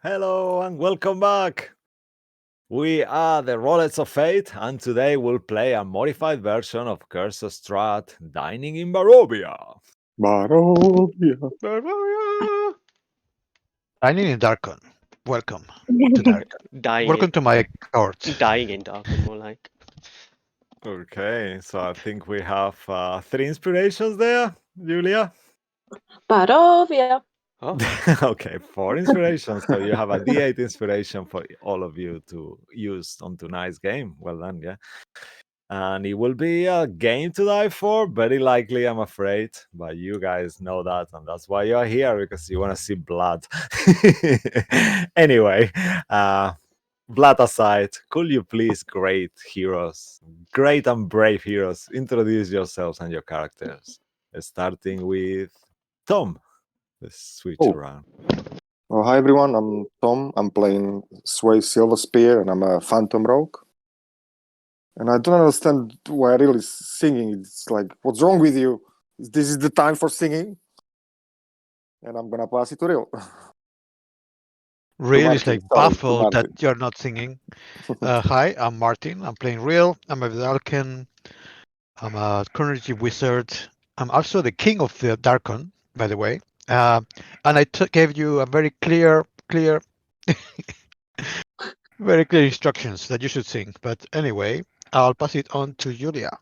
Hello, and welcome back. We are the Rollets of Fate, and today we'll play a modified version of Curse of Strahd, Dining in Barovia. Barovia. Barovia! Dining in Darkon. Welcome to Darkon. Dying Welcome in, to my court. dying in Darkon, more like. Okay, so I think we have 3 inspirations there, Julia. Barovia. Oh, Okay, 4 inspirations. So you have a D8 inspiration for all of you to use on tonight's game. Well done, yeah. And it will be a game to die for, very likely, I'm afraid. But you guys know that, and that's why you're here, because you want to see blood. Anyway, blood aside, could you please, great heroes, great and brave heroes, introduce yourselves and your characters? Starting with Tom. Let's switch Oh. around. Well, hi everyone, I'm Tom. I'm playing Sway Silver Spear and I'm a Phantom Rogue. And I don't understand why Ariel is singing. It's like, what's wrong with you? This is the time for singing. And I'm gonna pass it to Ariel. Real is Martin, like sorry, to baffled that Martin. you're not singing. Hi, I'm Martin. I'm playing Real. I'm a Darken. I'm a Chronology Wizard. I'm also the king of the Darkon, by the way. And I gave you a very clear, very clear instructions that you should sing. But anyway, I'll pass it on to Julia.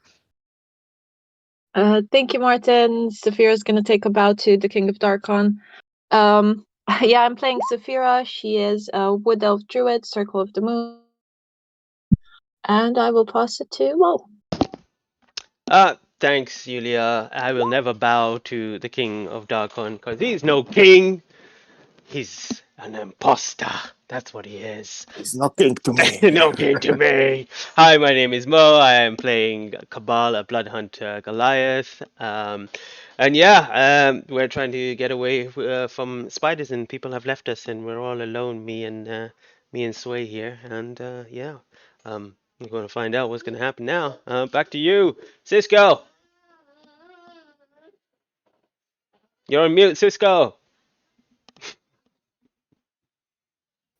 Thank you, Martin. Saphira is going to take a bow to the King of Darkon. Yeah, I'm playing Saphira. She is a Wood Elf Druid, Circle of the Moon. And I will pass it to Mo. Thanks, Yulia. I will never bow to the king of Darkon, because he's no king. He's an imposter. That's what he is. He's not king to me. No king to me. Hi, my name is Mo. I am playing Cabal, a Blood Hunter Goliath. And yeah, we're trying to get away from spiders, and people have left us, and we're all alone. Me and Sway here, and yeah, we're going to find out what's going to happen now. Back to you, Cisco. You're on mute, Cisco.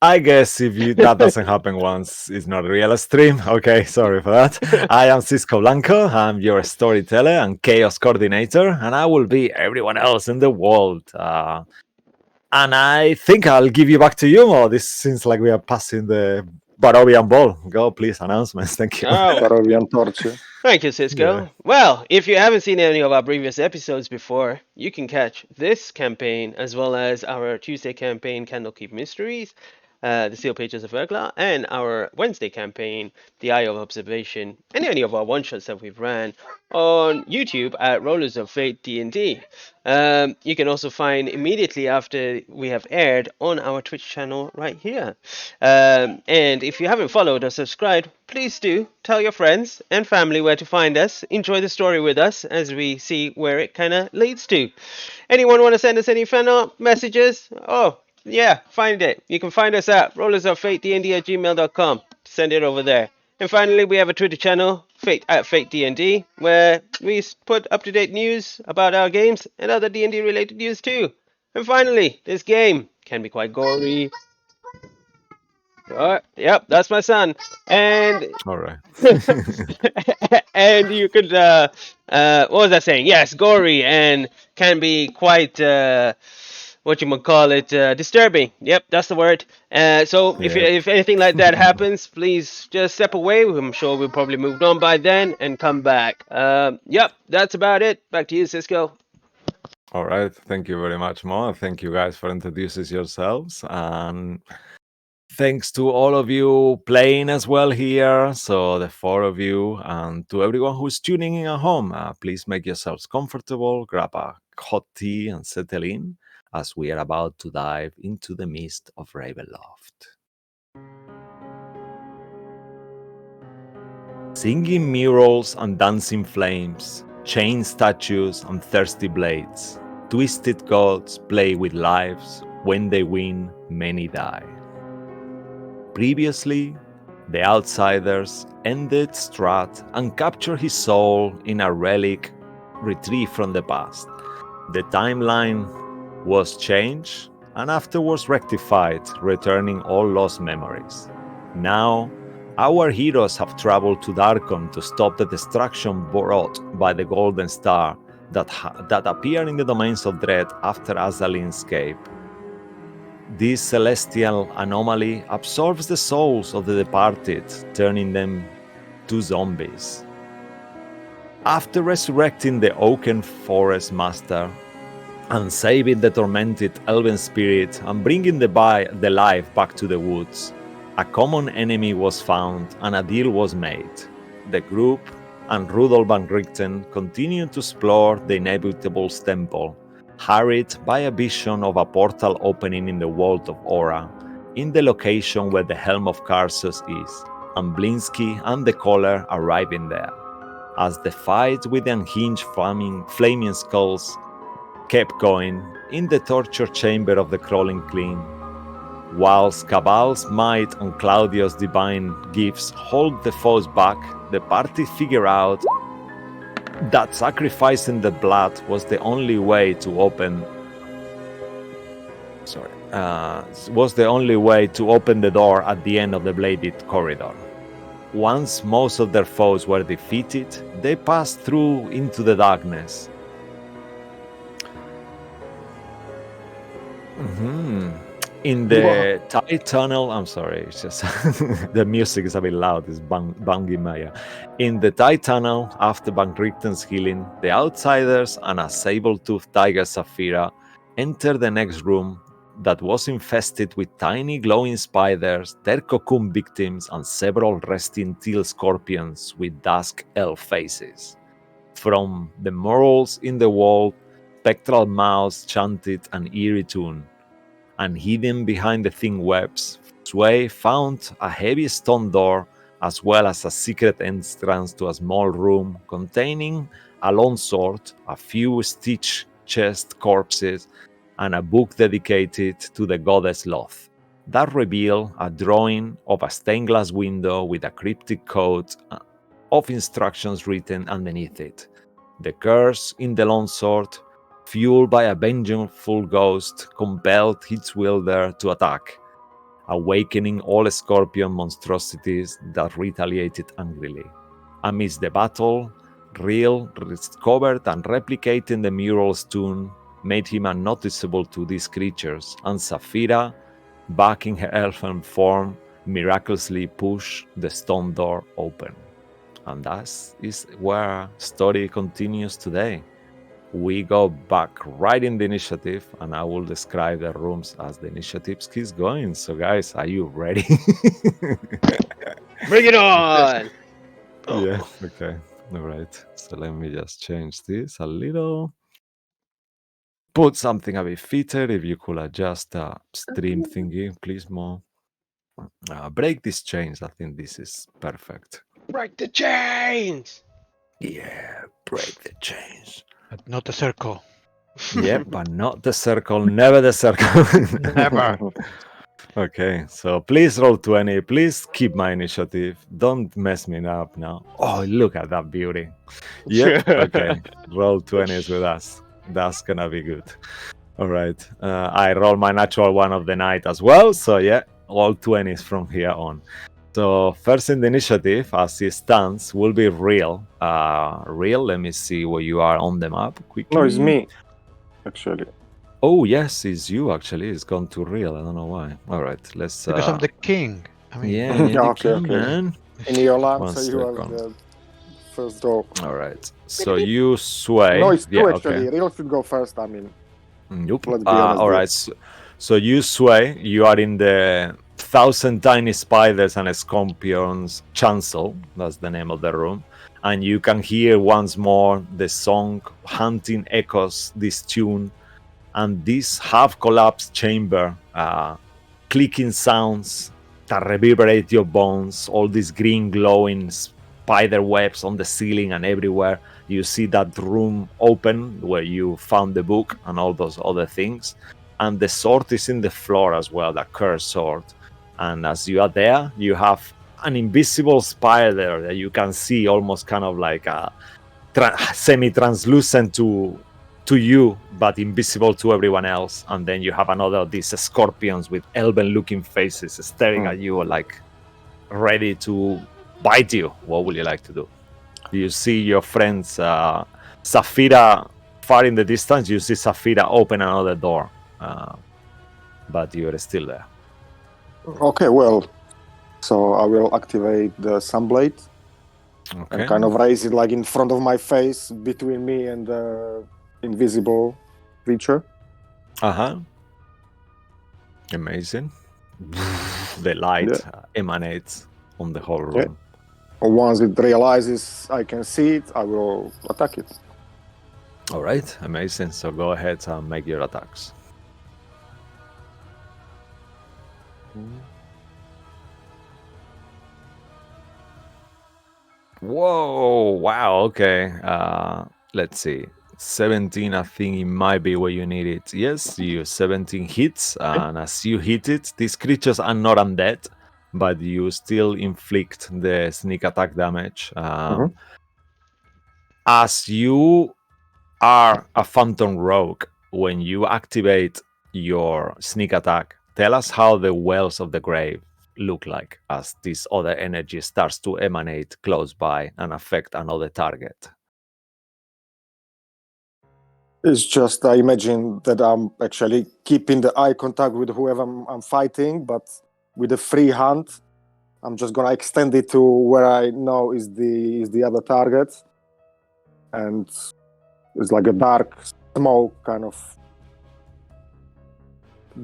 I guess if that doesn't happen once, it's not a real stream. Okay, sorry for that. I am Cisco Blanco. I'm your storyteller and chaos coordinator, and I will be everyone else in the world. And I think I'll give you back to you, Mo. This seems like we are passing the Barovian ball. Go, please, announcements. Thank you. Oh, Barovian Torch. thank you, Cisco. Yeah. Well, if you haven't seen any of our previous episodes before, you can catch this campaign as well as our Tuesday campaign, Candlekeep Mysteries, the Seal Pages of Urgla, and our Wednesday campaign, The Eye of Observation, and any of our one-shots that we've ran on YouTube at Rollers of Fate D&D. You can also find immediately after we have aired on our Twitch channel right here. And if you haven't followed or subscribed, please do tell your friends and family where to find us. Enjoy the story with us as we see where it kind of leads to. Anyone want to send us any fan art messages? Oh, yeah, find it. You can find us at rollersoffatednd@gmail.com. Send it over there. And finally, we have a Twitter channel, Fate D&D, where we put up-to-date news about our games and other D&D related news too. And finally, this game can be quite gory. Yep, that's my son. And All right. and you could what was I saying? Yes, gory and can be quite what you might call it, disturbing. Yep, that's the word. So Yeah. if anything like that happens, please just step away. I'm sure we'll probably moved on by then and come back. Yep, that's about it. Back to you, Cisco. All right. Thank you very much, Mo. Thank you guys for introducing yourselves. And thanks to all of you playing as well here. So, the 4 of you, and to everyone who's tuning in at home, please make yourselves comfortable, grab a hot tea, and settle in as we are about to dive into the mist of Ravenloft. Singing murals and dancing flames, chained statues and thirsty blades, twisted gods play with lives. When they win, many die. Previously, the outsiders ended Strahd and captured his soul in a relic retrieved from the past. The timeline was changed, and afterwards rectified, returning all lost memories. Now, our heroes have traveled to Darkon to stop the destruction brought by the Golden Star that appeared in the domains of Dread after Azalin's escape. This celestial anomaly absorbs the souls of the departed, turning them to zombies. After resurrecting the Oaken Forest Master and saving the tormented elven spirit and bringing the life back to the woods, a common enemy was found and a deal was made. The group and Rudolf van Richten continued to explore the inevitable temple, hurried by a vision of a portal opening in the world of Aura, in the location where the Helm of Karsus is, and Blinsky and the Caller arriving there. As the fight with the unhinged flaming skulls kept going in the torture chamber of the Crawling Clean, whilst Cabal's might and Claudio's divine gifts hold the foes back, the party figured out that sacrificing the blood was the only way to open the door at the end of the bladed corridor. Once most of their foes were defeated, they passed through into the darkness. In the tight tunnel, I'm sorry, it's just the music is a bit loud, it's banging my ear. In the tight tunnel, after Van Richten's healing, the outsiders and a sable-toothed tiger Saphira enter the next room that was infested with tiny glowing spiders, their cocoon victims, and several resting teal scorpions with dusk elf faces. From the murals in the wall, spectral mouths chanted an eerie tune, and hidden behind the thin webs, Sway found a heavy stone door as well as a secret entrance to a small room containing a long sword, a few stitch chest corpses, and a book dedicated to the goddess Loth that revealed a drawing of a stained glass window with a cryptic code of instructions written underneath it. The curse in the long sword, fueled by a vengeful ghost, compelled its wielder to attack, awakening all scorpion monstrosities that retaliated angrily. Amidst the battle, Real discovered and replicating the mural's tune made him unnoticeable to these creatures, and Saphira, back in her elfin form, miraculously pushed the stone door open. And that is where story continues today. We go back right in the initiative, and I will describe the rooms as the initiative keeps going. So, guys, are you ready? Bring it on! Yeah, okay. All right. So let me just change this a little. Put something a bit fitter. If you could adjust the stream thingy, please, more. Break these chains. I think this is perfect. Break the chains! Yeah, break the chains. But not the circle. Yeah, but not the circle. Never the circle. Never. Okay, so please roll 20. Please keep my initiative. Don't mess me up now. Oh, look at that beauty. Yep, okay. Roll 20s with us. That's gonna be good. All right. I roll my natural one of the night as well. So yeah, all 20s from here on. So first in the initiative, as it stands, will be Real. Real, let me see where you are on the map quickly. No, it's me, actually. Oh, yes, it's you actually. It's gone to Real. I don't know why. All right, let's... Because I'm the king. I mean, Yeah, you're the Okay, king, okay. man. In your One lamp, so you are second. the first row. All right. So you sway. No, it's two yeah, actually. okay. Real should go first. I mean, Nope. let's be honest. All here. right. So you sway. You are in the 1,000 tiny spiders and scorpions chancel. That's the name of the room. And you can hear once more the song hunting echoes this tune, and this half-collapsed chamber, clicking sounds that reverberate your bones, all these green glowing spider webs on the ceiling and everywhere. You see that room open where you found the book and all those other things. And the sword is in the floor as well, the cursed sword. And as you are there, you have an invisible spider that you can see almost kind of like a semi-translucent to to you, but invisible to everyone else. And then you have another of these scorpions with elven-looking faces staring at you, like ready to bite you. What would you like to do? You see your friends, Saphira, far in the distance. You see Saphira open another door, but you are still there. Okay, well, so I will activate the Sunblade Okay. and kind of raise it like in front of my face between me and the invisible creature. Amazing. The light emanates on the whole room. Once it realizes I can see it, I will attack it. All right, amazing. So go ahead and make your attacks. Whoa! Wow. Okay. Let's see. 17. I think it might be where you need it. Yes, you 17 hits, and as you hit it, these creatures are not undead, but you still inflict the sneak attack damage. As you are a phantom rogue, when you activate your sneak attack, tell us how the wells of the grave look like as this other energy starts to emanate close by and affect another target. It's just I imagine that I'm actually keeping the eye contact with whoever I'm fighting, but with a free hand, I'm just gonna extend it to where I know is the other target, and it's like a dark smoke kind of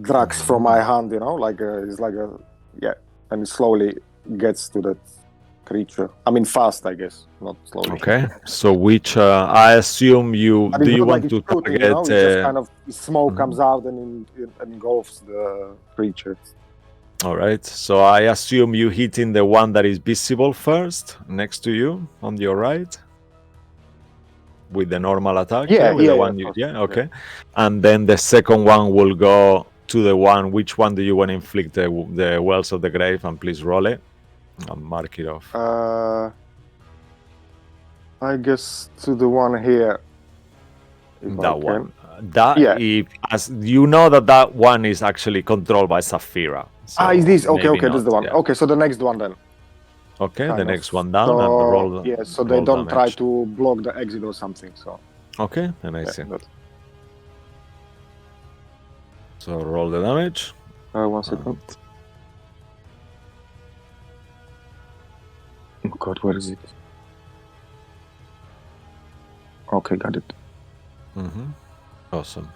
drags from my hand, like it's like and it slowly gets to that creature. I mean, fast, I guess, not slowly. Okay, so which I assume you But do it's you not want like to it's shooting, target? It's just kind of smoke comes out and engulfs the creature. All right, so I assume you hitting the one that is visible first, next to you on your right, with the normal attack. Okay, and then the second one will go to the one. Which one do you want to inflict the wells of the grave? And please roll it and mark it off. I guess to the one here. That one. If, as you know that one is actually controlled by Saphira. So is this okay? Okay, this is the one. Yeah. Okay, so the next one then. Okay, the next one down and roll. Yeah, so they don't try to block the exit or something. So. Okay, amazing. So roll the damage. 1 second. Oh God, where is it? Okay, got it. Awesome.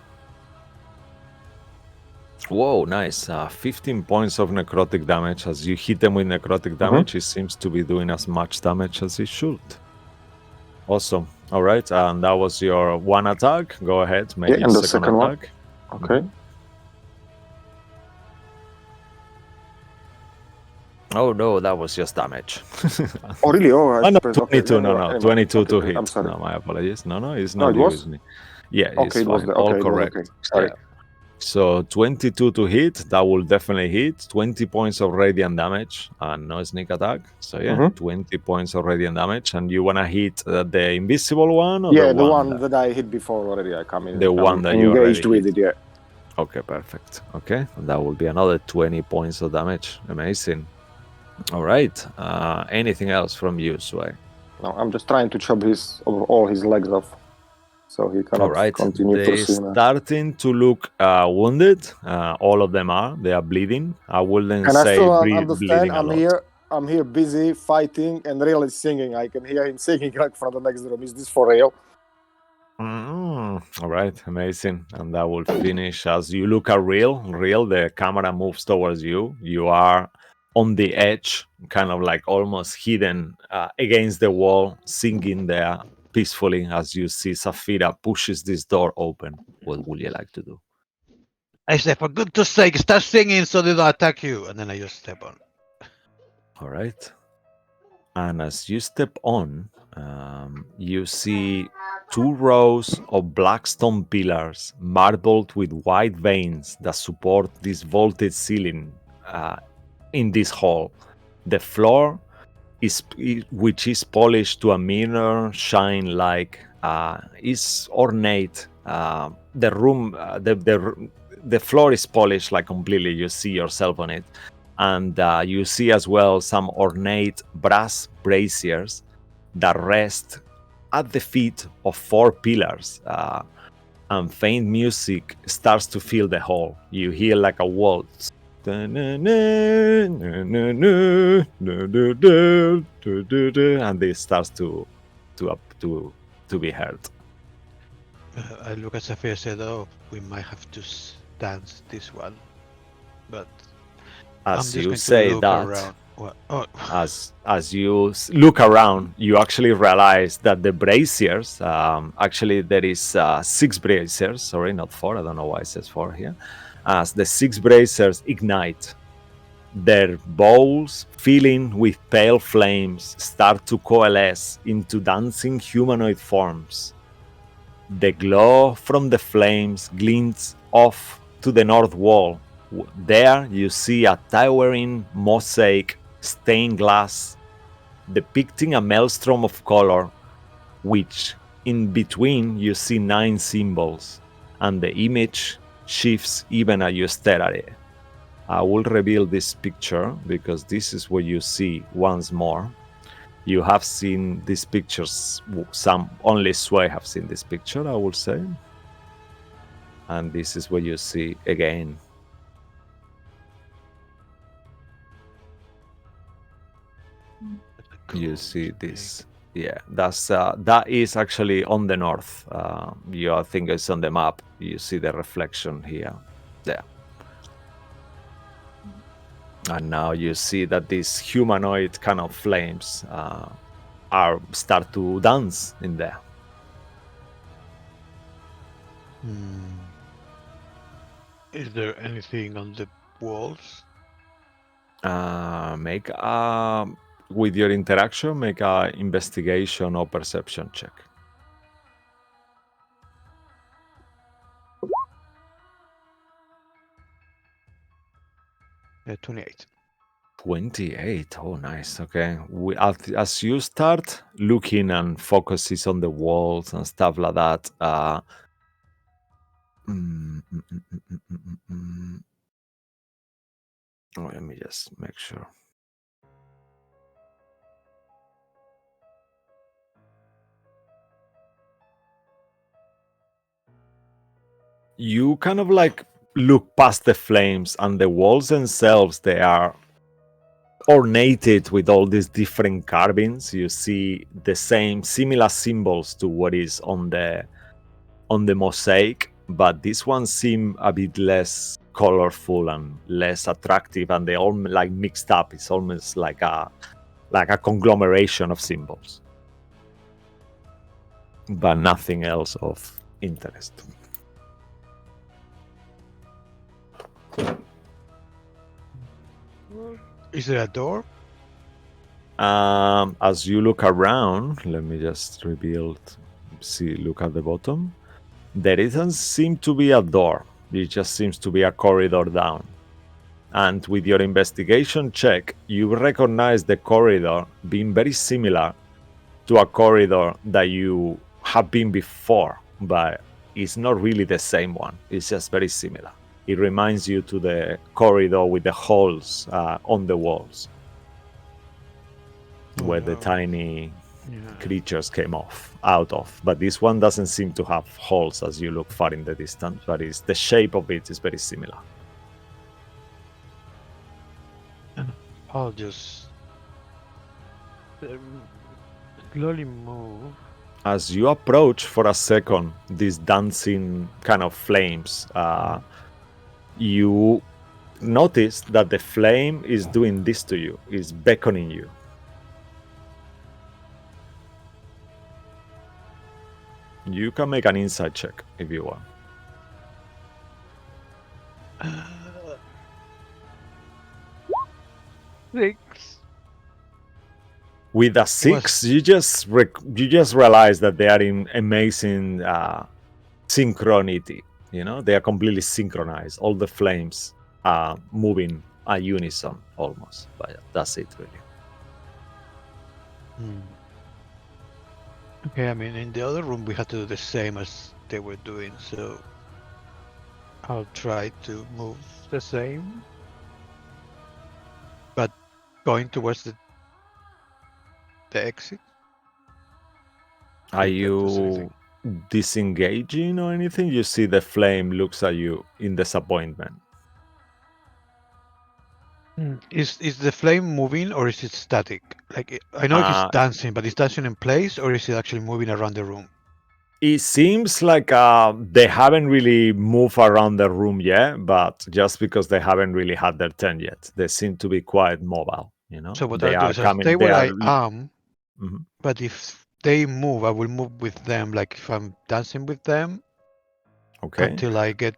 Whoa, nice. 15 points of necrotic damage. As you hit them with necrotic damage, it seems to be doing as much damage as it should. Awesome. All right, and that was your one attack. Go ahead, make your second attack. Okay. Oh no, that was just damage. Oh really? Oh, no, 22. No, 22 to hit. I'm sorry. No, my apologies. No, it's not it was? me. Yeah, okay, it's fine. All correct. Okay. Sorry. Yeah. So 22 to hit, that will definitely hit. 20 points of radiant damage and no sneak attack. So 20 points of radiant damage. And you want to hit the invisible one? Or the one that I hit before already. I come in. The one that you engaged with hit. it, yeah. Okay, perfect. Okay, and that will be another 20 points of damage. Amazing. All right. Anything else from you, Sway? No, I'm just trying to chop all his legs off, so he cannot continue pursuing. They're starting to look wounded. All of them are. They are bleeding. I wouldn't Can say I still bleeding understand? a lot. I'm here busy fighting and really singing. I can hear him singing like from the next room. Is this for real? All right, amazing. And that will finish as you look at Real. The camera moves towards you. You are on the edge, kind of like almost hidden against the wall, singing there peacefully as you see Saphira pushes this door open. What would you like to do? I say, for goodness sake, start singing so they don't attack you. And then I just step on. All right. And as you step on, you see 2 rows of black stone pillars marbled with white veins that support this vaulted ceiling in this hall. The floor which is polished to a mirror shine like is ornate The room, the floor is polished like completely. You see yourself on it, and you see as well some ornate brass braziers that rest at the feet of 4 pillars. And faint music starts to fill the hall. You hear like a waltz. And this starts to be heard. I look at Sophia and said, "Oh, we might have to dance this one," but I'm As just you going say to look that, around. What? Oh, as you look around, you actually realize that the braziers, actually there is 6 braziers. Sorry, not 4. I don't know why it says 4 here. As the 6 braziers ignite, their bowls, filling with pale flames, start to coalesce into dancing humanoid forms. The glow from the flames glints off to the north wall. There you see a towering mosaic stained glass depicting a maelstrom of color, which in between you see 9 symbols, and the image shifts even as you stare at it. I will reveal this picture because this is what you see once more. You have seen these pictures, some only Sway have seen this picture, I will say. And this is what you see again. You see this. Yeah, that is actually on the north. I think it's on the map. You see the reflection here. There. And now you see that these humanoid kind of flames start to dance in there. Is there anything on the walls? Make with your interaction, make a investigation or perception check. 28. 28. Oh, nice. Okay. As you start looking and focuses on the walls and stuff like that, oh, let me just make sure. You kind of like look past the flames, and the walls themselves, they are ornated with all these different carvings. You see the same similar symbols to what is on the mosaic, but these ones seem a bit less colorful and less attractive, and they all like mixed up. It's almost like a conglomeration of symbols, but nothing else of interest. Is there a door? As you look around, let me just reveal. Look at the bottom. There doesn't seem to be a door. It just seems to be a corridor down. And with your investigation check, you recognize the corridor being very similar to a corridor that you have been before, but it's not really the same one. It's just very similar. It reminds you to the corridor with the holes on the walls, where the tiny creatures came out of. But this one doesn't seem to have holes as you look far in the distance, but the shape of it is very similar. I'll just slowly move. As you approach for a second these dancing kind of flames, you notice that the flame is doing this to you, is beckoning you. You can make an insight check if you want. Six. With a 6, you just realize that they are in amazing synchronity. You know, they are completely synchronized. All the flames are moving a unison almost. But that's it, really. Okay, I mean, in the other room we had to do the same as they were doing, so I'll try to move the same, but going towards the exit. Are If that's anything. you disengaging or anything? You see the flame looks at you in disappointment. Is the flame moving or is it static? Like I know it's dancing, but is dancing in place or is it actually moving around the room? It seems like they haven't really moved around the room yet, but just because they haven't really had their turn yet, they seem to be quite mobile. You know, So what they I'll do are is I'll coming. stay They where are. I am, Mhm. but if they move, I will move with them. Like if I'm dancing with them, Okay. until they get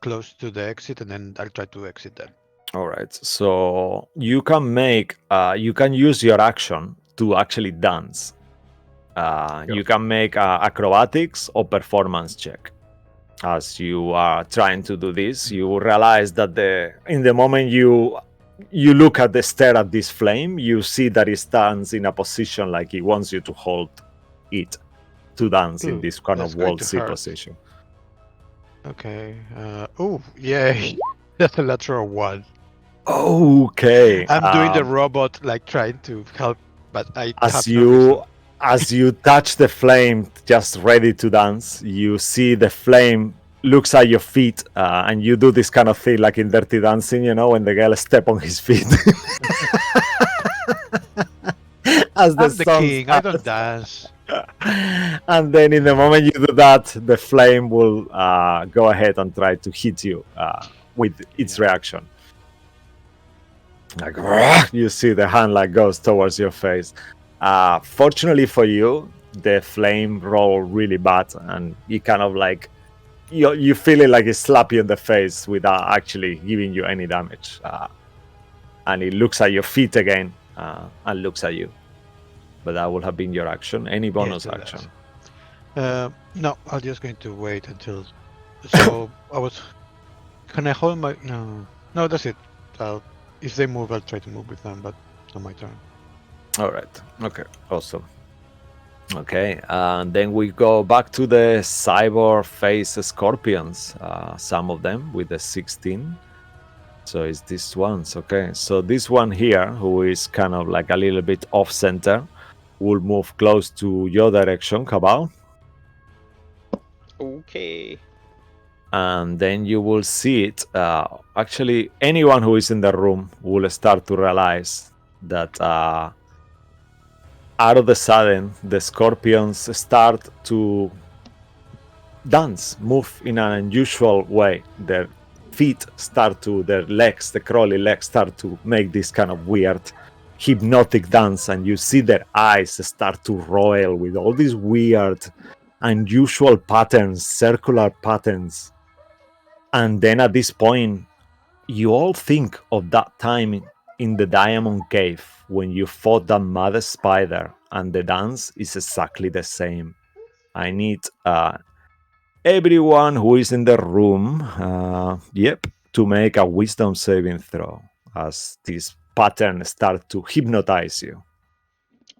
close to the exit, and then I'll try to exit them. All right. So you can use your action to actually dance. You can make acrobatics or performance check. As you are trying to do this, you realize that in the moment you look at the stare at this flame, you see that it stands in a position like he wants you to hold it to dance in this kind of waltzy position. Okay. Oh, yay! That's a lateral one. Okay. I'm doing the robot, like trying to help, but I as have no reason. as you touch the flame, just ready to dance, you see the flame looks at your feet, and you do this kind of thing like in Dirty Dancing, you know, when the girl step on his feet. As I'm the king. I don't dance. And then in the moment you do that, the flame will go ahead and try to hit you with its reaction. Like you see the hand like goes towards your face. Fortunately for you, the flame rolled really bad, and you kind of like you feel it like it slap you in the face without actually giving you any damage. And it looks at your feet again and looks at you. But that would have been your action. Any bonus action? No, I'm just going to wait until. So I was. Can I hold my? No, that's it. If they move, I'll try to move with them, but it's not my turn. All right. Okay. Awesome. Okay, and then we go back to the cyber face scorpions. Some of them with the 16. So it's these ones. Okay, so this one here, who is kind of like a little bit off center, will move close to your direction, Cabal. Okay. And then you will see it. Actually, anyone who is in the room will start to realize that out of the sudden, the scorpions start to dance, move in an unusual way. Their feet start to, their legs, the crawly legs start to make this kind of weird hypnotic dance, and you see their eyes start to roll with all these weird, unusual patterns, circular patterns. And then at this point, you all think of that time in the Diamond Cave when you fought that mother spider, and the dance is exactly the same. I need everyone who is in the room, to make a wisdom saving throw as this pattern start to hypnotize you.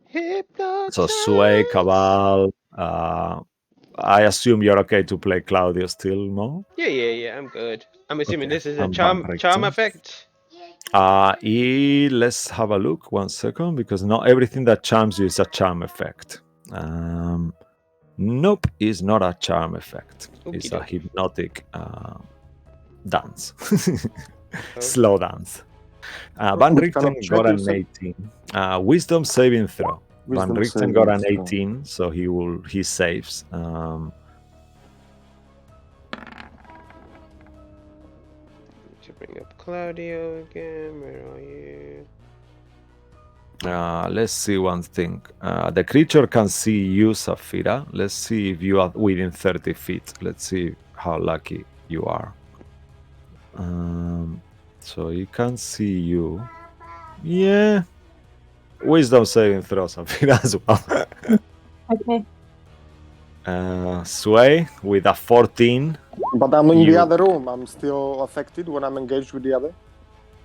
Hypnotize. So Sway, Cabal, I assume you're okay to play Claudio still, Mo? Yeah. I'm good. I'm assuming Okay. this is a And charm Richter? effect. Let's have a look 1 second, because not everything that charms you is a charm effect. Nope, it's not a charm effect. It's a hypnotic dance. Slow dance. Van Which kind Richten of check got you an said? 18. Wisdom saving throw. Van Wisdom Richten saving got an throw. 18, so he saves. To bring up Claudio again. Where are you? Let's see one thing. The creature can see you, Saphira. Let's see if you are within 30 feet. Let's see how lucky you are. So he can see you. Yeah. Wisdom saving throw, Saphira, as well. Okay. Sway with a 14. But I'm in the other room. I'm still affected when I'm engaged with the other.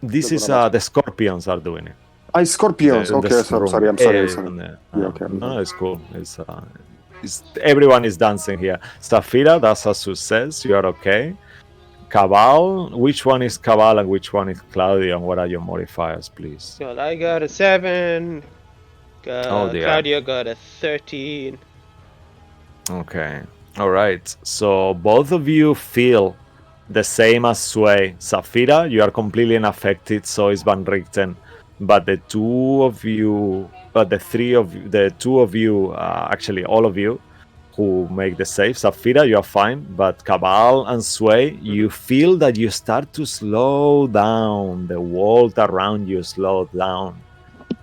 This is the scorpions are doing it. Scorpions. Okay, so I'm sorry. Okay. No, it's cool. It's everyone is dancing here. Safira, that's a success. You are okay. Cabal, which one is Cabal and which one is Claudio, and what are your modifiers, please? Well, I got a 7. Oh dear. Claudia got a 13. Okay. All right. So both of you feel the same as Sway. Safira, you are completely unaffected, so is Van Richten. But the two of you, the two of you, actually all of you who make the save, Safira, you are fine. But Cabal and Sway, you feel that you start to slow down. The world around you slows down.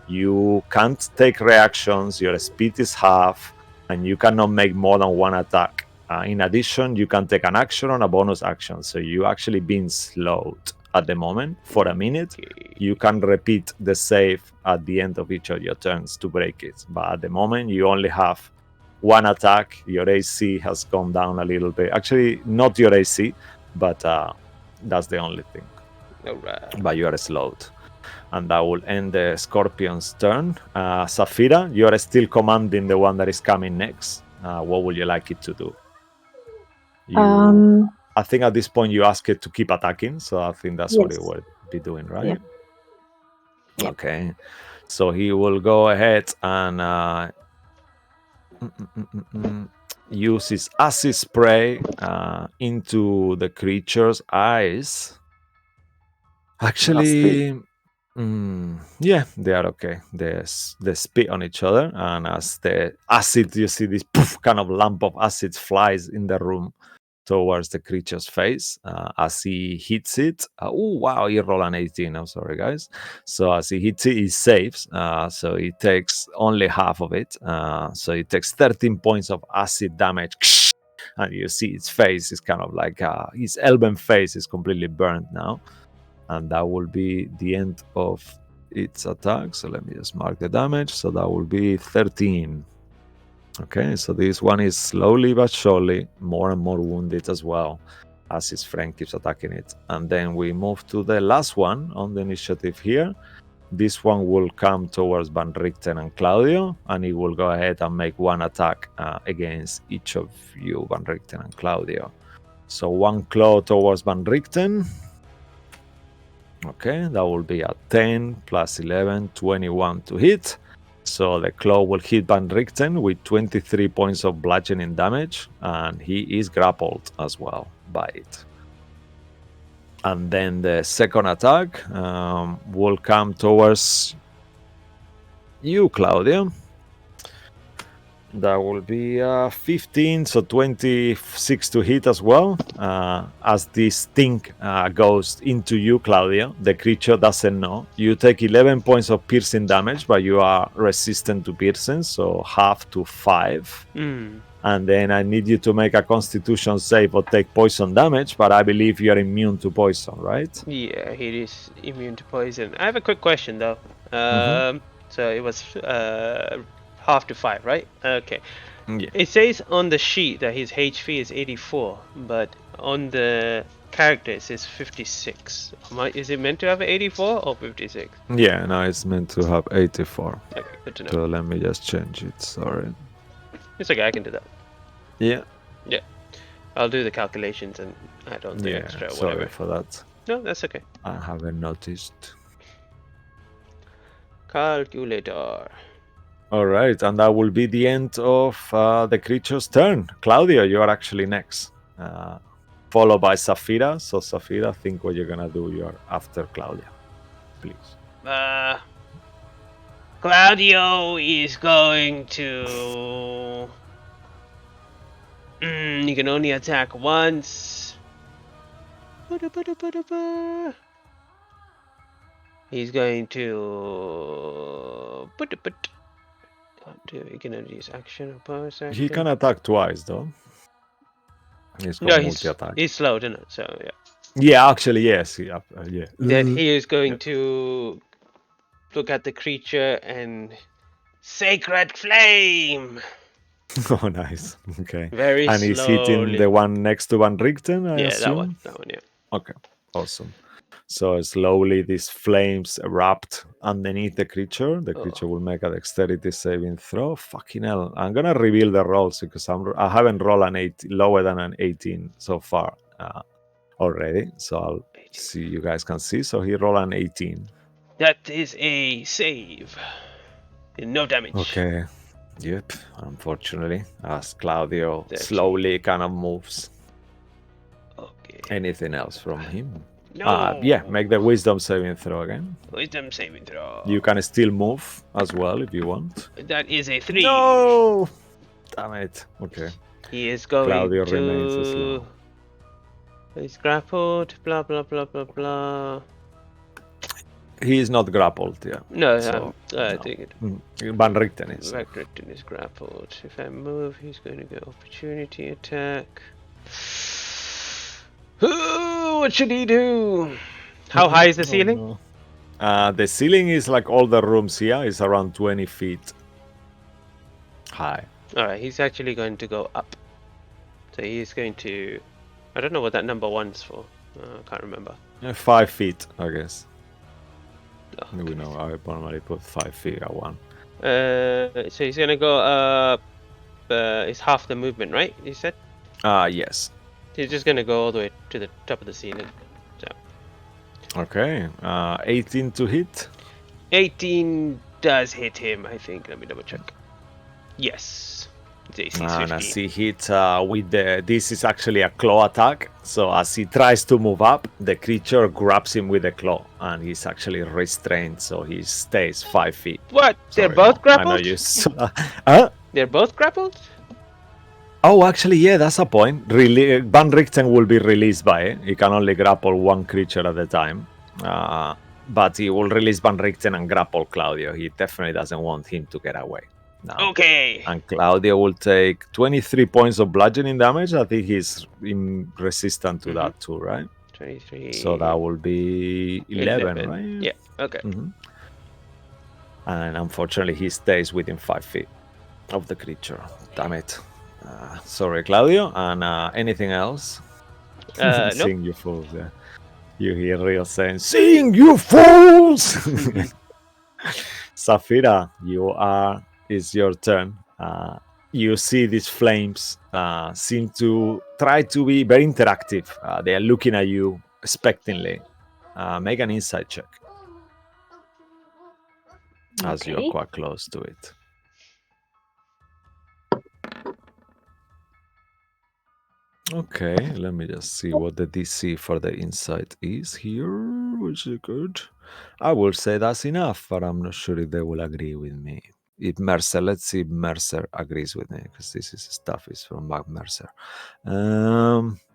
You can't take reactions, your speed is half, and you cannot make more than one attack. In addition, you can take an action or a bonus action, so you actually being slowed at the moment for a minute. You can repeat the save at the end of each of your turns to break it, but at the moment you only have one attack. Your AC has gone down a little bit. Actually, not your AC, but that's the only thing. Alright. But you are slowed. And that will end the Scorpion's turn. Safira, you are still commanding the one that is coming next. What would you like it to do? I think at this point you ask it to keep attacking, so I think that's what it Yes. will be doing, right? Yeah. Yeah. Okay. So he will go ahead and use his acid spray into the creature's eyes. Actually, yeah, they are okay. They spit on each other, and as the acid, you see this poof, kind of lump of acid flies in the room towards the creature's face. As he hits it, oh wow, he rolled an 18. I'm sorry, guys. So as he hits it, he saves. So he takes only half of it. So he takes 13 points of acid damage. And you see his face is kind of like his elven face is completely burned now. And that will be the end of its attack. So let me just mark the damage. So that will be 13. Okay, so this one is slowly but surely more and more wounded as well as his friend keeps attacking it. And then we move to the last one on the initiative here. This one will come towards Van Richten and Claudio, and he will go ahead and make one attack against each of you, Van Richten and Claudio. So one claw towards Van Richten. Okay, that will be a 10 plus 11, 21 to hit. So the claw will hit Van Richten with 23 points of bludgeoning damage, and he is grappled as well by it. And then the second attack will come towards you, Claudia. That will be 15, so 26 to hit as well. As this sting goes into you, Claudia, the creature doesn't know. You take 11 points of piercing damage, but you are resistant to piercing, so half to 5. And then I need you to make a constitution save or take poison damage, but I believe you're immune to poison, right? Yeah, he is immune to poison. I have a quick question though. So it was half to 5, right? Okay. Yeah. It says on the sheet that his HP is 84, but on the character it says 56. Is it meant to have 84 or 56? Yeah, no, it's meant to have 84. Okay, good to know. So let me just change it, sorry. It's okay, I can do that. Yeah. Yeah. I'll do the calculations and add on the extra sorry whatever. for that. No, that's okay. I haven't noticed. Calculator. All right, and that will be the end of the creature's turn. Claudia, you are actually next, followed by Safira. So Safira, think what you're gonna do. You're after Claudia, please. Claudio is going to. You can only attack once. He's going to. He can only use action or bonus action. He can attack twice, though. He's got multi-attack. He's slow, isn't it? So yeah. Yeah, actually, yes. Yeah. Then he is going to look at the creature and sacred flame. Oh, nice. Okay. Very slowly. And he's hitting the one next to Van Richten, I yeah, assume? that one, yeah. Okay, awesome. So slowly these flames erupt underneath the creature. The Oh. creature will make a dexterity saving throw. Fucking hell. I'm going to reveal the rolls because I haven't rolled an 8 lower than an 18 so far already. So I'll 18. see, you guys can see. So he rolled an 18. That is a save. No damage. Okay. Yep, unfortunately, as Claudio 13. slowly kind of moves. Okay. Anything else from him? No. Yeah, make the wisdom saving throw again. Wisdom saving throw. You can still move as well if you want. That is a 3. No! Damn it. Okay. He is going Claudio to. remains slow. He's grappled. Blah blah blah blah blah. He is not grappled, yeah. No, So, I no. think it. Van Richten is. Vectorton is grappled. If I move, he's going to get opportunity attack. Ooh, what should he do? How high is the ceiling? Oh, no. The ceiling is like all the rooms here is around 20 feet high. Alright, he's actually going to go up. So he's going to. I don't know what that number 1's for. I can't remember. 5 feet, I guess. Oh, We know I normally put 5 feet at one. so he's going to go up. It's half the movement, right? You said? Yes. He's just going to go all the way to the top of the ceiling. Okay. 18 to hit. 18 does hit him, I think. Let me double check. Yes. It's AC And 15. as he hits with the, this is actually a claw attack. So as he tries to move up, the creature grabs him with a claw, and he's actually restrained, so he stays 5 feet. What? They're Sorry, both Mo. I know grappled? you. Huh? They're both grappled? Oh, actually, yeah, that's a point. Really, Van Richten will be released by it. He can only grapple one creature at a time. But he will release Van Richten and grapple Claudio. He definitely doesn't want him to get away. Now. Okay. And Claudio will take 23 points of bludgeoning damage. I think he's resistant to that too, right? 23. So that will be 11, right? Yeah, okay. Mm-hmm. And unfortunately, he stays within 5 feet of the creature. Damn it. Sorry, Claudio. And anything else? Nope. Sing, you fools. Yeah. You hear Rio saying, "Sing, you fools!" Safira, it's your turn. You see these flames seem to try to be very interactive. They are looking at you expectantly. Make an insight check. As Okay. you're quite close to it. Okay, let me just see what the DC for the insight is here, which is good. I will say that's enough, but I'm not sure if they will agree with me. If Mercer, let's see if Mercer agrees with me, because this is stuff is from Mark Mercer.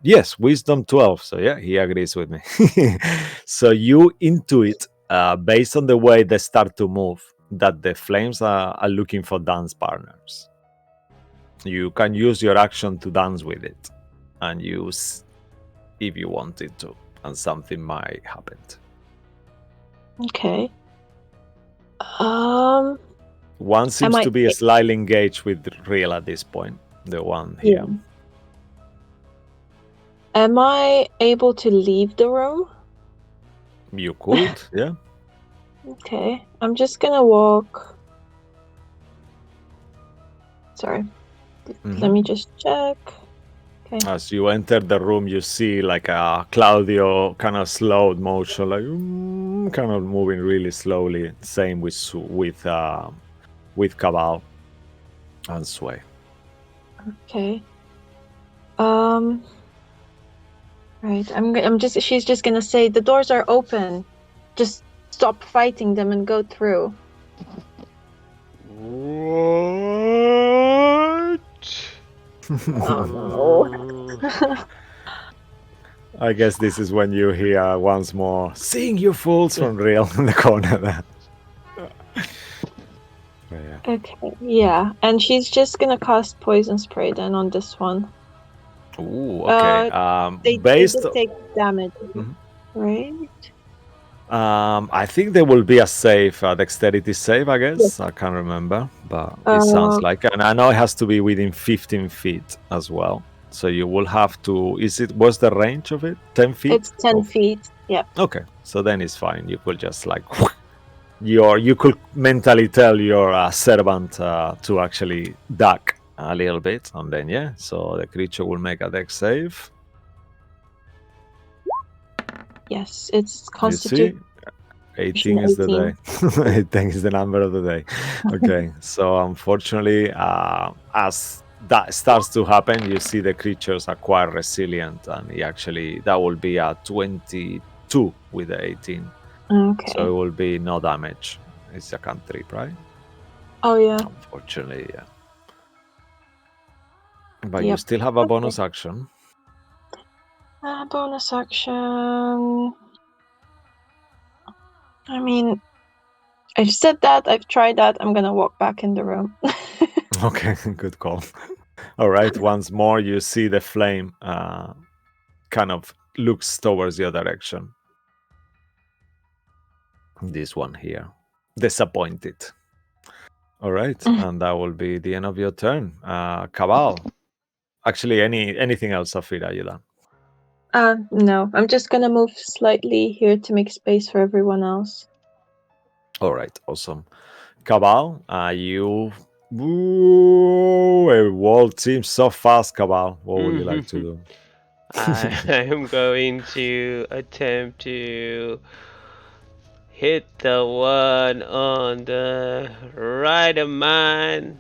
Yes, Wisdom 12, so yeah, he agrees with me. So you intuit, based on the way they start to move, that the flames are looking for dance partners. You can use your action to dance with it. And use if you wanted to, and something might happen. Okay. One seems to be slightly engaged with Real at this point. The one here. Yeah. Am I able to leave the room? You could, yeah. Okay. I'm just gonna walk. Sorry. Let me just check. Okay. As you enter the room, you see like a Claudio kind of slowed motion, like kind of moving really slowly. Same with Cabal and Sway. Okay. Right. She's just gonna say the doors are open. Just stop fighting them and go through. What? Oh no. I guess this is when you hear once more, "Sing, you fools," from Real in the corner there. Yeah. Okay, yeah. And she's just gonna cast Poison Spray then on this one. Ooh, okay. They just take damage, right? I think there will be a save, dexterity save, I guess. Yes. I can't remember, but it sounds like, and I know it has to be within 15 feet as well. So you will have to, what's the range of it? 10 feet? It's 10 feet, Yep. Okay, so then it's fine. You could just like you could mentally tell your servant to actually duck a little bit, and then yeah, so the creature will make a dex save. Yes, it's You see, Constitution 18 is the 18. day. 18 is the number of the day. Okay, so unfortunately, as that starts to happen, you see the creatures are quite resilient, and that will be a 22 with the 18. Okay. So it will be no damage. It's a cantrip, right? Oh yeah. Unfortunately, yeah. But you Yep. still have a Okay. bonus action. Bonus action. I mean, I've said that. I've tried that. I'm gonna walk back in the room. Okay, good call. All right, once more, you see the flame kind of looks towards your direction. This one here. Disappointed. All right, and that will be the end of your turn. Cabal. Actually, anything else, Safira, you done? No. I'm just gonna move slightly here to make space for everyone else. All right, awesome. Cabal, you. Ooh, a wall seems so fast, Cabal. What would you like to do? I am going to attempt to hit the one on the right of mine.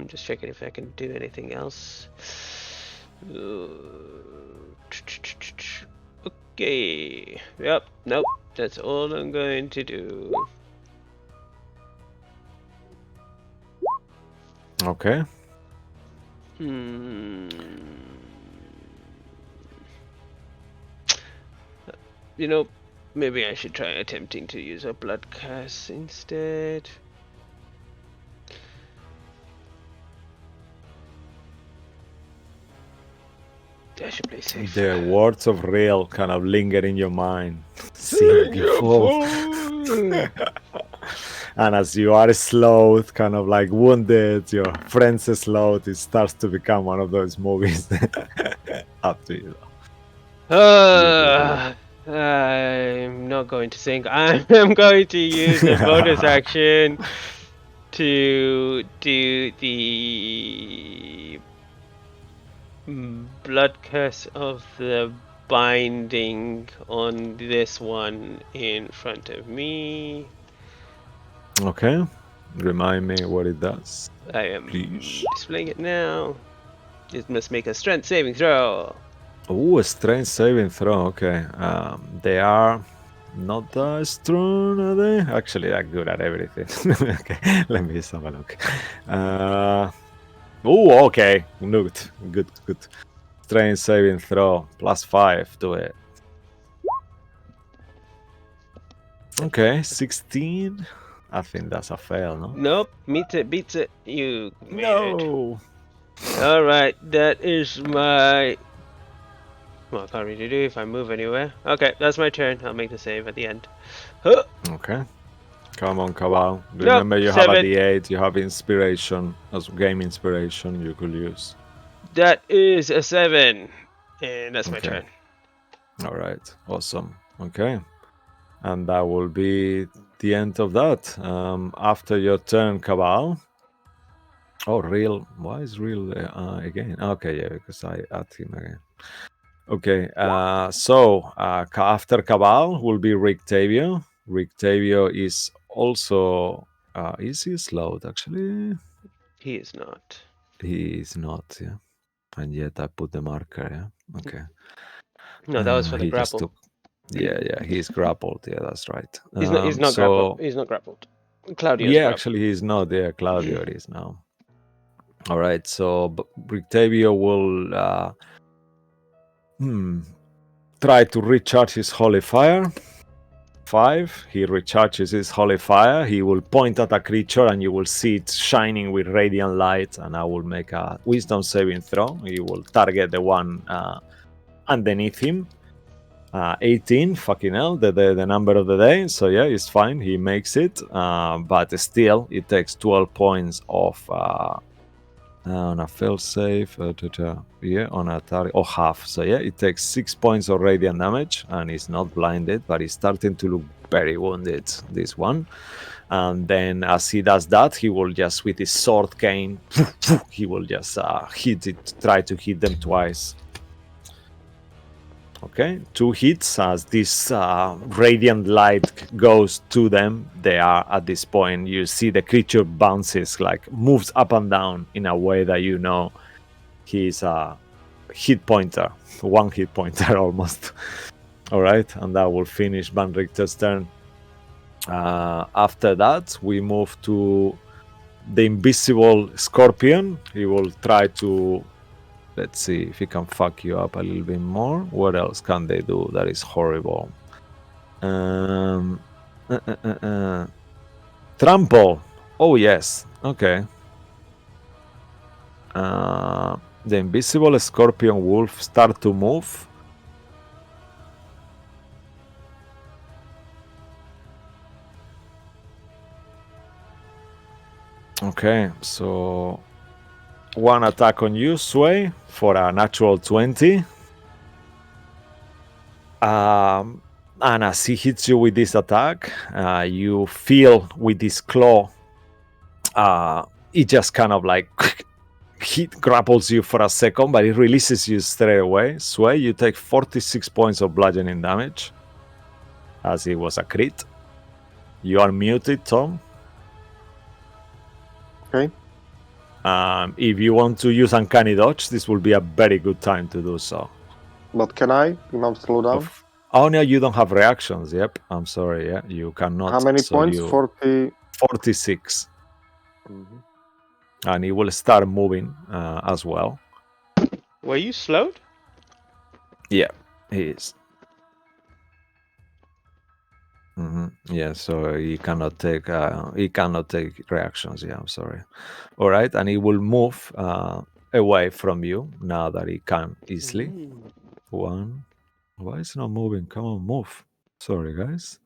Just checking if I can do anything else. Okay. Yep. Nope. That's all I'm going to do. Okay. You know, maybe I should try attempting to use a blood curse instead. I should play safe. The words of real kind of linger in your mind. See before. And as you are slowed, kind of like wounded, your friend's slowed, it starts to become one of those movies. Up to you. I'm not going to sing. I'm going to use a bonus action to do the blood curse of the binding on this one in front of me. Okay. Remind me what it does. I am Please. displaying it now. It must make a strength saving throw. Oh, a strength saving throw. Okay. They are not that strong, are they? Actually, they're good at everything. Okay, let me just have a look. Oh, okay. Good. Strength saving throw. +5 to it. Okay, 16. I think that's a fail, no? Nope, beats it. You made it. No. Alright, that is my... Well, I can't really do if I move anywhere. Okay, that's my turn. I'll make the save at the end. Huh. Okay. Come on, Cabal. Nope, Remember, you have a 7. D8. You have inspiration, as game inspiration you could use. That is a 7. And that's my Okay. turn. All right. Awesome. Okay. And that will be the end of that. After your turn, Cabal. Oh, Real. Why is Real again? Okay, yeah, because I add him again. Okay, so after Cabal will be Rictavio. Rictavio is also... is he slowed, actually? He is not. He is not, yeah. And yet I put the marker, yeah? Okay. No, that was for the He just grapple. took... Yeah, he's grappled. Yeah, that's right. He's not grappled. He's not grappled. Claudio's Yeah, grappled. actually, he's not there. Claudio is now. All right, so Rictavio will try to recharge his Holy Fire. 5. He recharges his Holy Fire. He will point at a creature and you will see it shining with radiant light. And I will make a Wisdom saving throw. He will target the one underneath him. 18, fucking hell, the number of the day. So yeah, it's fine. He makes it. But still, it takes 12 points of On a fail save, yeah, on a target, or half. So yeah, it takes 6 points of radiant damage, and he's not blinded, but he's starting to look very wounded. This one, and then as he does that, he will just with his sword cane, he will just try to hit them twice. Okay, 2 hits as this radiant light goes to them. They are at this point. You see the creature bounces, like moves up and down in a way that you know he's a hit pointer, 1 hit pointer almost. All right, and that will finish Van Richter's turn. After that, we move to the invisible scorpion. He will try to. Let's see if he can fuck you up a little bit more. What else can they do that is horrible? Trample. Oh, yes. Okay. The invisible scorpion wolf start to move. Okay, so 1 attack on you, Sway, for a natural 20. And as he hits you with this attack, you feel with this claw, it just kind of like he grapples you for a second, but it releases you straight away. Sway, you take 46 points of bludgeoning damage, as it was a crit. You are muted, Tom. Okay. If you want to use Uncanny Dodge, this will be a very good time to do so. But can I slow down? Oh, no, you don't have reactions. Yep, I'm sorry. Yeah, you cannot. How many points? 46. Mhm. And he will start moving as well. Were you slowed? Yeah, he is. Yeah, so he cannot take reactions. Yeah, I'm sorry. All right, and he will move away from you now that he can easily. 1. Why is it not moving? Come on, move. Sorry, guys.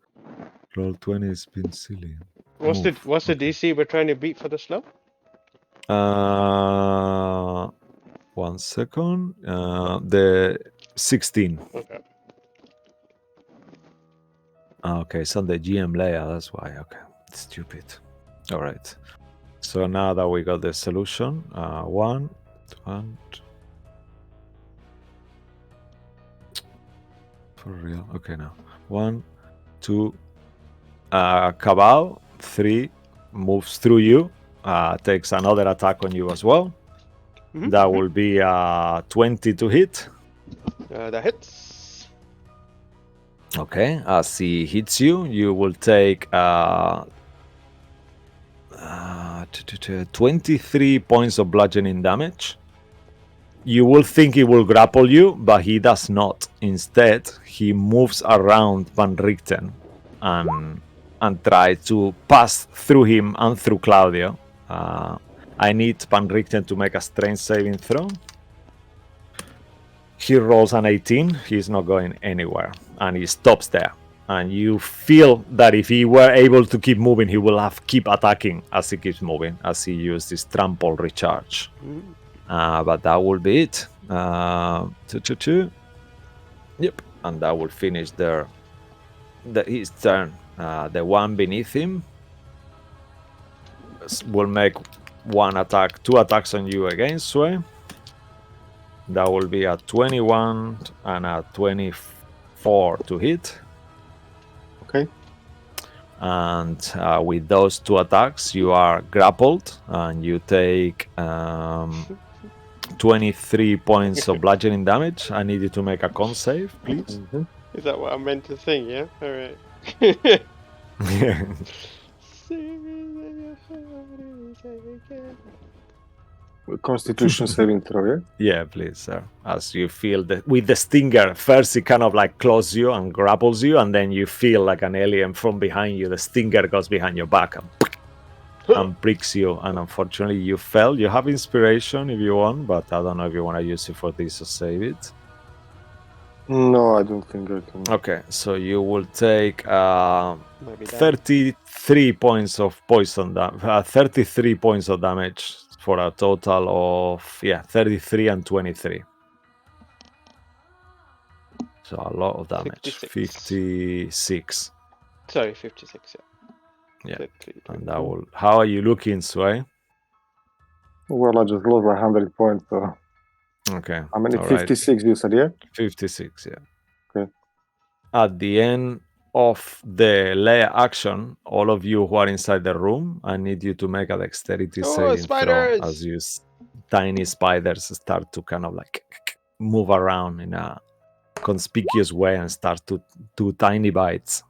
Roll 20 has been silly. What's the DC we're trying to beat for the slow? 1 second. The 16. Okay. Okay, it's on the GM layer. That's why. Okay, stupid. All right. So now that we got the solution, 1. For real. Okay, now 1, 2. Cabal 3 moves through you. Takes another attack on you as well. That will be 20 to hit. That hits. Okay, as he hits you, you will take 23 points of bludgeoning damage. You will think he will grapple you, but he does not. Instead, he moves around Van Richten and try to pass through him and through Claudio. I need Van Richten to make a strength saving throw. He rolls an 18. He's not going anywhere, and he stops there. And you feel that if he were able to keep moving, he will have keep attacking as he keeps moving, as he used his trample recharge. But that will be it. 2. Yep, and that will finish his turn. The one beneath him will make 2 attacks on you again, Sway. That will be a 21 and a 24 to hit. Okay. And with those 2 attacks, you are grappled, and you take 23 points of bludgeoning damage. I need you to make a con save, please. Is that what I meant to sing? Yeah. All right. Constitution saving throw, yeah? Yeah, please, sir. As you feel that with the stinger, first it kind of like claws you and grapples you, and then you feel like an alien from behind you. The stinger goes behind your back and pricks you. And unfortunately, you fell. You have inspiration if you want, but I don't know if you want to use it for this or save it. No, I don't think I can. Okay, so you will take 33 points of poison 33 points of damage. for a total of 33 and 23. So a lot of damage. 56. Sorry, 56. Yeah. 53, And that will. How are you looking, Sway? Well, I just lost 100 points. So. Okay. I mean, all right. 56 you said, yeah? 56, yeah. Okay. At the end of the layer action, all of you who are inside the room, I need you to make a dexterity saving throw as you tiny spiders start to kind of like move around in a conspicuous way and start to do tiny bites.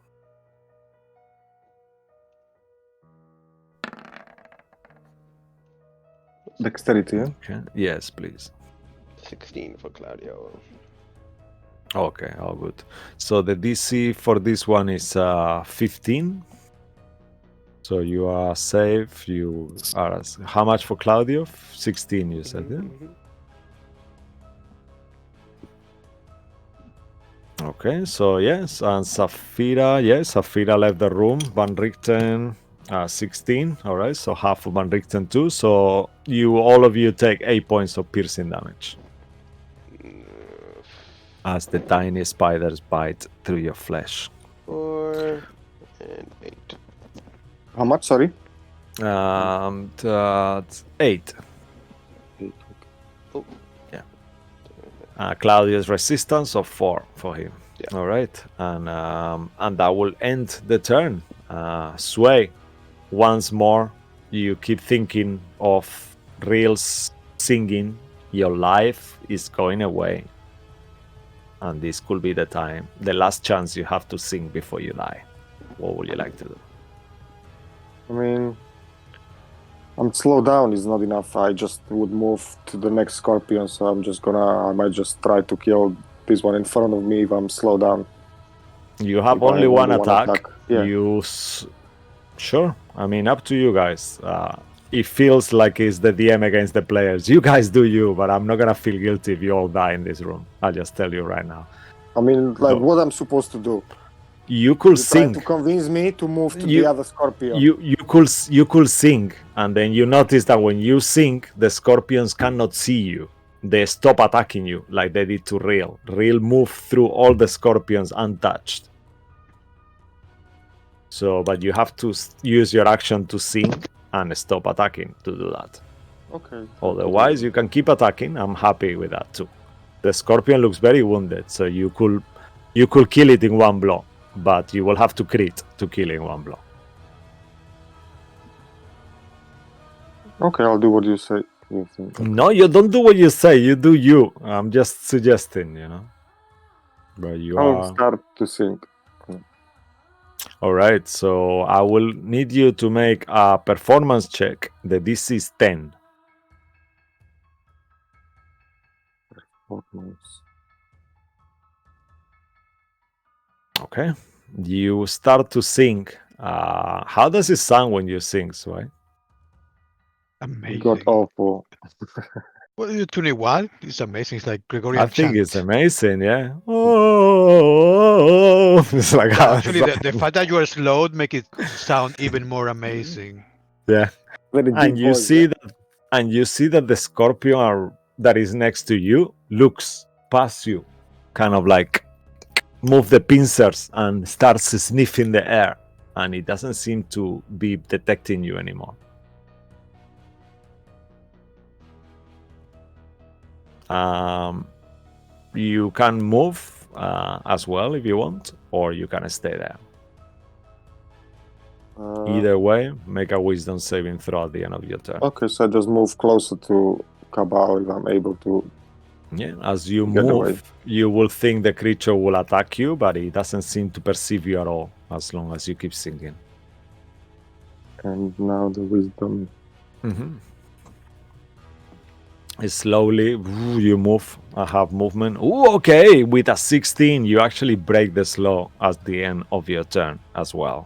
Dexterity, yeah? Okay. Yes, please. 16 for Claudio. Okay, all good. So the DC for this one is 15. So you are safe. You are. How much for Claudio? 16, you said, yeah? Okay, so yes, and Safira, yes, Safira left the room. Van Richten, 16. All right, so half of Van Richten too. So all of you take 8 points of piercing damage as the tiny spiders bite through your flesh. 4 and 8. How much, sorry? 8. Oh. Yeah. Claudio's resistance of 4 for him. Yeah. All right, and that will end the turn. Sway, once more, you keep thinking of Reels singing. Your life is going away, and this could be the time, the last chance you have to sing before you die. What would you like to do? I mean, I'm slowed down is not enough. I just would move to the next scorpion, so I might just try to kill this one in front of me if I'm slowed down. You have only one attack. Yeah. Sure. I mean, up to you guys. It feels like it's the DM against the players. You guys do you, but I'm not gonna feel guilty if you all die in this room. I'll just tell you right now. I mean, like, what I'm supposed to do? You could sing to convince me to move to the other scorpion. You could sing, and then you notice that when you sing, the scorpions cannot see you. They stop attacking you like they did to Real. Real moved through all the scorpions untouched. So, but you have to use your action to sing and stop attacking to do that. Okay. Otherwise, you can keep attacking. I'm happy with that too. The scorpion looks very wounded, so you could kill it in one blow, but you will have to crit to kill it in one blow. Okay, I'll do what you say. No, you don't do what you say. You do you. I'm just suggesting, But I'll start to sing. All right, so I will need you to make a performance check. The DC is 10. Okay. You start to sing. How does it sound when you sing, Sway? Amazing. It got awful. Well, you tune it well. It's amazing. It's like Gregorian I think chant. it's amazing, yeah. Oh, it's like Actually, the fact that you are slowed make it sound even more amazing. Yeah, Very and deep you voice, see that the scorpion that is next to you looks past you, kind of like move the pincers and starts sniffing the air, and it doesn't seem to be detecting you anymore. You can move as well if you want, or you can stay there. Either way, make a wisdom saving throw at the end of your turn. Okay, so I just move closer to Cabal if I'm able to. Yeah, as you Get move, away. you will think the creature will attack you, but it doesn't seem to perceive you at all as long as you keep singing. And now the wisdom. Slowly, you move. I have movement. Ooh, okay. With a 16, you actually break the slow at the end of your turn as well.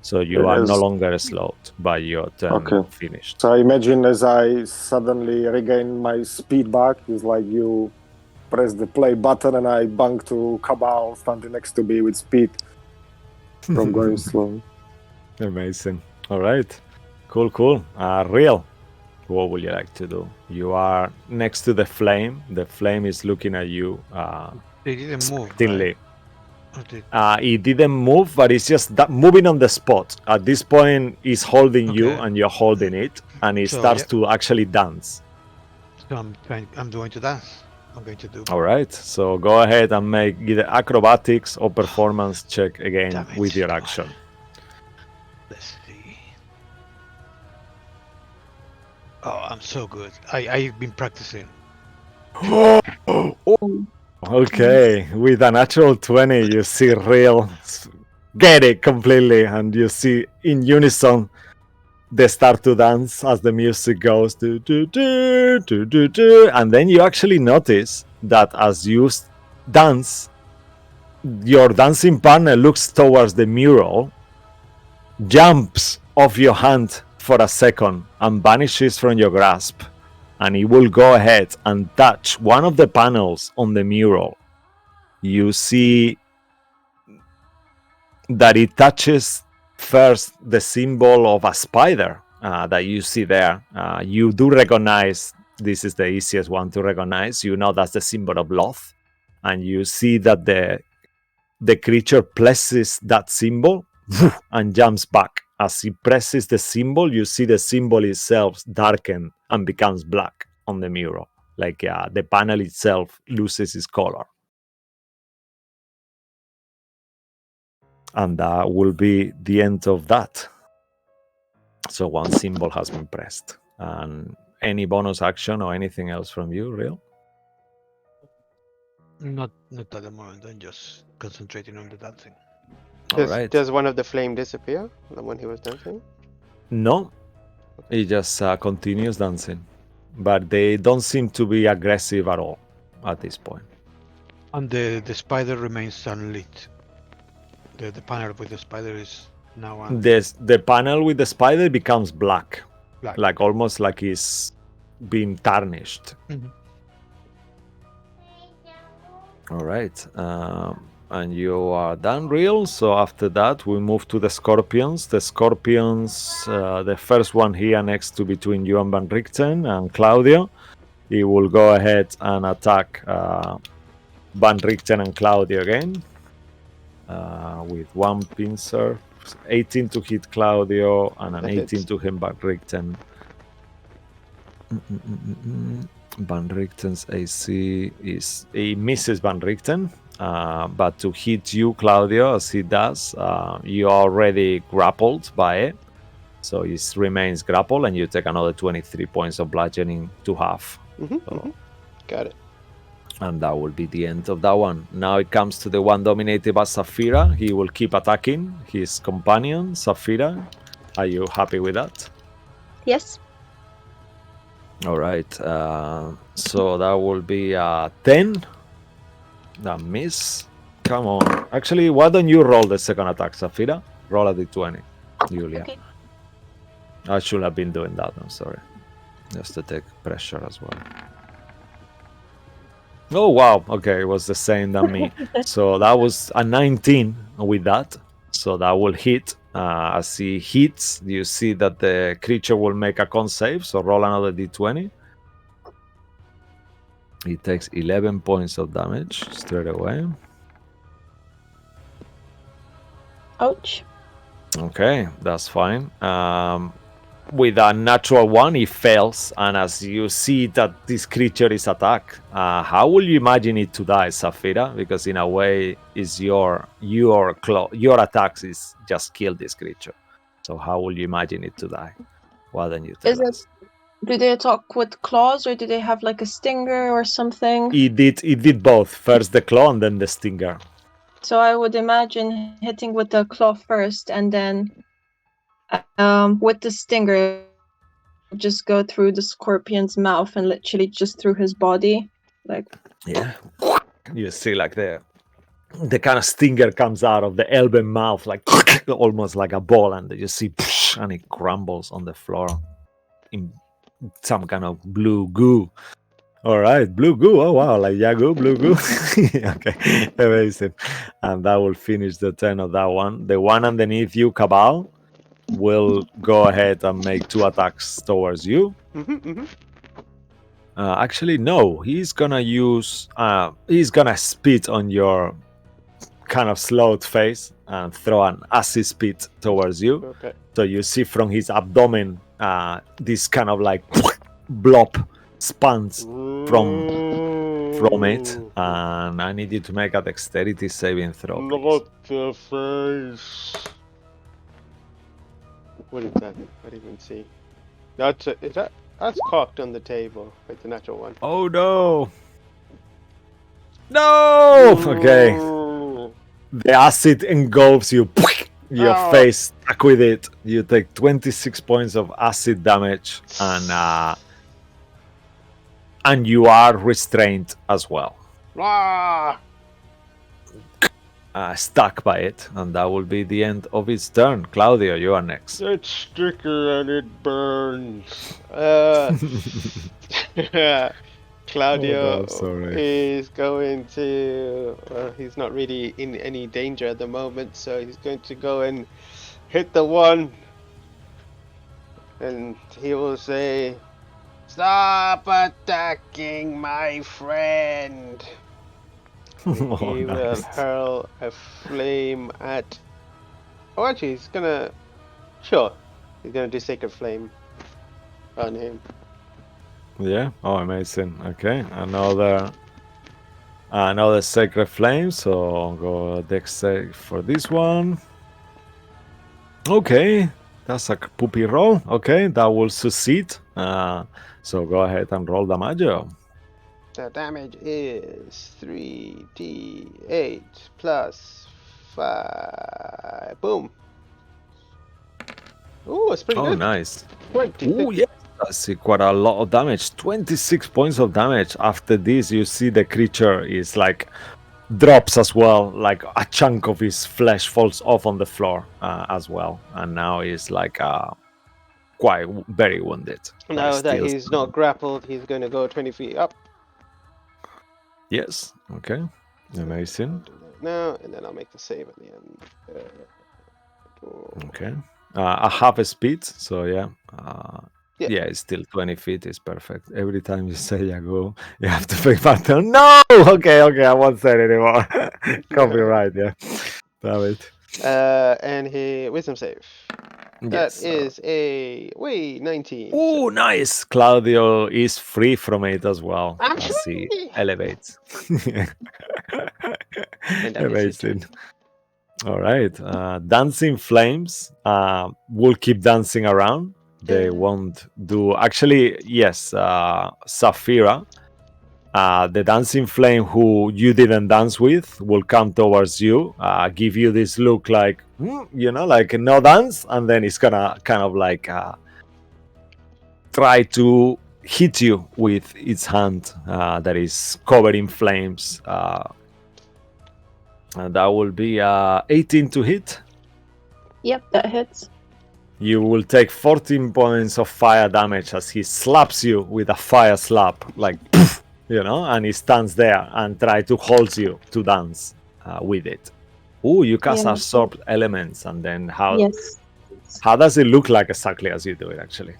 So you are no longer slowed by your turn finished. So I imagine as I suddenly regain my speed back, it's like you press the play button and I bang to Cabal standing next to me with speed from going slow. Amazing. All right. Cool. Real. What would you like to do? You are next to the flame. The flame is looking at you They didn't move, expectantly. right? It didn't move, but it's just that moving on the spot. At this point, it's holding you, Okay. and you're holding it, and it So, starts yeah. to actually dance. So I'm going to dance. I'm going to do. All right. So go ahead and make either acrobatics or performance check again Damn it. with your Come on. action. Let's see. Oh, I'm so good. I've been practicing. Okay, with a natural 20, you see real get it completely, and you see in unison they start to dance as the music goes, do, do, do, do, do, do. And then you actually notice that as you dance, your dancing partner looks towards the mural, jumps off your hand for a second, and vanishes from your grasp. And he will go ahead and touch one of the panels on the mural. You see that it touches first the symbol of a spider that you see there. You do recognize this is the easiest one to recognize. You know that's the symbol of Loth, and you see that the creature presses that symbol and jumps back. As he presses the symbol, you see the symbol itself darken and becomes black on the mural. Like the panel itself loses its color. And that will be the end of that. So one symbol has been pressed. And any bonus action or anything else from you, Real? Not at the moment. I'm just concentrating on the dancing. All right. Does one of the flame disappear when he was dancing? No, he just continues dancing. But they don't seem to be aggressive at all at this point. And the spider remains unlit. The panel with the spider is now unlit. The panel with the spider becomes black. Black. Like almost like it's been tarnished. Mhm. All right. And you are done, Real. So after that, we move to the Scorpions. The Scorpions, the first one here next to between you and Van Richten and Claudio. He will go ahead and attack Van Richten and Claudio again with one pincer. 18 to hit Claudio and an That 18 hits. to hit Van Richten. Van Richten's AC is... He misses Van Richten. But to hit you, Claudio, as he does, you are already grappled by it. So it remains grappled, and you take another 23 points of bludgeoning to half. Got it. And that will be the end of that one. Now it comes to the one dominated by Saphira. He will keep attacking his companion, Saphira. Are you happy with that? Yes. All right. So that will be 10. That miss. Come on. Actually, why don't you roll the second attack, Saphira? Roll a d20, Julia. Okay. I should have been doing that. I'm sorry. Just to take pressure as well. Oh, wow. Okay, it was the same than me. So that was a 19 with that. So that will hit. As he hits, you see that the creature will make a con save. So roll another d20. He takes 11 points of damage straight away. Ouch. Okay, that's fine. With a natural one, he fails, and as you see that this creature is attacked, how will you imagine it to die, Saphira? Because in a way, is your attacks is just kill this creature. So how will you imagine it to die? Why don't you tell us? Do they attack with claws, or do they have like a stinger or something? It did both. First the claw and then the stinger. So I would imagine hitting with the claw first, and then with the stinger, just go through the scorpion's mouth and literally just through his body, like. Yeah, you see like the kind of stinger comes out of the elbow mouth, like almost like a ball, and you see, and it crumbles on the floor in some kind of blue goo. All right, blue goo. Oh wow, like Yagoo, blue goo. Okay, amazing. And that will finish the turn of that one. The one underneath you, Cabal, will go ahead and make 2 attacks towards you. Actually, no. He's gonna use. He's gonna spit on your kind of slowed face and throw an acid spit towards you. Okay. So you see from his abdomen this kind of like blob spans from it, and I need you to make a dexterity saving throw. Please. Not the face. What is that? I didn't even see. That's that's cocked on the table with the natural one. Oh no! No! Okay. The acid engulfs you. Your face stuck with it. You take 26 points of acid damage, and you are restrained as well. Ah! Stuck by it, and that will be the end of its turn. Claudio, you are next. It's sticker and it burns. Claudio sorry. is going to. Well, he's not really in any danger at the moment, so he's going to go and hit the one, and he will say, "Stop attacking my friend." Oh, He will nice. hurl a flame at. Oh, actually, he's gonna. Sure, he's gonna do Sacred Flame on him. Yeah. Oh, amazing. Okay, another sacred flame. So I'll go dex save for this one. Okay, that's a poopy roll. Okay, that will succeed. So go ahead and roll the Maggio. The damage is 3d8 plus 5. Boom. Ooh, it's pretty Oh, good. nice. 26. Oh, yeah. I see quite a lot of damage. 26 points of damage. After this, you see the creature is like drops as well. Like a chunk of his flesh falls off on the floor as well. And now he's like quite very wounded. but Now that still he's not grappled, he's going to go 20 feet up. Yes. Okay. Amazing. Do that now, and then I'll make the save at the end. Okay. I have a speed, so yeah. Yeah. Yeah, it's still 20 feet is perfect. Every time you say I go, you have to pick button. No! Okay, I won't say it anymore. Copyright, yeah. Damn it. And he wisdom save. That Yes. is a 19. Oh, nice. Claudio is free from it as well. I'm as he free! elevates. And that is his turn. Amazing. All right. Dancing flames will keep dancing around. They won't do. Actually, yes. Saphira, the dancing flame who you didn't dance with, will come towards you, give you this look like, like no dance, and then it's gonna kind of like try to hit you with its hand that is covered in flames. And that will be 18 to hit. Yep, that hits. You will take 14 points of fire damage as he slaps you with a fire slap, like, poof, and he stands there and try to hold you to dance with it. Oh, you cast Yeah. absorb elements, and then Yes. how does it look like exactly as you do it, actually?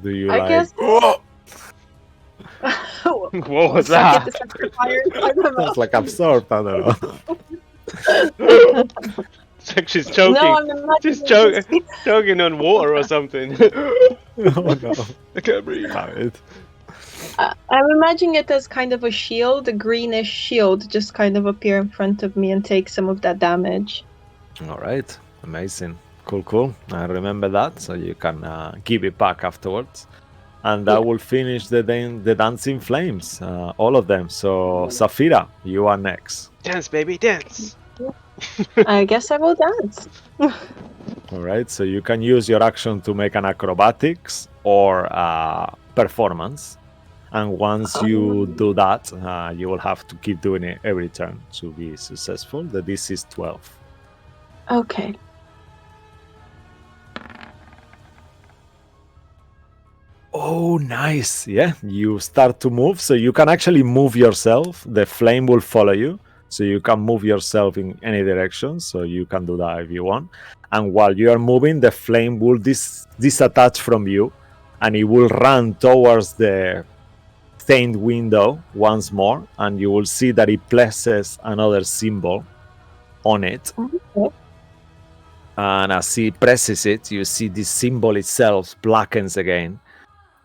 Do you I like... guess. What was I that? get the separate fire inside my mouth. That's like absorbed, I don't know. It's like she's choking. No, I'm imagining She's this- choking on water or something. Oh no. I can't breathe. Damn it. I'm imagining it as kind of a shield, a greenish shield, just kind of appear in front of me and take some of that damage. All right, amazing, cool. I remember that, so you can give it back afterwards, and that will finish the dancing flames, all of them. So Saphira, you are next. Dance, baby, dance. I guess I will dance. All right, so you can use your action to make an acrobatics or performance, and once you do that, you will have to keep doing it every turn to be successful. The DC is 12. Okay. Oh, nice. Yeah, you start to move, so you can actually move yourself. The flame will follow you. So you can move yourself in any direction. So you can do that if you want. And while you are moving, the flame will disattach from you, and it will run towards the stained window once more, and you will see that it places another symbol on it. Okay. And as he presses it, you see this symbol itself blackens again.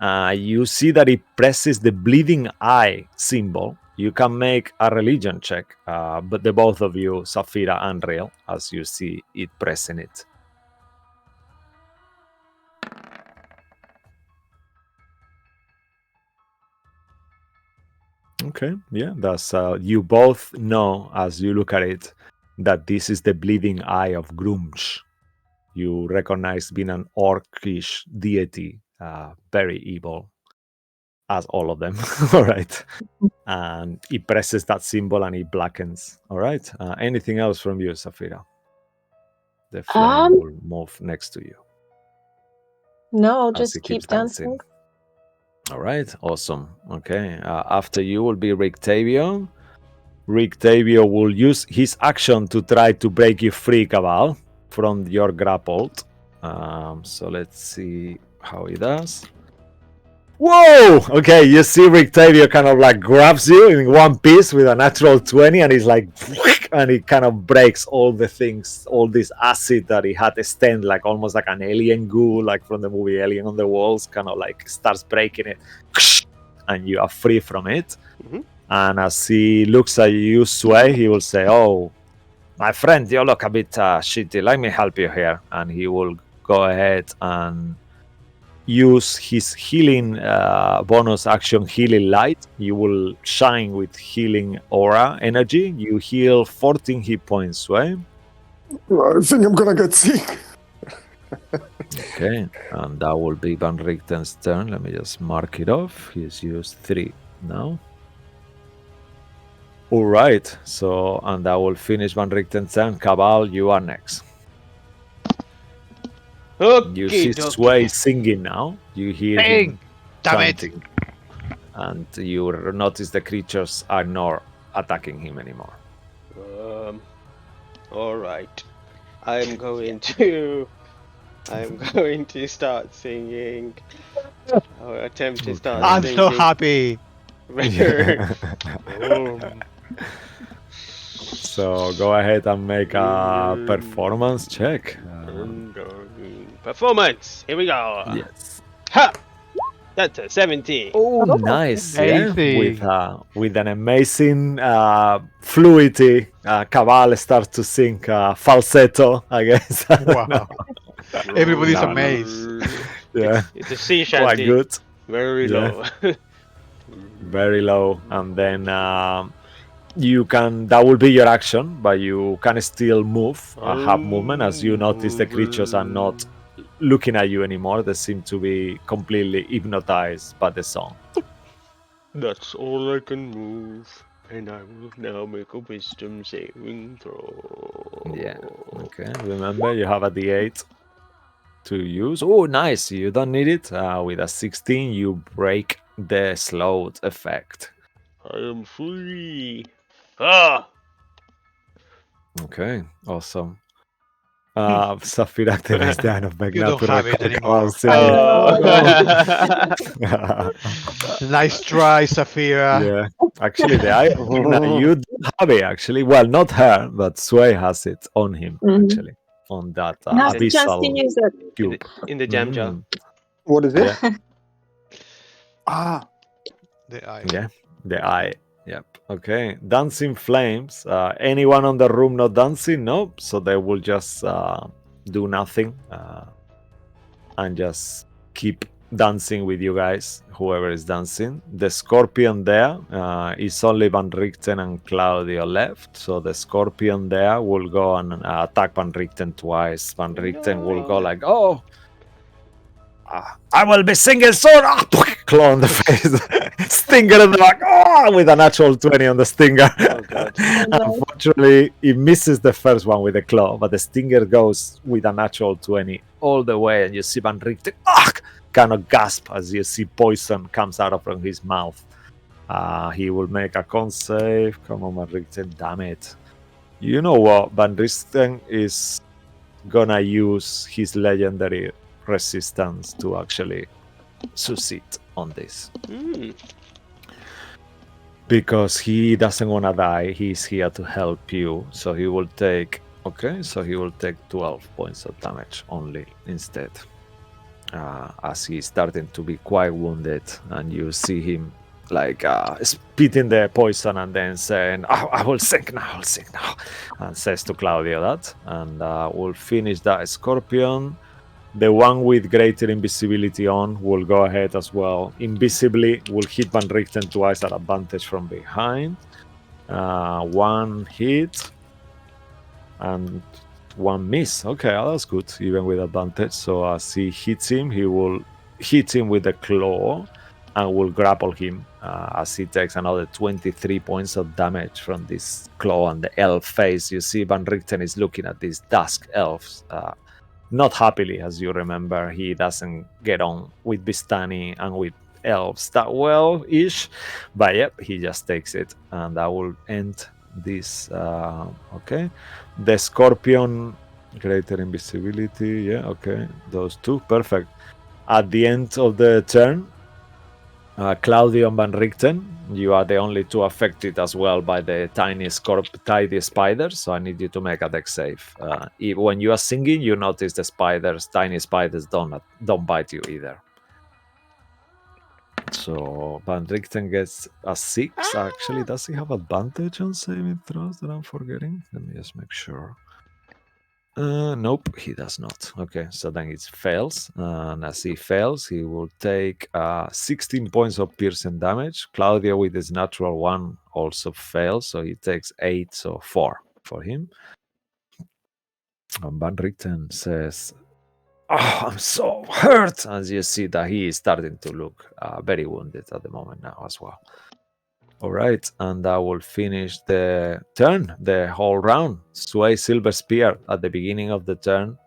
You see that it presses the bleeding eye symbol. You can make a religion check, but the both of you, Saphira and Real, as you see it pressing it. Okay, yeah, that's you both know as you look at it that this is the bleeding eye of Grumsh. You recognize being an orcish deity, very evil, as all of them. All right, and he presses that symbol and it blackens. All right. Anything else from you, Saphira? The flame will move next to you. No, I'll as just he keep keeps dancing. dancing. All right, awesome. Okay, after you will be Rictavio. Rictavio will use his action to try to break you free, Cabal, from your grappled. So let's see how he does. Whoa! Okay, you see Rictavio kind of like grabs you in one piece with a natural 20, and he's like, and he kind of breaks all the things, all this acid that he had stained, like almost like an alien goo, like from the movie Alien on the Walls, kind of like starts breaking it, and you are free from it. Mhm. And as he looks at you, Sway, he will say, "Oh, my friend, you look a bit shitty. Let me help you here." And he will go ahead and use his healing bonus action, Healing Light. You will shine with healing aura energy. You heal 14 hit points, Sway. I think I'm gonna get sick. Okay, and that will be Van Richten's turn. Let me just mark it off. He's used 3 now. All right, so, and that will finish Van Richten's turn. Cabal, you are next. You see Sway singing now. You hear him Damn it! chanting. And you notice the creatures are not attacking him anymore. All right. I'm going to start singing. Or attempt to start I'm singing. so happy. So go ahead and make a performance check. Performance. Here we go. Yes. Ha! That's a 17. Oh, nice. Yeah. Amazing. With an amazing fluidity, Cabal starts to sing falsetto, I guess. Wow. Everybody's No. amazed. Yeah. It's a sea Quite shanty. good. Very Yeah. low. Very low. And then you can, that will be your action, but you can still move, have movement, as you notice the creatures are not looking at you anymore. They seem to be completely hypnotized by the song. That's all I can move. And I will now make a wisdom saving throw. Yeah. Okay. Remember, you have a d8 to use. Oh, nice. You don't need it. With a 16, you break the slowed effect. I am free. Ah! Okay. Awesome. Saphira activates the Eye of You Magna don't to have it record anymore. Cabal singing. Nice try, Saphira. Yeah, actually, the Eye of Magna, you do have it, actually. Well, not her, but Sway has it on him, actually, on that Now's the chance to abyssal use it. cube. In the jam jar. What is it? Yeah. The eye. Yeah, the eye. Yep. Okay. Dancing flames. Anyone on the room not dancing? No. So they will just do nothing and just keep dancing with you guys. Whoever is dancing. The scorpion there is only Van Richten and Claudio left. So the scorpion there will go and attack Van Richten twice. Van Richten will go like, "Oh, I will be singing soon." Claw on the face. Stinger in the back. Oh, with a natural 20 on the stinger. Oh, God. Unfortunately, he misses the first one with the claw, but the stinger goes with a natural 20 all the way. And you see Van Richten kind of gasp as you see poison comes out from his mouth. He will make a con save. Come on, Van Richten, damn it. You know what? Van Richten is gonna use his legendary resistance to actually succeed on this. Because he doesn't want to die. He's here to help you. So he will take... Okay, so he will take 12 points of damage only instead. As he's starting to be quite wounded. And you see him like spitting the poison and then saying, I will sink now, and says to Claudio that. And we'll finish that Scorpion. The one with greater invisibility on will go ahead as well. Invisibly will hit Van Richten twice at advantage from behind. One hit and one miss. Okay, that's good, even with advantage. So as he hits him, he will hit him with the claw and will grapple him as he takes another 23 points of damage from this claw and the elf face. You see Van Richten is looking at these dusk elves. Not happily, as you remember. He doesn't get on with Vistani and with elves that well-ish. But yep, he just takes it. And that will end this. Okay. The Scorpion, greater invisibility. Yeah, okay. Those two. Perfect. At the end of the turn, Claudio and Van Richten, you are the only two affected as well by the tiny spiders, so I need you to make a dex save. When you are singing, you notice the spiders, tiny spiders, don't bite you either. So Van Richten gets a 6. Actually, does he have advantage on saving throws that I'm forgetting? Let me just make sure. Nope, he does not. Okay, so then it fails. And as he fails, he will take 16 points of piercing damage. Claudio with his natural one also fails, so he takes 8, so 4 for him. And Van Richten says, I'm so hurt! As you see that he is starting to look very wounded at the moment now as well. All right, and that will finish the turn, the whole round. Sway Silver Spear at the beginning of the turn.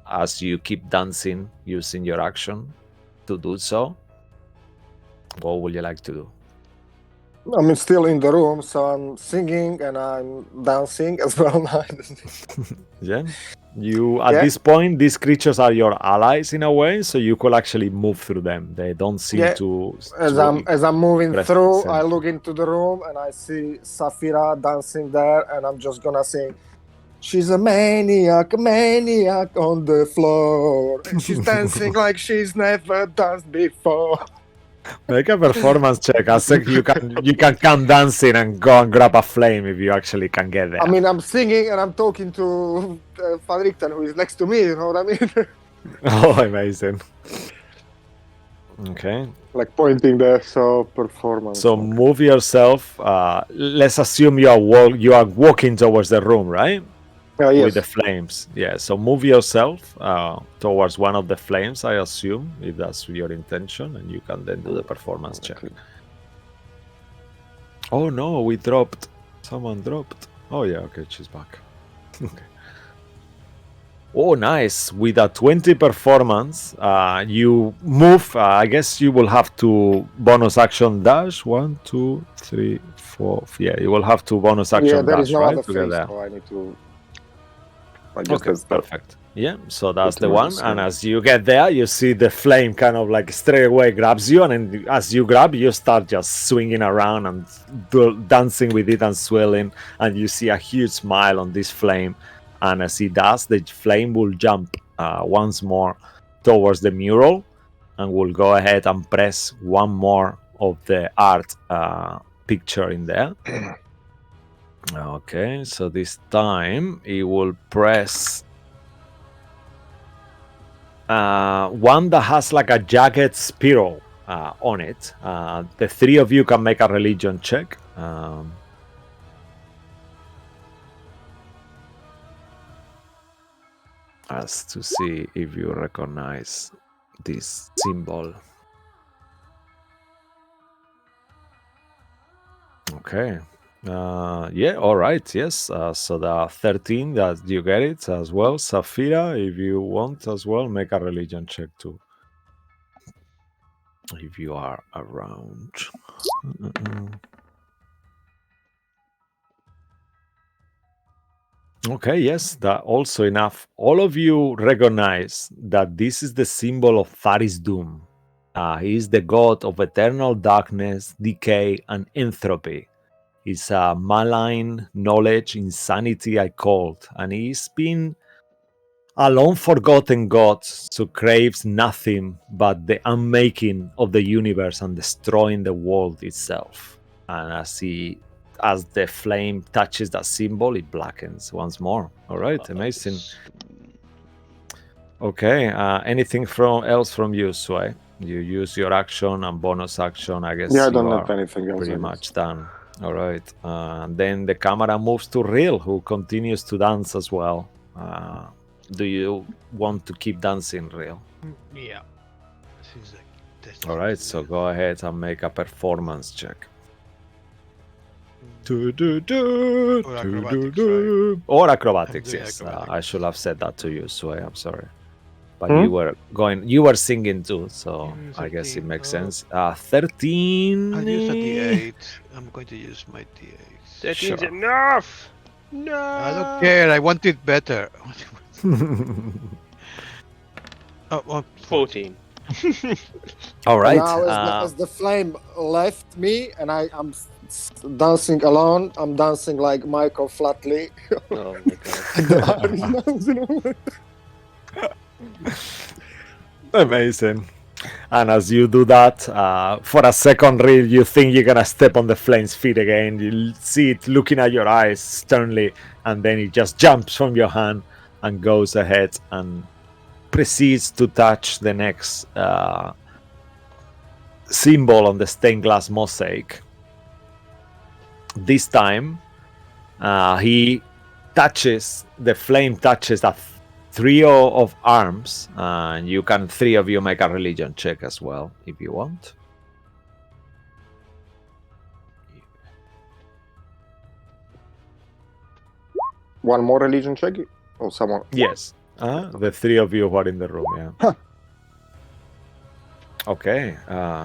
As you keep dancing, using your action to do so, what would you like to do? I'm still in the room, so I'm singing and I'm dancing as well. Yeah. You at this point, these creatures are your allies in a way, so you could actually move through them. They don't seem to. As I'm moving through, I look into the room and I see Saphira dancing there, and I'm just gonna sing. She's a maniac on the floor. And she's dancing like she's never danced before. Make a performance check. I think you can come dancing and go and grab a flame if you actually can get there. I mean, I'm singing and I'm talking to Van Richten, who is next to me. You know what I mean? Oh, amazing. Okay. Like pointing there, so performance. So move yourself. Let's assume you are walking towards the room, right? Yes. With the flames. Yeah, so move yourself towards one of the flames, I assume, if that's your intention, and you can then do the performance check. Oh no, we dropped. Someone dropped. Oh yeah, okay, she's back. Okay. Oh, nice. With a 20 performance, you move. I guess you will have to bonus action dash. 1, 2, 3, 4. Yeah, you will have to bonus action there dash, is no right? other To get phase, there. so I need to. Okay, perfect. Yeah, so that's the one. And as you get there, you see the flame kind of like straight away grabs you. And then as you grab, you start just swinging around and dancing with it and swirling. And you see a huge smile on this flame. And as he does, the flame will jump once more towards the mural. And will go ahead and press one more of the art picture in there. Okay, so this time it will press one that has like a jagged spiral on it. The three of you can make a religion check. As to see if you recognize this symbol. Okay. Yeah, all right, yes. So the 13 that you get it as well. Saphira, if you want as well, make a religion check too. if you are around. Okay, yes, that also enough. All of you recognize that this is the symbol of Faris Doom. He is the god of eternal darkness, decay, and entropy. He's a malign knowledge, insanity, I called, and he's been a long forgotten god who craves nothing but the unmaking of the universe and destroying the world itself. And as the flame touches that symbol, it blackens once more. All right, amazing. Okay, anything else from you, Sway? You use your action and bonus action. I guess Yeah, I you don't are have anything else. pretty I guess. much done. All right. Then the camera moves to Real, who continues to dance as well. Do you want to keep dancing, Real? Yeah. Seems like that's All right. So go ahead and make a performance check. Or acrobatics, right? Or acrobatics, doing yes. acrobatics. I should have said that to you, Sway. I'm sorry. But Hmm? you were singing too, so I guess it 13, makes oh. sense. 13. I'll use a D8. I'm going to use my D8. 13's Sure. enough. No. I don't care. I want it better. Oh, 14. All right. Now, as the flame left me and I'm dancing alone, I'm dancing like Michael Flatley. Oh my god. Amazing. And as you do that, for a second, Real, you think you're gonna step on the flame's feet again. You see it looking at your eyes sternly, and then it just jumps from your hand and goes ahead and proceeds to touch the next symbol on the stained glass mosaic. This time, the flame touches that trio of arms, and you can, three of you, make a religion check as well if you want. One more religion check? Or someone? Yes, the three of you who are in the room, yeah. Huh. Okay,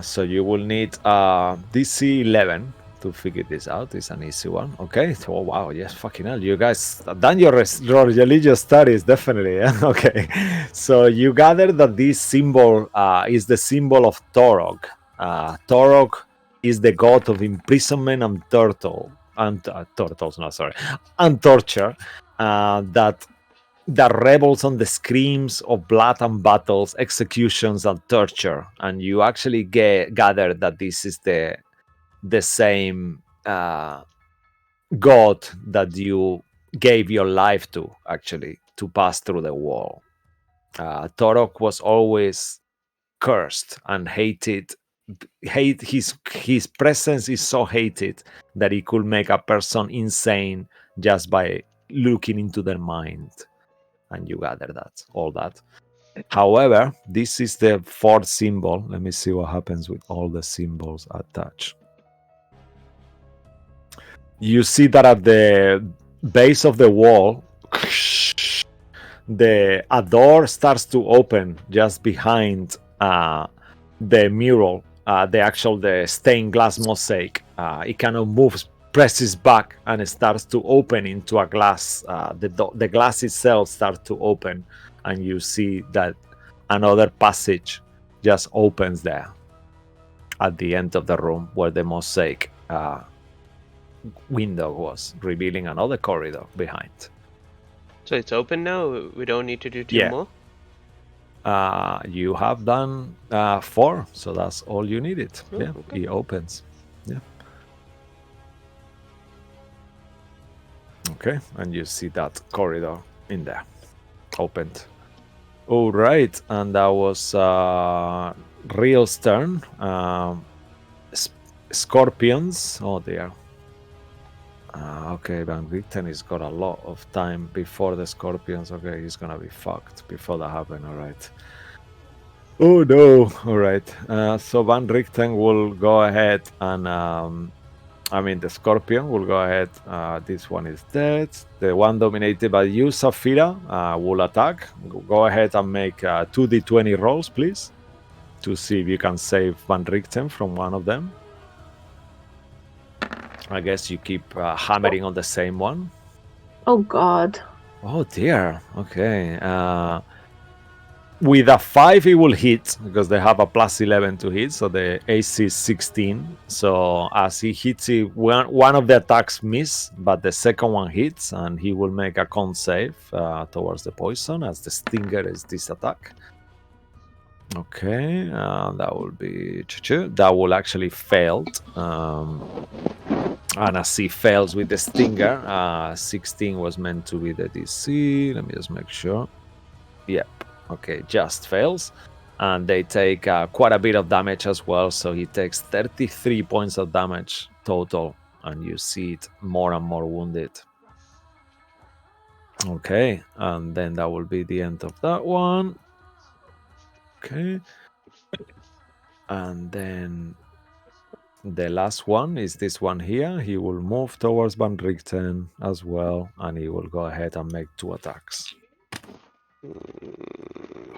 so you will need DC 11 to figure this out. It's an easy one. Okay, so, oh wow, yes, fucking hell, you guys have done your religious studies, definitely. Yeah? Okay, so you gather that this symbol is the symbol of Torog. Torog is the god of imprisonment and torture, and torture. That rebels on the screams of blood and battles, executions, and torture. And you actually gather that this is the same god that you gave your life to, actually, to pass through the wall. Torok was always cursed and hated. His presence is so hated that he could make a person insane just by looking into their mind. And you gather all that. However, this is the fourth symbol. Let me see what happens with all the symbols attached. You see that at the base of the wall, a door starts to open just behind the mural, the stained glass mosaic. It kind of moves, presses back, and it starts to open into a glass. The glass itself starts to open, and you see that another passage just opens there at the end of the room where the mosaic window was, revealing another corridor behind. So it's open now? We don't need to do two more? You have done 4, so that's all you needed. Oh, yeah, okay. It opens. Yeah. Okay, and you see that corridor in there, opened. All right, and that was Real's turn. Scorpions. Oh dear. Okay, Van Richten has got a lot of time before the Scorpions. Okay, he's gonna be fucked before that happens. All right. Oh no. All right. So Van Richten will go ahead and the Scorpion will go ahead. This one is dead. The one dominated by you, Safira, will attack. Go ahead and make 2d20 rolls, please. to see if you can save Van Richten from one of them. I guess you keep hammering on the same one. Oh God. Oh dear. Okay. With a 5, it will hit because they have a plus 11 to hit, so the AC is 16. So as he hits it, one of the attacks miss, but the second one hits, and he will make a con save towards the poison, as the stinger is this attack. Okay, that will be that will actually failed. And as he fails with the stinger, 16 was meant to be the DC. Let me just make sure. Yep. Okay, just fails. And they take quite a bit of damage as well. So he takes 33 points of damage total. And you see it more and more wounded. Okay, and then that will be the end of that one. Okay. And then the last one is this one here. He will move towards Van Richten as well. And he will go ahead and make 2 attacks.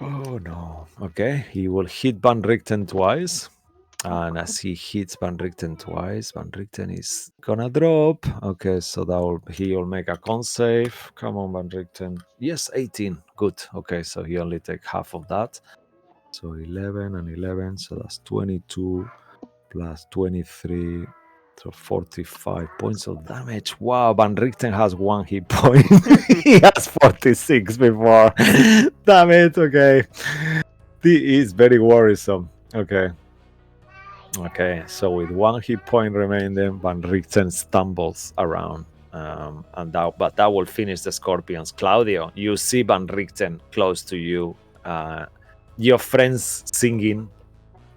Oh no. Okay, he will hit Van Richten twice. And as he hits Van Richten twice, Van Richten is gonna drop. Okay, so he'll make a con save. Come on, Van Richten. Yes, 18. Good. Okay, so he only take half of that. So 11 and 11, so that's 22 plus 23. So 45 points of damage. Wow, Van Richten has 1 hit point. He has 46 before. Damn it, okay. This is very worrisome. Okay. Okay, so with 1 hit point remaining, Van Richten stumbles around. But that will finish the Scorpions. Claudio, you see Van Richten close to you. Your friends singing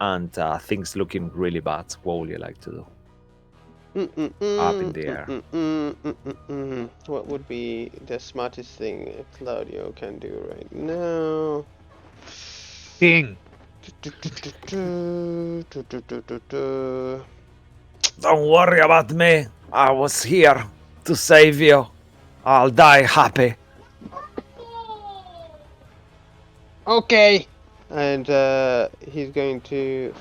and things looking really bad. What would you like to do? Up in the air. What would be the smartest thing Claudio can do right now? King. Don't worry about me. I was here to save you. I'll die happy. Okay. And he's going to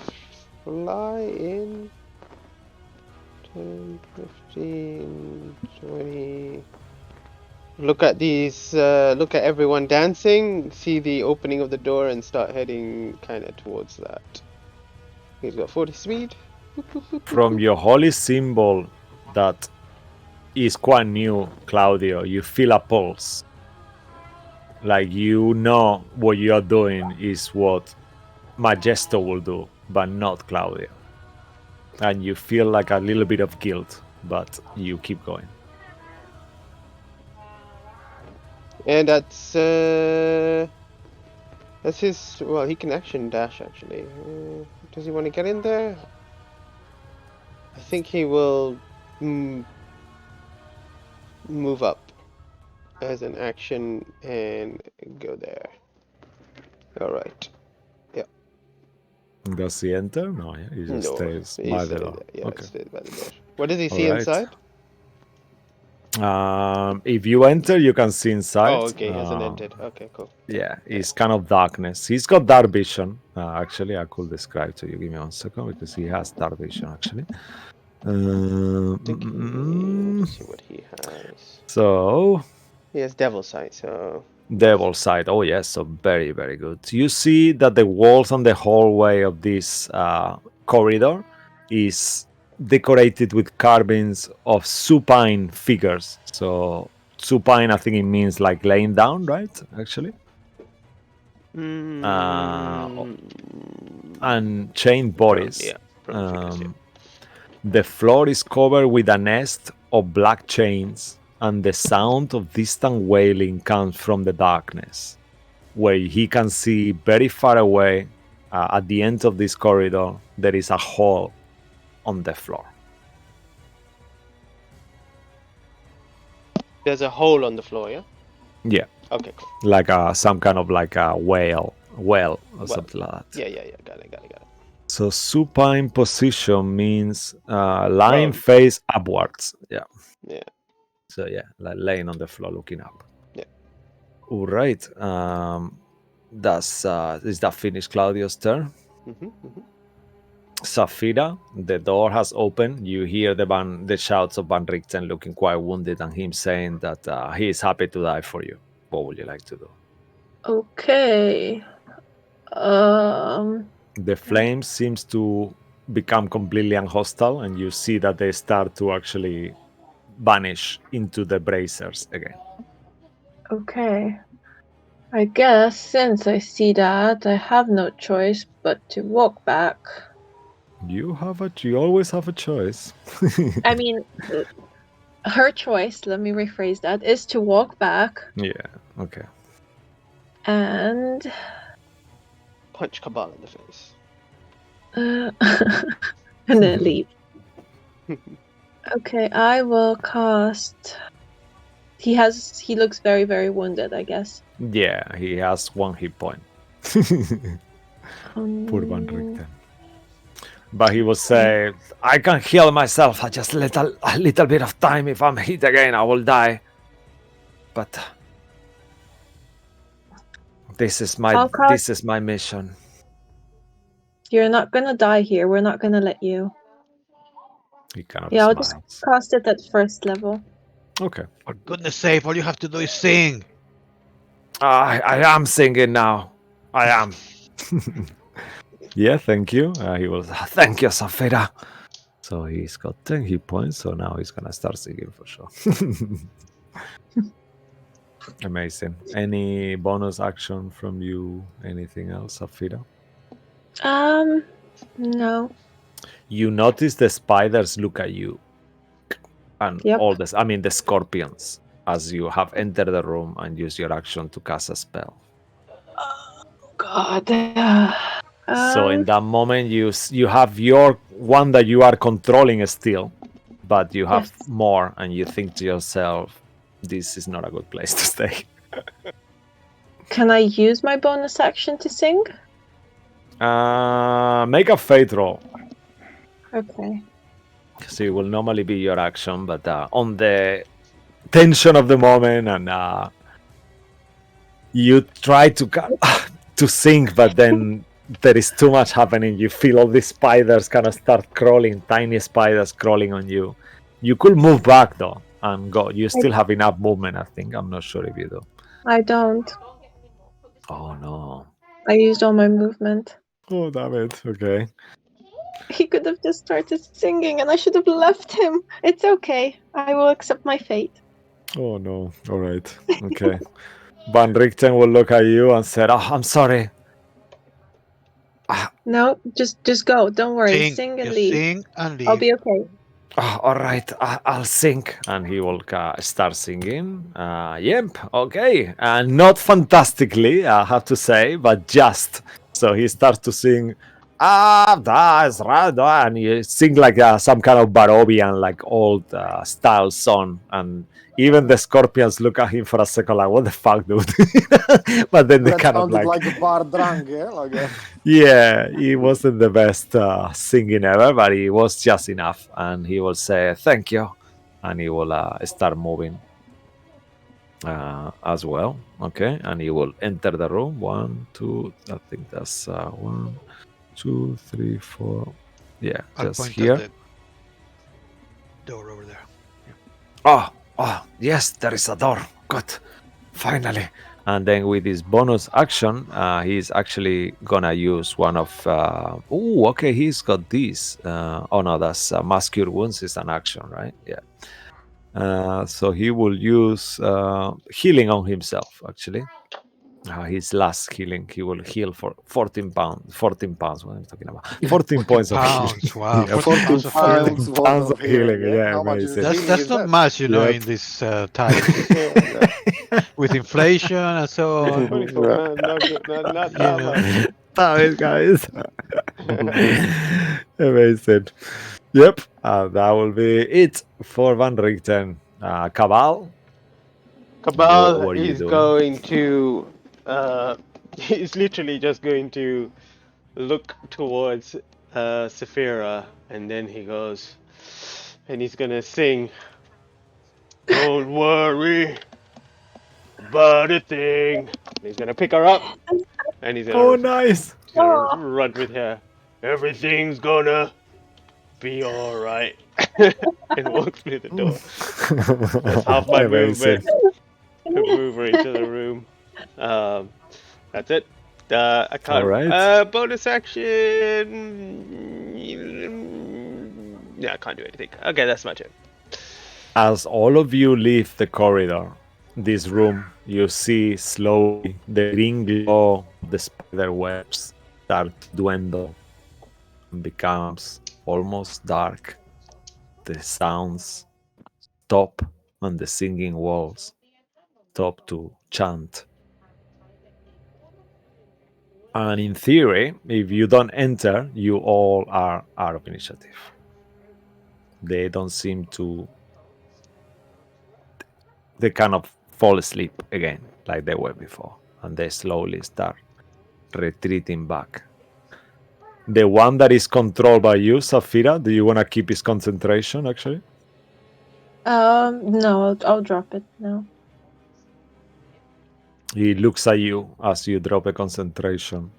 fly in 10, 15, 20. Look at these, look at everyone dancing, see the opening of the door and start heading kind of towards that. He's got 40 speed. From your holy symbol that is quite new, Claudio, you feel a pulse. Like you know what you're doing is what Majesto will do, but not Claudio. And you feel like a little bit of guilt, but you keep going. And that's his, well, he can action dash actually. Does he want to get in there? I think he will move up as an action and go there. Alright. Does he enter? No, yeah, he just stays by the door. Yeah, Okay. stays by the door. What does he see Alright. inside? If you enter, you can see inside. Oh, okay, he hasn't entered. Okay, cool. Yeah, it's kind of darkness. He's got dark vision. Actually, I could describe to you. Give me 1 second because he has dark vision. Actually, Let's see what he has. so He has devil sight. So devil side. Oh yes, so very very good. You see that the walls and the hallway of this corridor is decorated with carvings of supine figures. So supine, I think it means like laying down, right? Actually. And chained bodies. The floor is covered with a nest of black chains, and the sound of distant wailing comes from the darkness, where he can see very far away. At the end of this corridor, there is a hole on the floor. There's a hole on the floor, yeah? Yeah. Okay, cool. Like some kind of like a well or something like that. Yeah, got it. So supine position means lying face upwards. Yeah. Yeah. So yeah, like laying on the floor looking up. Yeah. All right. Is that finished Claudio's turn? Safira, the door has opened. You hear the shouts of Van Richten looking quite wounded and him saying that he is happy to die for you. What would you like to do? Okay. The flames seems to become completely unhostile and you see that they start to actually vanish into the bracers again. Okay. I guess since I see that, I have no choice but to walk back. You always have a choice. I mean, her choice, let me rephrase that, is to walk back Yeah, okay. and Punch Cabal in the face. and then leave. Okay, I will cast. He looks very, very wounded, I guess. Yeah, he has 1 hit point. Poor Van Richten. But he will say, I can heal myself. I just a little bit of time. If I'm hit again, I will die. But this is my mission. You're not gonna die here. We're not gonna let you. He kind of Yeah, I'll smiles. just cast it at first level. Okay. For goodness sake, all you have to do is sing. I am singing now. I am. Yeah, thank you. He will. Thank you, Safira. So he's got 10 hit points. So now he's gonna start singing for sure. Amazing. Any bonus action from you? Anything else, Safira? No. You notice the spiders look at you, and Yep. all this. I mean, the scorpions, as you have entered the room and use your action to cast a spell. Oh, God. So in that moment, you have your one that you are controlling still, but you have Yes. more, and you think to yourself, "This is not a good place to stay." Can I use my bonus action to sing? Make a fate roll. Okay. So it will normally be your action, but on the tension of the moment, and you try to sing, but then there is too much happening. You feel all these spiders kind of start crawling, tiny spiders crawling on you. You could move back though and go. You still have enough movement, I think. I'm not sure if you do. I don't. Oh no. I used all my movement. Oh damn it. Okay. He could have just started singing and I should have left him. It's okay. I will accept my fate. Oh no. All right. Okay. Van Richten will look at you and say, "Oh, I'm sorry." No, just go. Don't worry. Sing. Sing and Just leave. sing and leave. I'll be okay. Oh, all right, I'll sing. And he will start singing. Yep, okay. Not fantastically, I have to say, but just. So he starts to sing, that's right. And he sing like some kind of Barovian, like old style song. And even the scorpions look at him for a second like, what the fuck, dude? But then they That kind of sounded like like a bar drunk, yeah? yeah, he wasn't the best singing ever, but he was just enough. And he will say, thank you. And he will start moving as well. Okay. And he will enter the room. 1, 2, I think that's 1, 2, 3, 4. Yeah, I'll just point here. at the door over there. Oh, yes, there is a door. Good. Finally. And then with his bonus action, he's actually gonna use one of. Okay, he's got this. Oh no, that's Mass Cure Wounds is an action, right? Yeah. So he will use healing on himself. Actually, his last healing, he will heal for 14 pounds. 14 pounds. What am I talking about? 14 points of healing. Pounds. Wow. Yeah, 14 pounds of 14 healing. worth pounds of healing. yeah? Yeah, How much is amazing. healing That's is not that? much, you know, Yep. in this times with inflation and so on. 24 Yeah. pounds, not good, not You that know. much. Damn it, guys. Amazing. Yep. That will be it for Van Richten. Cabal, Cabal what are you is doing? going to, he's literally just going to look towards Saphira, and then he goes, and he's gonna sing, "Don't worry about a thing." And he's gonna pick her up, and he's gonna Oh, nice. gonna Oh. run with her. Everything's gonna be alright. And walk through the door. That's half my Amazing. movement. Move her into the room. That's it. I All can't. right. Bonus action. Yeah, I can't do anything. Okay, that's my turn. As all of you leave the corridor, this room, you see slowly the green glow of the spider webs start to dwindle and becomes almost dark. The sounds stop and the singing walls stop to chant. And in theory, if you don't enter, you all are out of initiative. They don't seem to. They kind of fall asleep again, like they were before, and they slowly start retreating back. The one that is controlled by you, Safira, do you want to keep his concentration actually? No, I'll drop it now. He looks at you as you drop a concentration.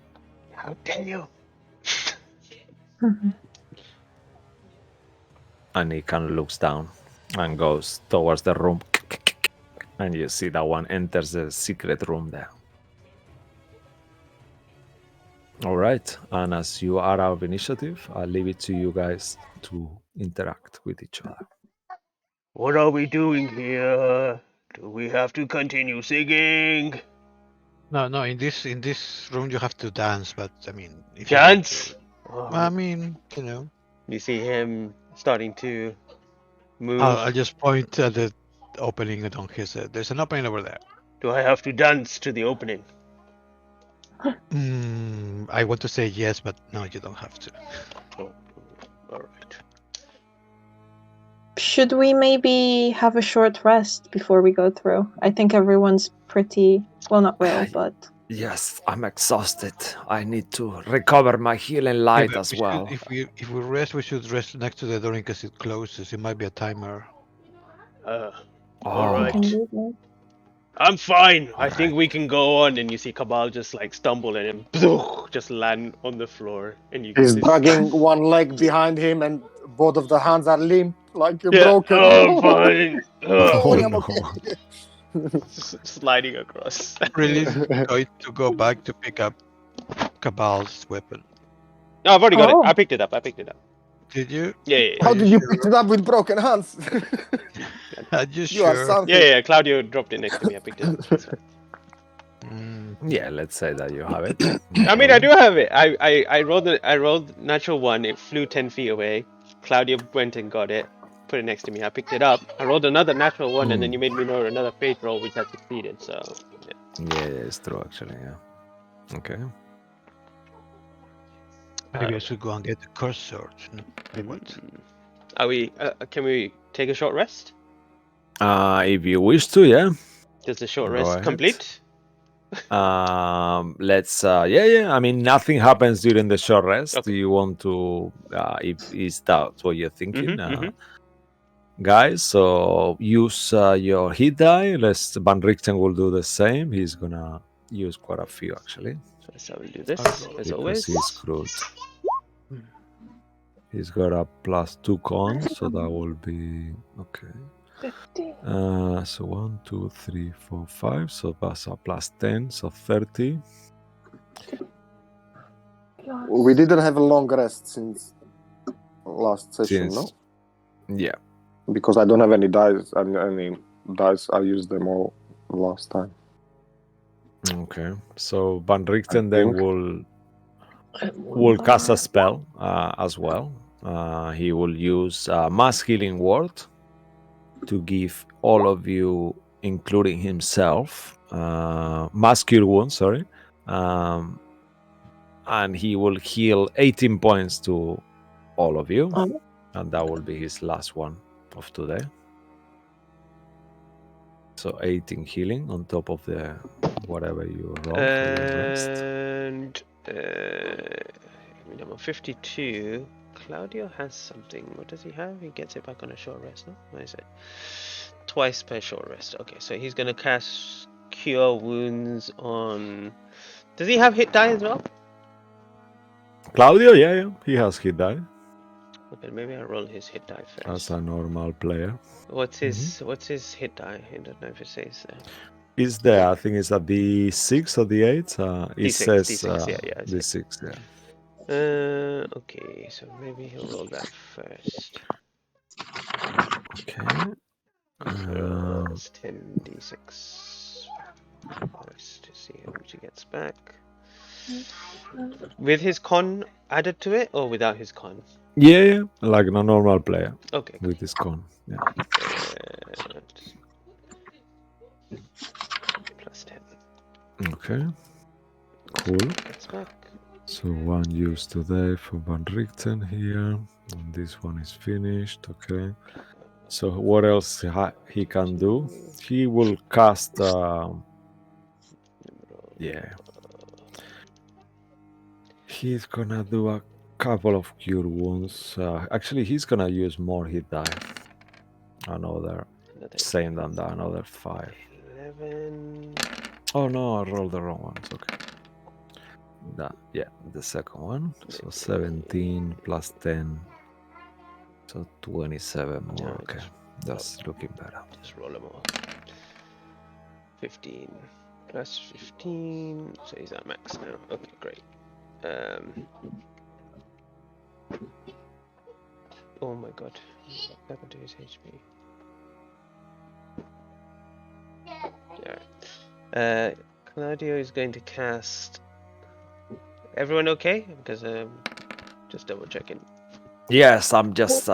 How dare you? And he kind of looks down and goes towards the room. And you see that one enters the secret room there. All right. And as you are out of initiative, I'll leave it to you guys to interact with each other. What are we doing here? Do we have to continue singing? No, in this room you have to dance, but I mean, if Chance? you want to, I Oh, mean, you know, you see him starting to move. I'll just point at the opening on his. There's an opening over there. Do I have to dance to the opening? I want to say yes, but no, you don't have to. Oh, all right. Should we maybe have a short rest before we go through? I think everyone's pretty well, not well, but Yes, I'm exhausted. I need to recover my healing light but as well. if we rest, we should rest next to the door in case it closes. It might be a timer. All Oh, we right. can do that. I'm fine. I All think right. we can go on. And you see Cabal just like stumble and just land on the floor. And you He's get this. dragging one leg behind him, and both of the hands are limp, like Yeah. broken. Oh, I'm fine. Don't worry, I'm no. okay. Sliding across. Really going to go back to pick up Cabal's weapon. No, I've already got it. Oh. I picked it up. Did you? Yeah. How Are did you sure? pick it up with broken hands? Are you You are sure? something. Yeah. Claudio dropped it next to me. I picked it up. That's fine. Yeah, let's say that you have it. I mean, I do have it. I rolled natural one. It flew 10 feet away. Claudia went and got it, put it next to me. I picked it up. I rolled another natural one, and then you made me roll another fate roll, which I succeeded. So Yeah, it's true actually. Yeah. Okay. Maybe I should go and get the curse sword. Wait, what? are we? Can we take a short rest? If you wish to, yeah. Does the short Go rest ahead. complete? Let's. Yeah. I mean, nothing happens during the short rest. Okay. Do you want to? If is that what you're thinking? Mhm. Guys, so use your hit die. Van Richten will do the same. He's gonna use quite a few actually So that's how we do this, I'll go as because always. he's screwed. He's got a +2 con, so that will be okay. So 1, 2, 3, 4, 5. So that's a +10, so 30. We didn't have a long rest since last session, no? Yeah. Because I don't have any dice. Any dice. I used them all last time. Okay. So Van Richten I then think. will cast a spell as well. He will use Mass Healing Word to give all of you, including himself, Mass Cure Wounds, sorry. And he will heal 18 points to all of you. And that will be his last one of today. So 18 healing on top of the whatever you roll for your rest. And I'm on 52. Claudio has something. What does he have? He gets it back on a short rest, no? What is it? Twice per short rest. Okay, so he's gonna cast Cure Wounds on. Does he have hit die as well? Claudio, yeah, he has hit die Okay, maybe I'll roll his hit die as first. a normal player. What's his hit die? I don't know if it says there. Is there? I think it's at the 6 or the 8. It D6, says D6, yeah, I see. D6, yeah. Okay, so maybe he'll roll that first. Okay. Rolls 10d6 first to see how much he gets back. With his con added to it or without his con? Yeah, like a normal player Okay, with his con. Yeah. Plus 10. Okay. Cool. Gets back. So one used today for Van Richten here. And this one is finished. Okay. So what else he can do? He will cast. Yeah. He's gonna do a couple of cure wounds. Actually, he's gonna use more hit die. Another same than that. Another 5. 11. Oh no, I rolled the wrong one. It's okay. Yeah, the second one. So 17 plus 10. So 27 more. Yeah, Okay, that's looking better. Just roll them all. 15 plus 15. So he's at max now. Okay, great. Oh my god. What happened to his HP? Yeah. Claudio is going to cast. Everyone okay? Because just double checking. Yes, I'm just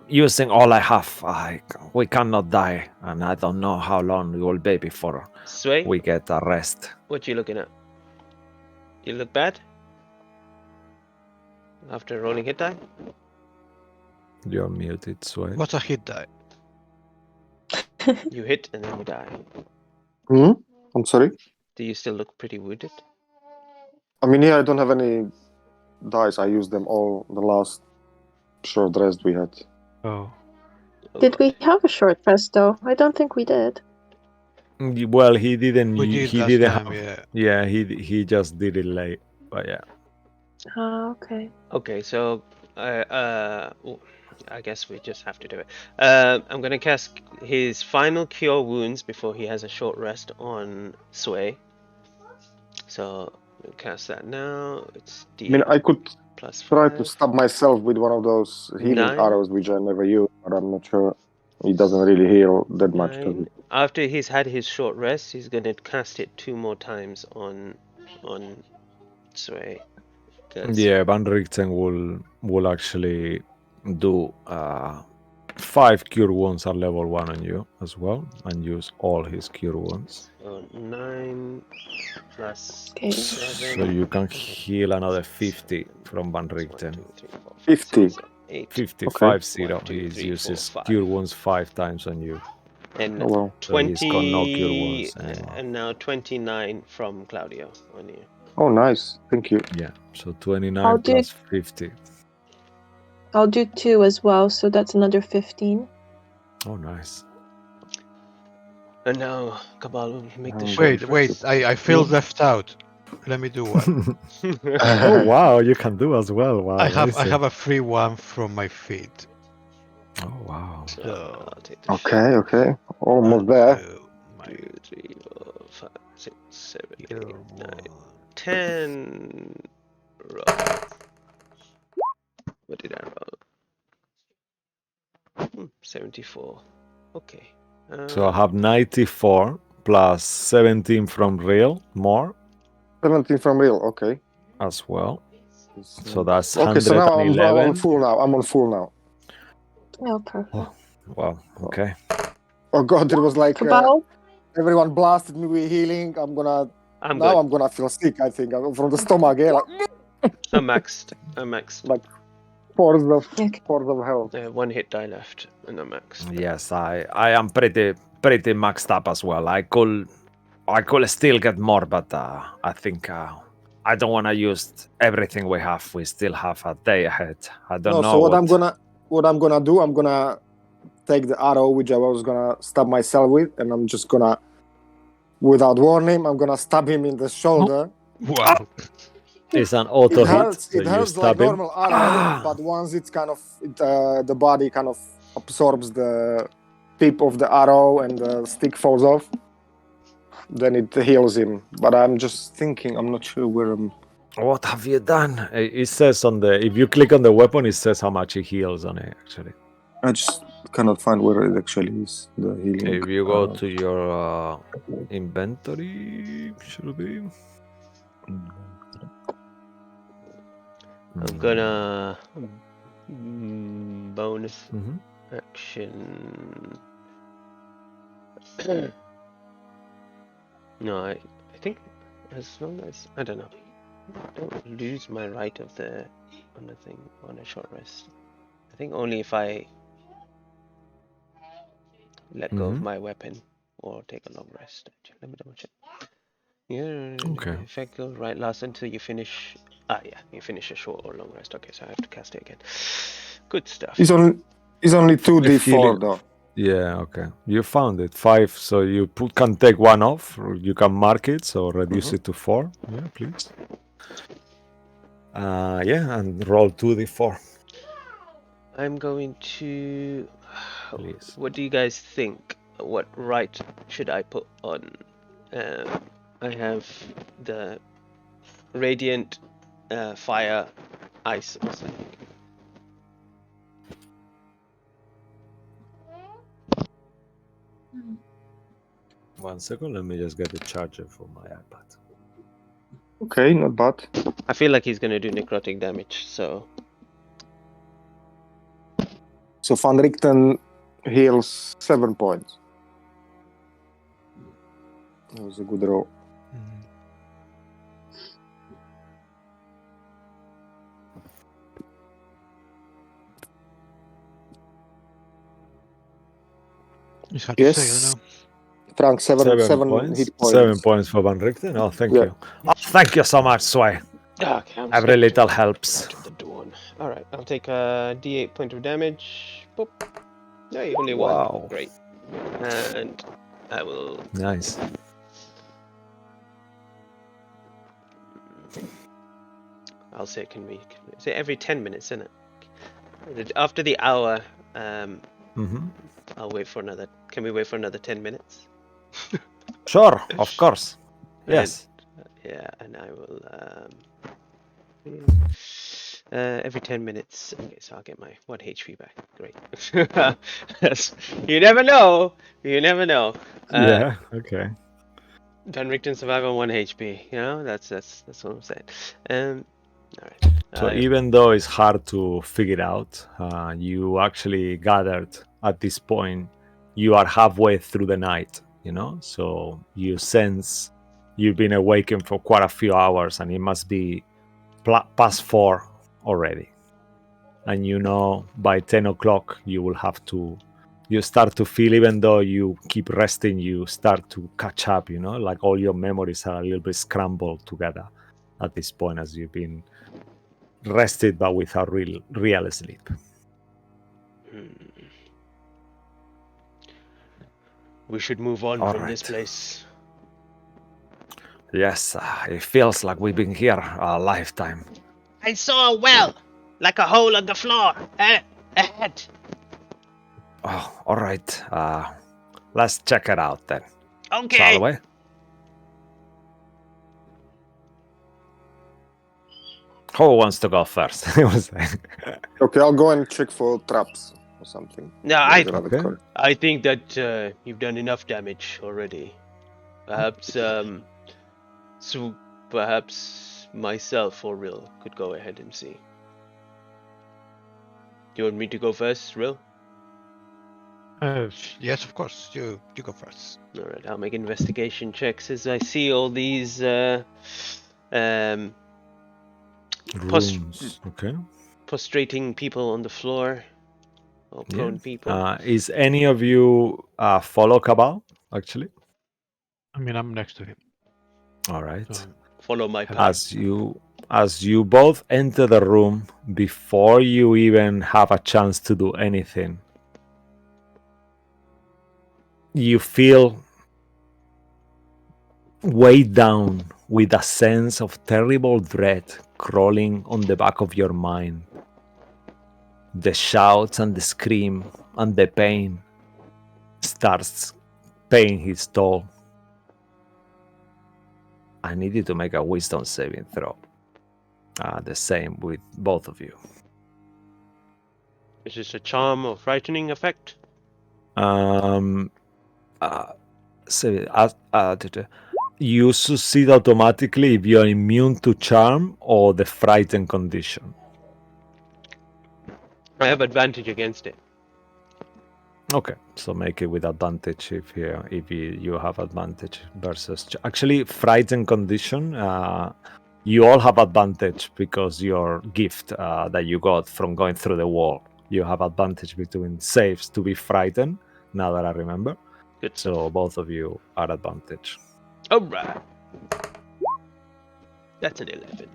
using all I have. We cannot die, and I don't know how long it will be before Sway, we get a rest. what you looking at? You look bad? After rolling hit die? You're muted, Sway. What's a hit die? You hit and then you die. I'm sorry. Do you still look pretty wounded? I mean, yeah, I don't have any dice. I used them all the last short rest we had. Oh. Did we have a short rest though? I don't think we did. Well, he didn't. We did he last didn't time, have. yeah. Yeah, he just did it late. But yeah. Okay. Okay, so I guess we just have to do it. I'm gonna cast his final cure wounds before he has a short rest on Sway. So we'll cast that now. It's D8 I mean, I could plus try 5. to stab myself with one of those healing 9. arrows, which I never use, but I'm not sure. It doesn't really heal that much, does 9. it? After he's had his short rest, he's gonna cast it 2 more times on Sway. Yeah, Van Richten will actually do 5 cure wounds at level 1 on you as well, and use all his cure wounds. So 9 plus Okay. 7. So you can heal another 50 from Van Richten. 50. 8. 50, Okay. 50. 1, 2, He 3, uses 4, 5. cure wounds 5 times on you. And Oh, wow. So he's got no cure 20 wounds anymore. and now 29 from Claudio on you. Oh, nice. Thank you. Yeah, so 29 I'll do- plus 50. I'll do 2 as well, so that's another 15. Oh, nice. And now Cabal will make the Oh, short Wait, I feel left out. Let me do one. Oh, wow, you can do as well. Wow, I amazing. have a free one from my feet. Oh, wow. So So- I'll take the Okay. Almost One, there. 2, 3, 4, 5, 6, 7, 8, Your 9, one. 10. Roll. What did I roll? 74. Okay. So I have 94 plus 17 from real, more 17 from real. Okay. as well. So that's Okay, so now I'm 111. on full now. I'm on full now. Oh, perfect. Wow, okay. Oh god, it was like Cabal? everyone blasted me with healing. I'm now good. I'm gonna feel sick, I think, from the stomach. Yeah, like I'm maxed. I'm maxed. like pores of Okay. health. I have 1 hit die left, and I'm maxed. Yes, I am pretty maxed up as well. I could still get more, but I think I don't want to use everything we have. We still have a day ahead. I don't know So what I'm gonna do, I'm gonna take the arrow which I was gonna stab myself with, and I'm just gonna, without warning, I'm gonna stab him in the shoulder. Wow. It's an auto It hit. hurts. So It you hurts like stab him. normal arrow, but once it's kind of the body kind of absorbs the tip of the arrow and the stick falls off, then it heals him. But I'm just thinking, I'm not sure where I'm. What have you done? It says on the if you click on the weapon, it says how much it heals on it. Actually, I just cannot find where it actually is. The healing. if you go to your inventory, should be. I'm gonna bonus Mhm. action. No, I think as long as I don't know, I don't lose my right of the on the thing on a short rest. I think only if I let go of my weapon or take a long rest. Actually, let me double check. Yeah, Okay. effect goes right last until you finish. Ah, yeah, you finish a short or long rest. Okay, so I have to cast it again. Good stuff. It's only 2d4 feeling- though. Yeah, okay. You found it. 5, so you can take one off, or you can mark it, so reduce it to 4. Yeah, please. Yeah, and roll 2d4, I'm going to. please. What do you guys think? What right should I put on? I have the radiant, fire, ice. Or something. One second, let me just get the charger for my iPad. Okay, not bad. I feel like he's gonna do necrotic damage, so So Van Richten heals 7 points. That was a good roll. It's hard Yes. to say, I don't know. Frank, 7 points. hit points. 7 points for Van Richten. Oh, thank Yeah. you. Oh, thank you so much, Sway. okay, I'm Every scared little to helps. go to the dawn. All right, I'll take a D8 point of damage. Boop. No, only one. Wow. Great. And I will. Nice. I'll say say every 10 minutes, isn't it? After the hour, I'll wait for another. Can we wait for another 10 minutes? Sure, of course. Yes. Yeah, and I will. Every 10 minutes. Okay, so I'll get my 1 HP back. Great. You never know. You never know. Yeah. Okay. Van Richten survive on 1 HP. You know, that's what I'm saying. All right. So even though it's hard to figure out, you actually gathered at this point. You are halfway through the night, you know. So you sense you've been awakened for quite a few hours, and it must be past 4 already. And you know by 10 o'clock you will have to. You start to feel, even though you keep resting, you start to catch up. You know, like all your memories are a little bit scrambled together at this point as you've been rested but without real sleep. We should move on All from this right. place. Yes, it feels like we've been here a lifetime. I saw a well, like a hole on the floor. Ahead. Oh, all right. Let's check it out then. Okay. Shall we? Who wants to go first? Okay, I'll go and check for traps or something. No, Okay. I think that you've done enough damage already. Perhaps so perhaps myself or Rill could go ahead and see. Do you want me to go first, Rill? Yes, of course. You go first. All right, I'll make investigation checks as I see all these Rooms. Okay. prostrating people on the floor, or prone people. Is any of you follow Cabal, actually? I mean, I'm next to him. All right. So Follow my path. As you both enter the room, before you even have a chance to do anything, you feel weighed down with a sense of terrible dread crawling on the back of your mind. The shouts and the scream and the pain starts paying his toll. I need you to make a wisdom saving throw. The same with both of you. Is this a charm or frightening effect? You succeed automatically if you're immune to charm or the frightened condition. I have advantage against it. Okay, so make it with advantage if you have advantage versus actually frightened condition. You all have advantage because your gift that you got from going through the wall. You have advantage between saves to be frightened. Now that I remember, Good so stuff. both of you are advantage. All right. That's an 11.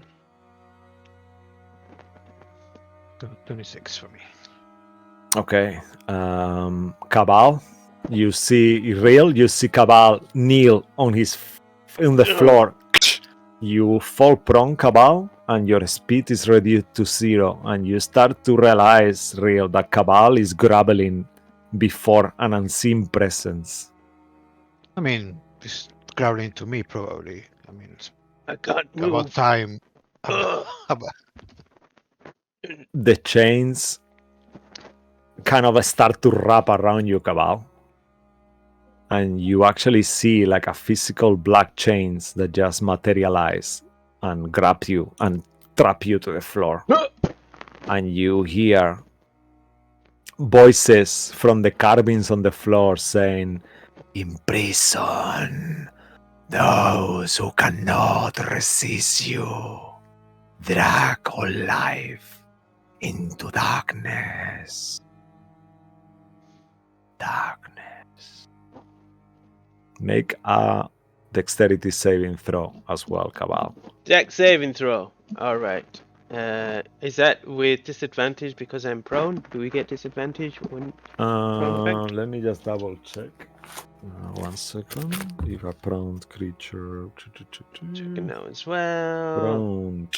26 for me. Okay, Cabal. You see real. You see Cabal kneel on the floor. You fall prone, Cabal, and your speed is reduced to 0, and you start to realize, real, that Cabal is groveling before an unseen presence. I mean, it's growling to me, probably. I mean, it's I can't about move. time. Ugh. The chains kind of start to wrap around you, Cabal. And you actually see like a physical black chains that just materialize and grab you and trap you to the floor. And you hear voices from the carvings on the floor saying, "Imprison those who cannot resist you. Drag all life into darkness. Darkness." Make a dexterity saving throw as well, Cabal. Dex saving throw. All right. Is that with disadvantage because I'm prone? Do we get disadvantage when prone effect? Let me just double check. 1 second. If a prone creature. Checking now as well. Prone.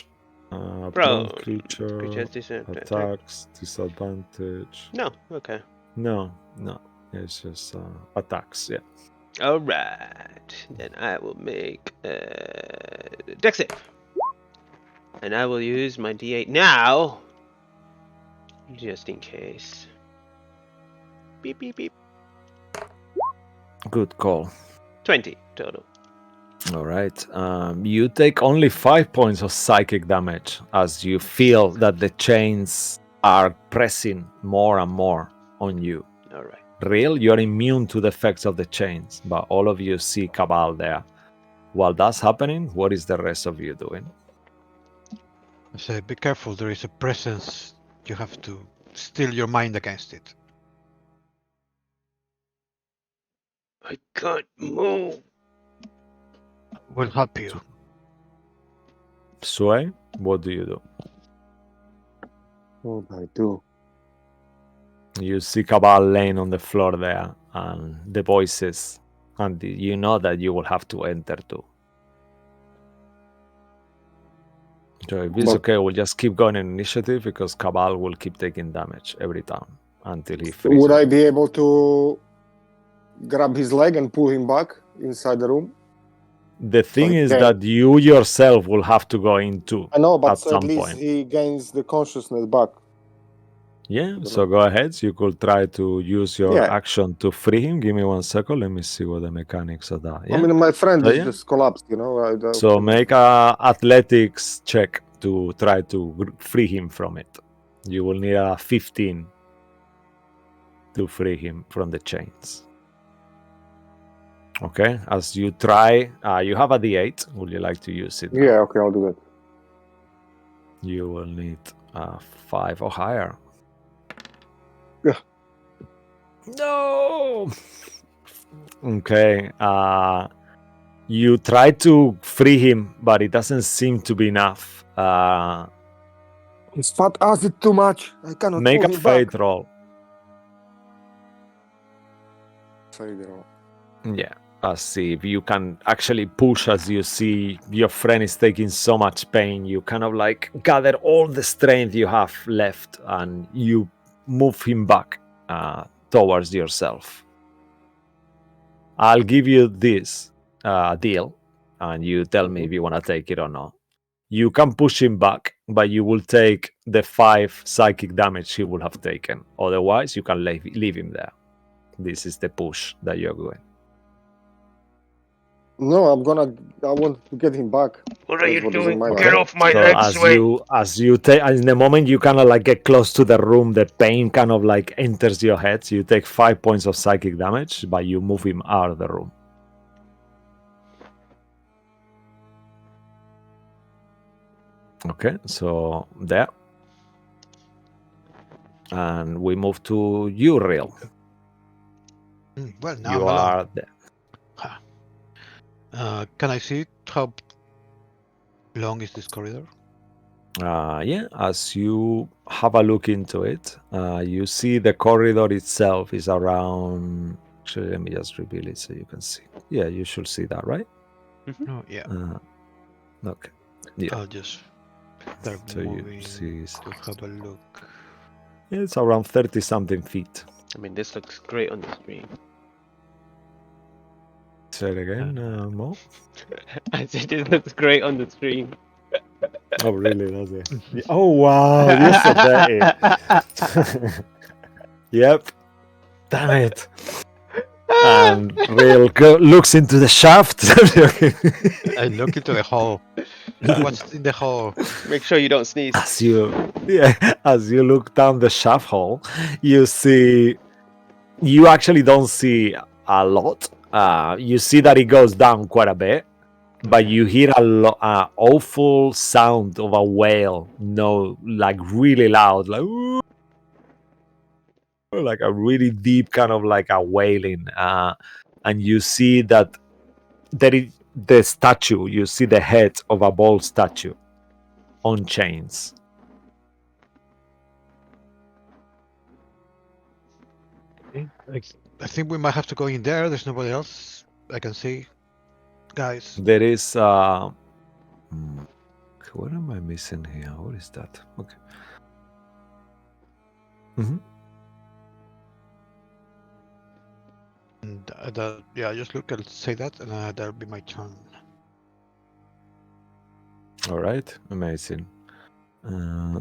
Prone Prone. creature. Creature has disadvantage. Attacks, disadvantage. No, okay. No. It's just attacks, yeah. All right. Then I will make Dex save. And I will use my D8 now. Just in case. Beep, beep, beep. Good call. 20 total. All right. You take only 5 points of psychic damage as you feel that the chains are pressing more and more on you. All right. Real, you're immune to the effects of the chains, but all of you see Cabal there. While that's happening, what is the rest of you doing? I say, be careful, there is a presence. You have to steel your mind against it. I can't move. We'll help you. Sway, what do you do? What do I do? You see Cabal laying on the floor there, and the voices, and you know that you will have to enter too. So if it's okay, we'll just keep going in initiative because Cabal will keep taking damage every time until he freezes. Would I be able to grab his leg and pull him back inside the room? The thing he is can- that you yourself will have to go in too. I know, but At some at least point. he gains the consciousness back. Yeah, so go ahead. You could try to use your Yeah. action to free him. Give me 1 second. Let me see what the mechanics of that. Yeah. I mean, my friend So, is yeah. just collapsed, you know. So make a athletics check to try to free him from it. You will need a 15 to free him from the chains. Okay, as you try, you have a D8. Would you like to use it? Yeah, okay, I'll do that. You will need 5 or higher. Yeah. No. Okay. You try to free him, but it doesn't seem to be enough. His fat ass did too much. I cannot Make pull a him back. fate roll. Fade roll. Yeah. see if you can actually push as you see your friend is taking so much pain. You kind of like gather all the strength you have left and you move him back towards yourself. I'll give you this deal and you tell me if you want to take it or not. You can push him back, but you will take the 5 psychic damage he would have taken. Otherwise, you can leave him there. This is the push that you're going. No, I want to get him back. What are That's you what is in doing? my Get mind. off my So legs, as you take, in the moment you kind of like get close to the room, the pain kind of like enters your head. So you take 5 points of psychic damage, but you move him out of the room. Okay, so there. And we move to you, Real. Well, now You I'm alone. are there. Can I see how long is this corridor? Yeah, as you have a look into it, you see the corridor itself is around. Actually, let me just reveal it so you can see. Yeah, you should see that, right? Oh, yeah. Okay. Yeah. I'll just start So you moving see, to have a look. it's around 30-something feet. I mean, this looks great on the screen. Say it again, Mo. I said it looks great on the screen. Oh, really? Does it? Yeah. Oh, wow! You're so dirty. Yep. Damn it. And Real looks into the shaft. I look into the hole. What's in the hole? Make sure you don't sneeze. as you look down the shaft hole, you actually don't see a lot. You see that it goes down quite a bit, but you hear a awful sound of a whale, like really loud, like "Ooh," like a really deep kind of like a wailing. And you see that there is the statue. You see the head of a bull statue on chains. I think we might have to go in there. There's nobody else I can see. Guys. There is what am I missing here? What is that? Okay. And yeah, just look, I'll say that, and that'll be my turn. All right, amazing.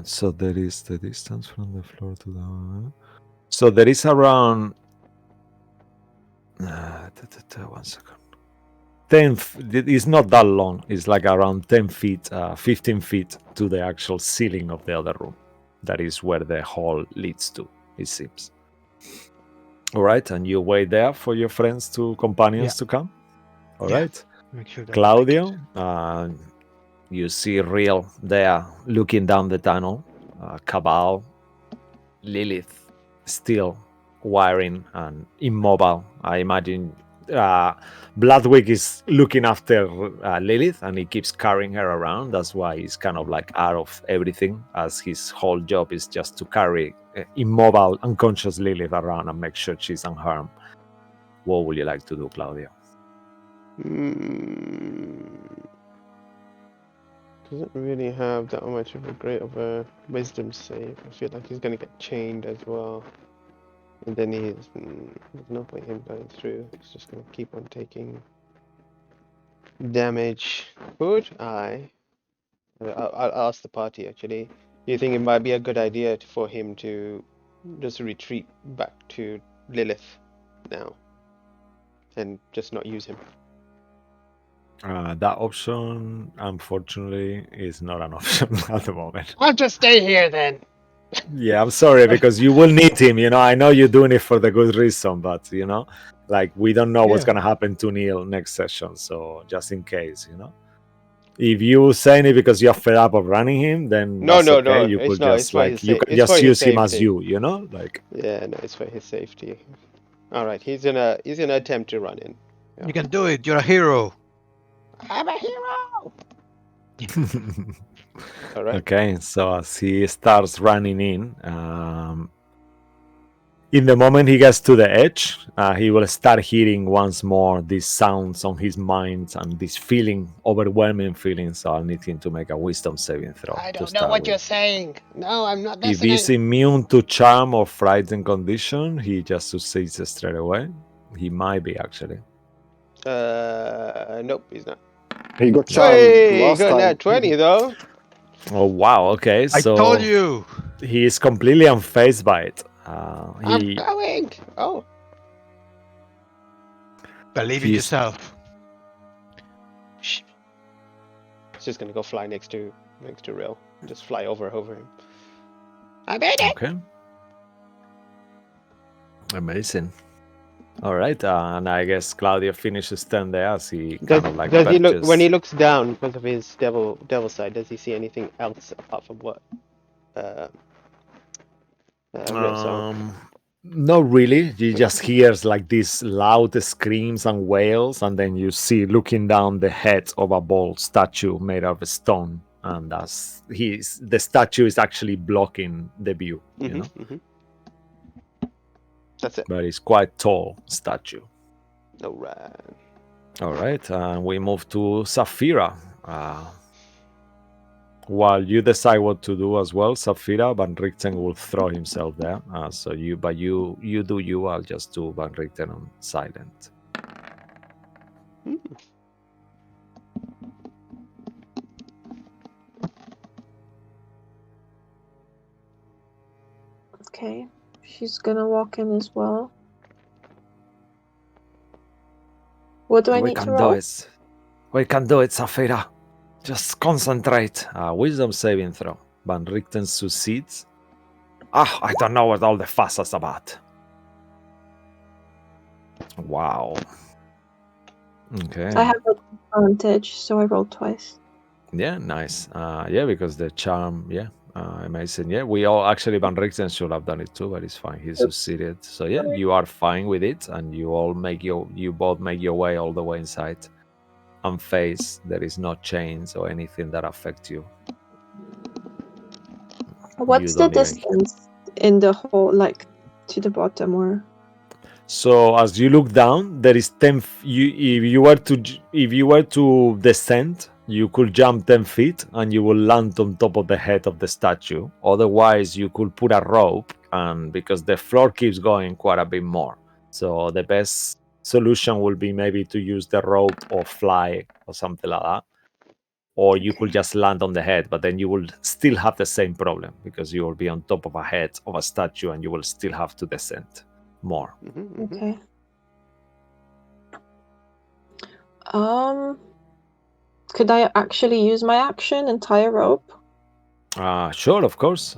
So there is the distance from the floor to the. So there is around. 1 second. 10. It's not that long. It's like around 10 feet, 15 feet to the actual ceiling of the other room. That is where the hall leads to, it seems. All right, and you wait there for your companions to come. All right, Make sure that Claudio, you see Real there looking down the tunnel. Cabal, Lilith, still wiring and immobile. I imagine Bloodwick is looking after Lilith and he keeps carrying her around. That's why he's kind of like out of everything, as his whole job is just to carry immobile, unconscious Lilith around and make sure she's unharmed. What would you like to do, Claudio? Doesn't really have that much of a wisdom save. I feel like he's gonna get chained as well. And then there's no point him going through. He's just gonna keep on taking damage. Could I'll ask the party actually. Do you think it might be a good idea for him to just retreat back to Lilith now and just not use him? That option, unfortunately, is not an option at the moment. I'll just stay here then. Yeah, I'm sorry, because you will need him. I know you're doing it for the good reason, but like we don't know what's gonna happen to Neil next session. So just in case, if you saying it because you're fed up of running him, then No. You could just you can it's just for his use him as safety. you, like. Yeah, no, it's for his safety. All right, he's gonna attempt to run in. Yeah. You can do it. You're a hero. I'm a hero. All right. Okay, so as he starts running in, In the moment he gets to the edge, he will start hearing once more these sounds on his mind and this feeling, overwhelming feeling. So I'll need him to make a wisdom saving throw. I to don't know start what with. you're saying. No, I'm not If listening. he's immune to charm or frightened condition, he just succeeds straight away. He might be actually. Nope, he's not. He got charmed Hey, last got time. that 20 though. Oh wow! Okay, I so told you. he is completely unfazed by it. I'm going. Oh, Believe in He's- yourself. shh. It's just gonna go fly next to Real. Just fly over him. I made it. Okay. Amazing. All right, and I guess Claudio finishes turn there as he kind of like Does he look when perches. he looks down because of his devil side? Does he see anything else apart from what? Real saw? Not really. You just hears like these loud screams and wails, and then you see looking down the head of a bald statue made of stone, and the statue is actually blocking the view. You know, That's it. but it's quite tall statue. All right. All right, we move to Saphira. While you decide what to do as well, Saphira, Van Richten will throw himself there. So you do you. I'll just do Van Richten on silent. Okay, she's gonna walk in as well. What do I need to roll? We can do it, Saphira. Just concentrate. Wisdom saving throw. Van Richten succeeds. I don't know what all the fuss is about. Wow. Okay. I have an advantage, so I rolled twice. Yeah, nice. Yeah, because the charm, yeah, amazing. Yeah, we all actually Van Richten should have done it too, but it's fine. He succeeded. So yeah, you are fine with it, and you both make your way all the way inside. Unfazed, there is no chains or anything that affect you. What's the distance in the hole, like to the bottom, or? So as you look down, there is 10. If you were to descend, you could jump 10 feet and you will land on top of the head of the statue. Otherwise, you could put a rope, and because the floor keeps going quite a bit more, so the best solution will be maybe to use the rope or fly or something like that. Or you could just land on the head, but then you will still have the same problem because you will be on top of a head of a statue and you will still have to descend more. Okay. Could I actually use my action and tie a rope? Sure, of course.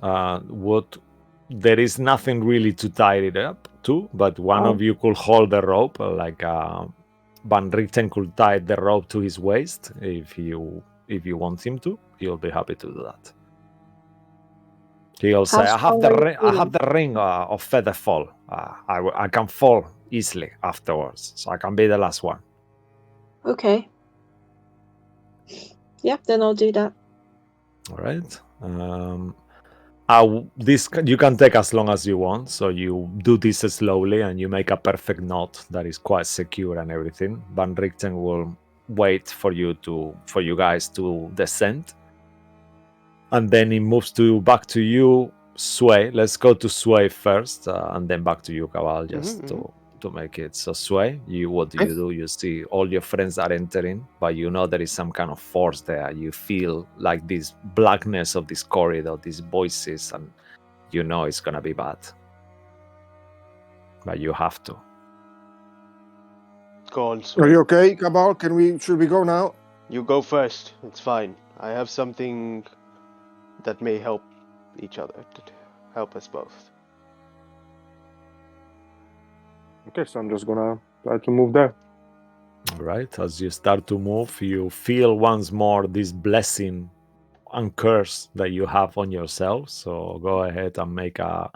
There is nothing really to tie it up to, but one of you could hold the rope, like Van Richten could tie the rope to his waist if you want him to. He'll be happy to do that. He'll say, "I have the ring of feather fall. I can fall easily afterwards, so I can be the last one." Okay. Yeah, then I'll do that. All right. This you can take as long as you want, so you do this slowly and you make a perfect knot that is quite secure and everything. Van Richten will wait for you guys to descend, and then it moves back to you, Sway. Let's go to Sway first, and then back to you, Cabal, just to make it. So Sway, what do you do? You see all your friends are entering, but you know there is some kind of force there. You feel like this blackness of this corridor, these voices, and you know it's gonna be bad. But you have to. Go on, Sway. Are you okay, Cabal? Should we go now? You go first. It's fine. I have something that may help each other, to help us both. Okay, so I'm just gonna try to move there. All right. As you start to move, you feel once more this blessing and curse that you have on yourself. So go ahead and make a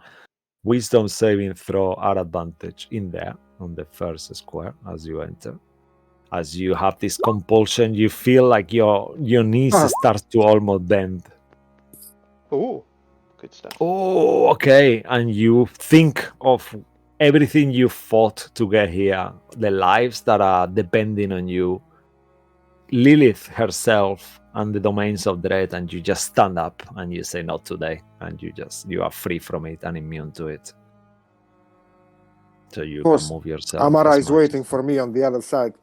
wisdom saving throw at advantage in there on the first square as you enter. As you have this compulsion, you feel like your knees start to almost bend. Ooh. Good stuff. Oh, okay. And you think of everything you fought to get here, the lives that are depending on you, Lilith herself, and the domains of dread, and you just stand up and you say, "Not today," and you are free from it and immune to it. So you Of can course, move yourself. Amara as is much waiting as- for me on the other side.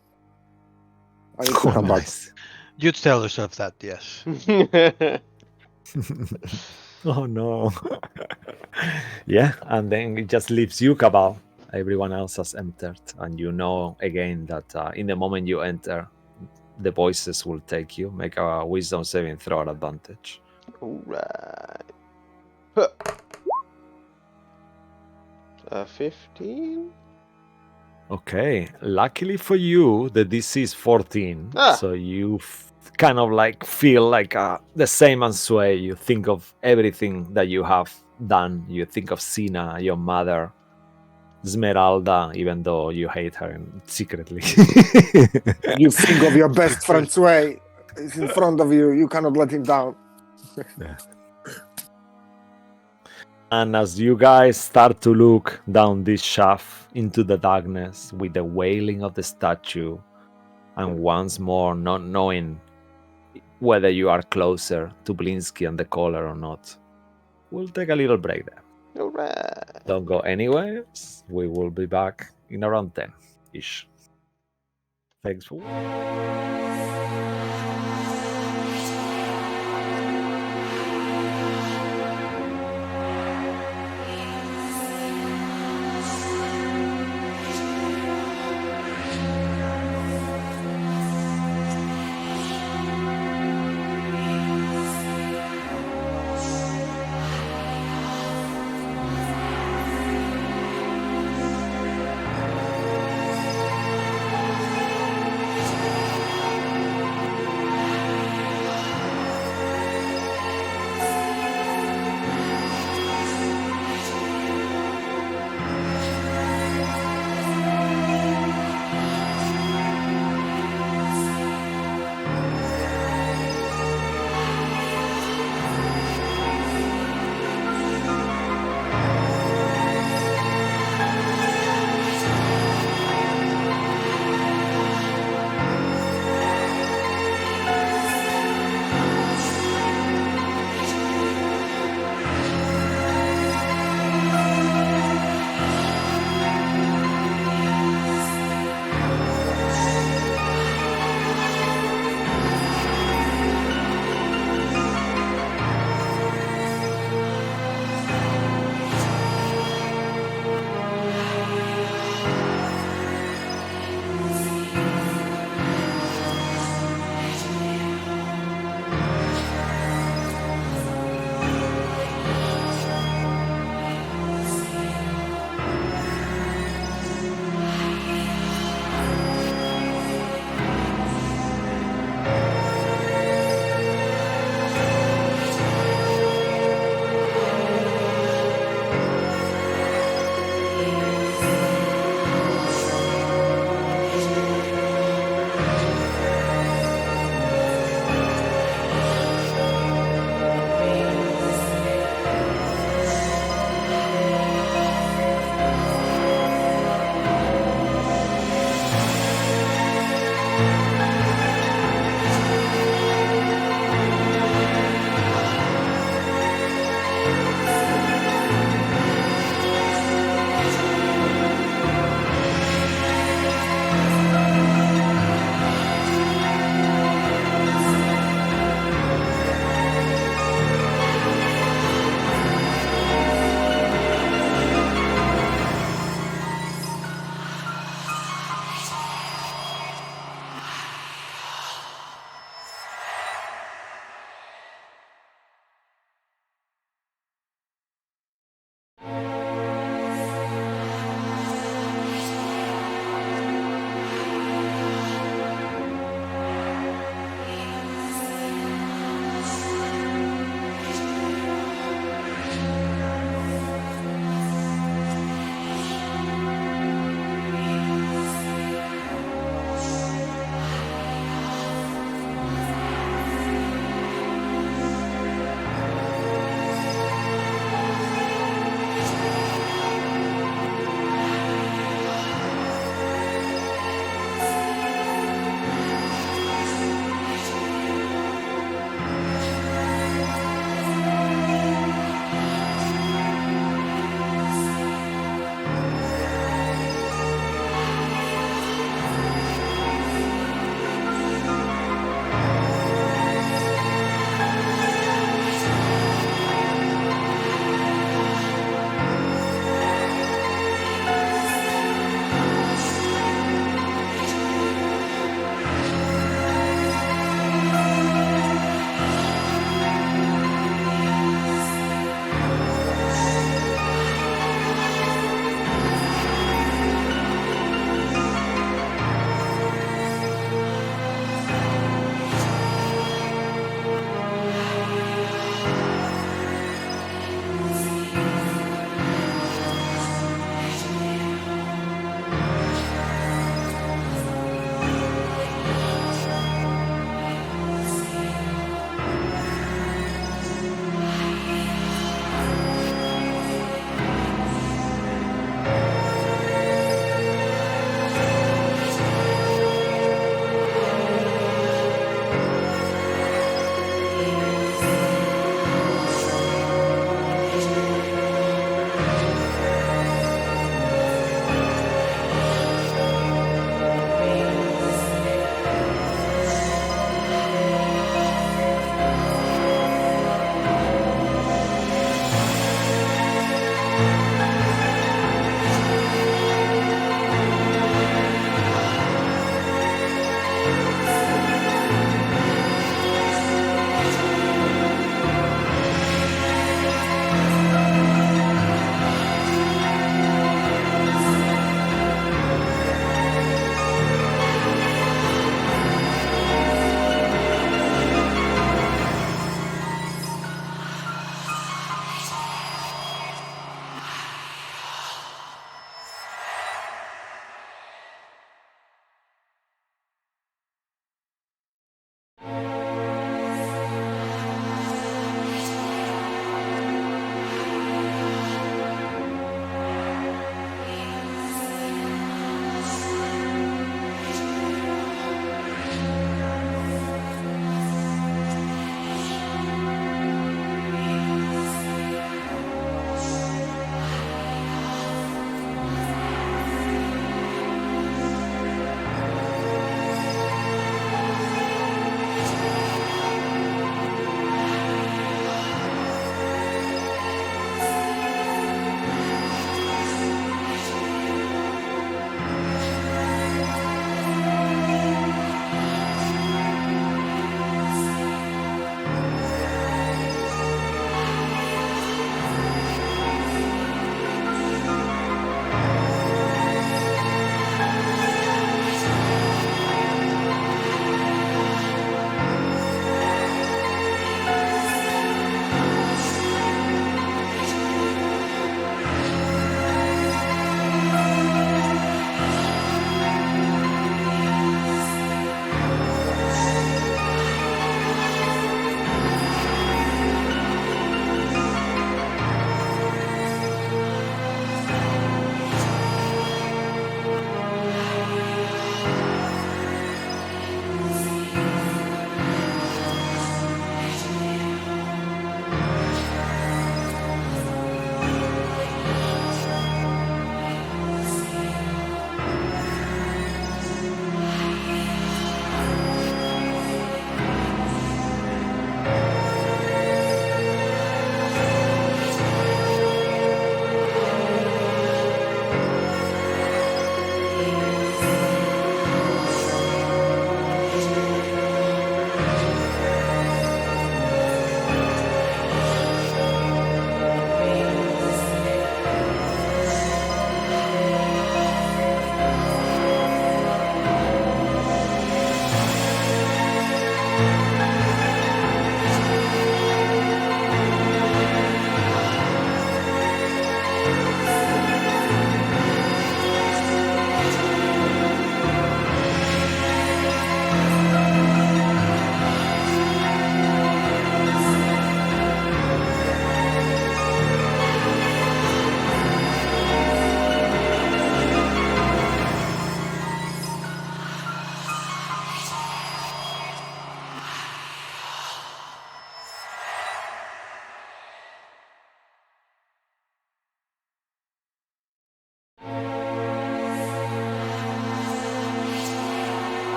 I need to Oh, come back. nice. You'd tell yourself that, yes. Oh no. Yeah, and then it just leaves you, Cabal. Everyone else has entered, and you know again that in the moment you enter, the voices will take you. Make a wisdom saving throw at advantage. All right. Huh. 15. Okay, luckily for you, the DC is 14, so you kind of like feel like the same as Sway. You think of everything that you have done. You think of Sina, your mother, Esmeralda, even though you hate her secretly. You think of your best friend Sway. He's in front of you. You cannot let him down. Yeah. And as you guys start to look down this shaft into the darkness with the wailing of the statue, and once more not knowing whether you are closer to Blinsky and the caller or not, we'll take a little break there. All right. Don't go anywhere. We will be back in around 10-ish. Thanks for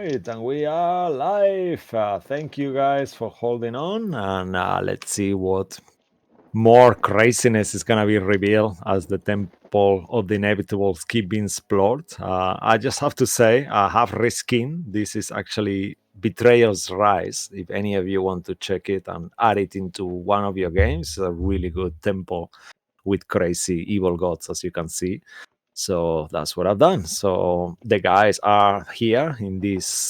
right, and we are live. Thank you guys for holding on, and let's see what more craziness is gonna be revealed as the Temple of the Inevitables keep being explored. I just have to say, I have reskin. This is actually Betrayal's Rise. If any of you want to check it and add it into one of your games, it's a really good temple with crazy evil gods, as you can see. So that's what I've done. So the guys are here in this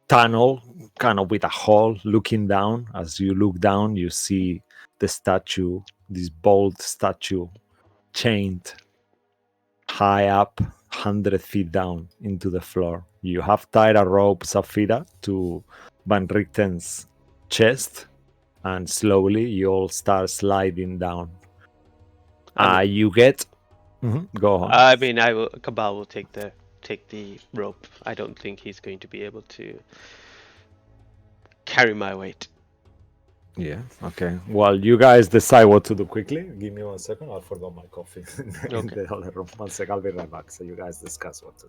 tunnel, kind of with a hole looking down. As you look down, you see the statue, this bold statue, chained high up, 100 feet down into the floor. You have tied a rope, Safira, to Van Richten's chest, and slowly you all start sliding down. You get. Go on. I mean, Cabal will take the rope. I don't think he's going to be able to carry my weight. Yeah, okay. Well, you guys decide what to do quickly. Give me 1 second. I forgot my coffee in the other room. 1 second, I'll be right back. So you guys discuss what to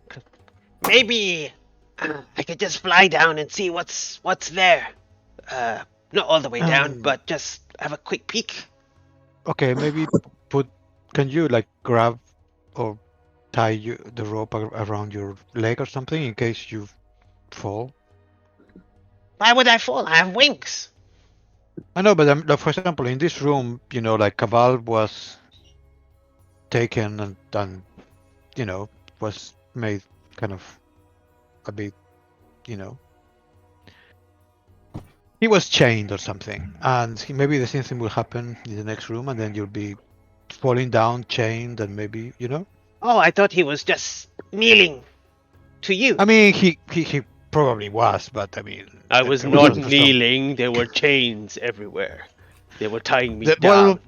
do. Maybe I could just fly down and see what's there. Not all the way down, but just have a quick peek. Okay, maybe can you like grab or tie the rope around your leg or something in case you fall? Why would I fall? I have wings. I know, but like, for example, in this room, like Cabal was taken and was made kind of a bit, he was chained or something, and maybe the same thing will happen in the next room, and then you'll be falling down, chained, and maybe, Oh, I thought he was just kneeling to you. I mean, he probably was, but I mean, I was not kneeling. There were chains everywhere. They were tying me down. Well,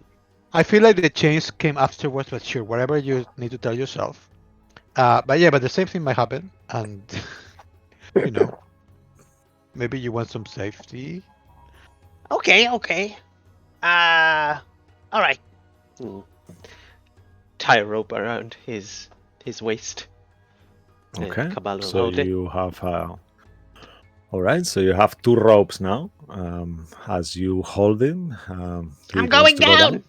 I feel like the chains came afterwards, but sure, whatever you need to tell yourself. But the same thing might happen, and maybe you want some safety. Okay. All right. Tie a rope around his waist. Okay. So hold you have. All right. So you have 2 ropes now. As you hold him, I'm going down.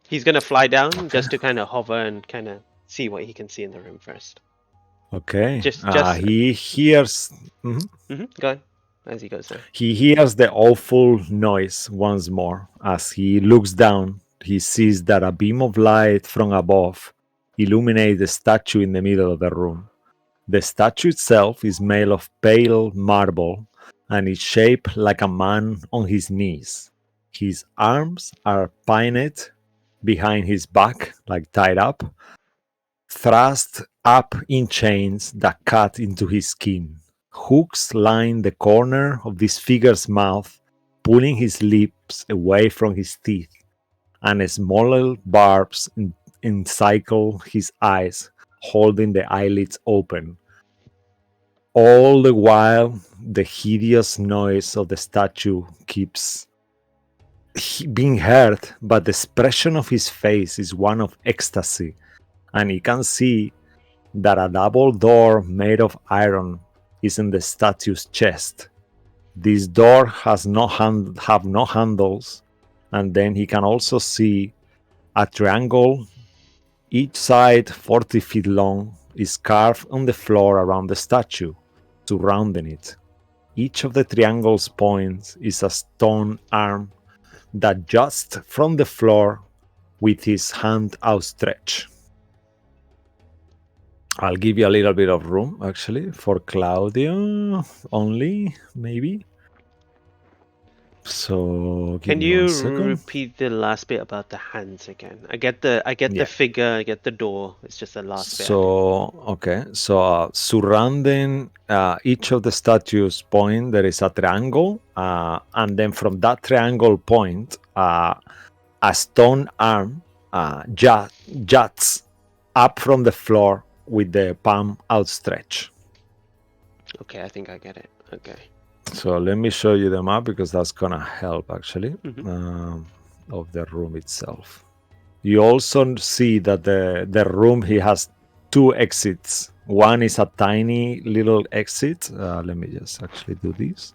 He's gonna fly down just to kind of hover and kind of see what he can see in the room first. Okay. Just he hears. Go on. As he goes down, he hears the awful noise once more. As he looks down, he sees that a beam of light from above illuminates the statue in the middle of the room. The statue itself is made of pale marble and is shaped like a man on his knees. His arms are pinned behind his back, like tied up, thrust up in chains that cut into his skin. Hooks line the corner of this figure's mouth, pulling his lips away from his teeth, and smaller barbs encircle his eyes, holding the eyelids open. All the while, the hideous noise of the statue keeps being heard, but the expression of his face is one of ecstasy, and he can see that a double door made of iron is in the statue's chest. This door has no handles, and then he can also see a triangle, each side 40 feet long, is carved on the floor around the statue, surrounding it. Each of the triangle's points is a stone arm that juts from the floor with his hand outstretched. I'll give you a little bit of room, actually, for Claudio only, maybe. So, can you repeat the last bit about the hands again? I get the figure, I get the door. It's just the last bit. Okay. So, surrounding each of the statues' point, there is a triangle, and then from that triangle point, a stone arm juts up from the floor with the palm outstretched. Okay, I think I get it. Okay. So let me show you the map because that's gonna help actually of the room itself. You also see that the room he has 2 exits One is a tiny little exit. Let me just actually do this.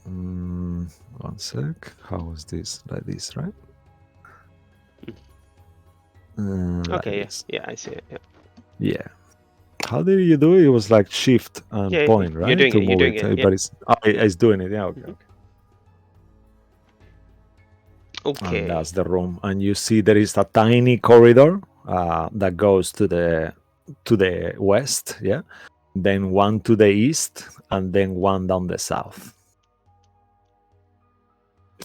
1 sec. How is this? Like this, right? Like Okay, this. yeah, I see it. Yeah, Yeah. How did you do it? It was like shift and yeah, point, you're right? doing To it. You're move doing it. it. Yeah. But it's doing it. Yeah, okay. And Okay. that's the room. And you see there is a tiny corridor that goes to the west, yeah. Then one to the east, and then one down the south.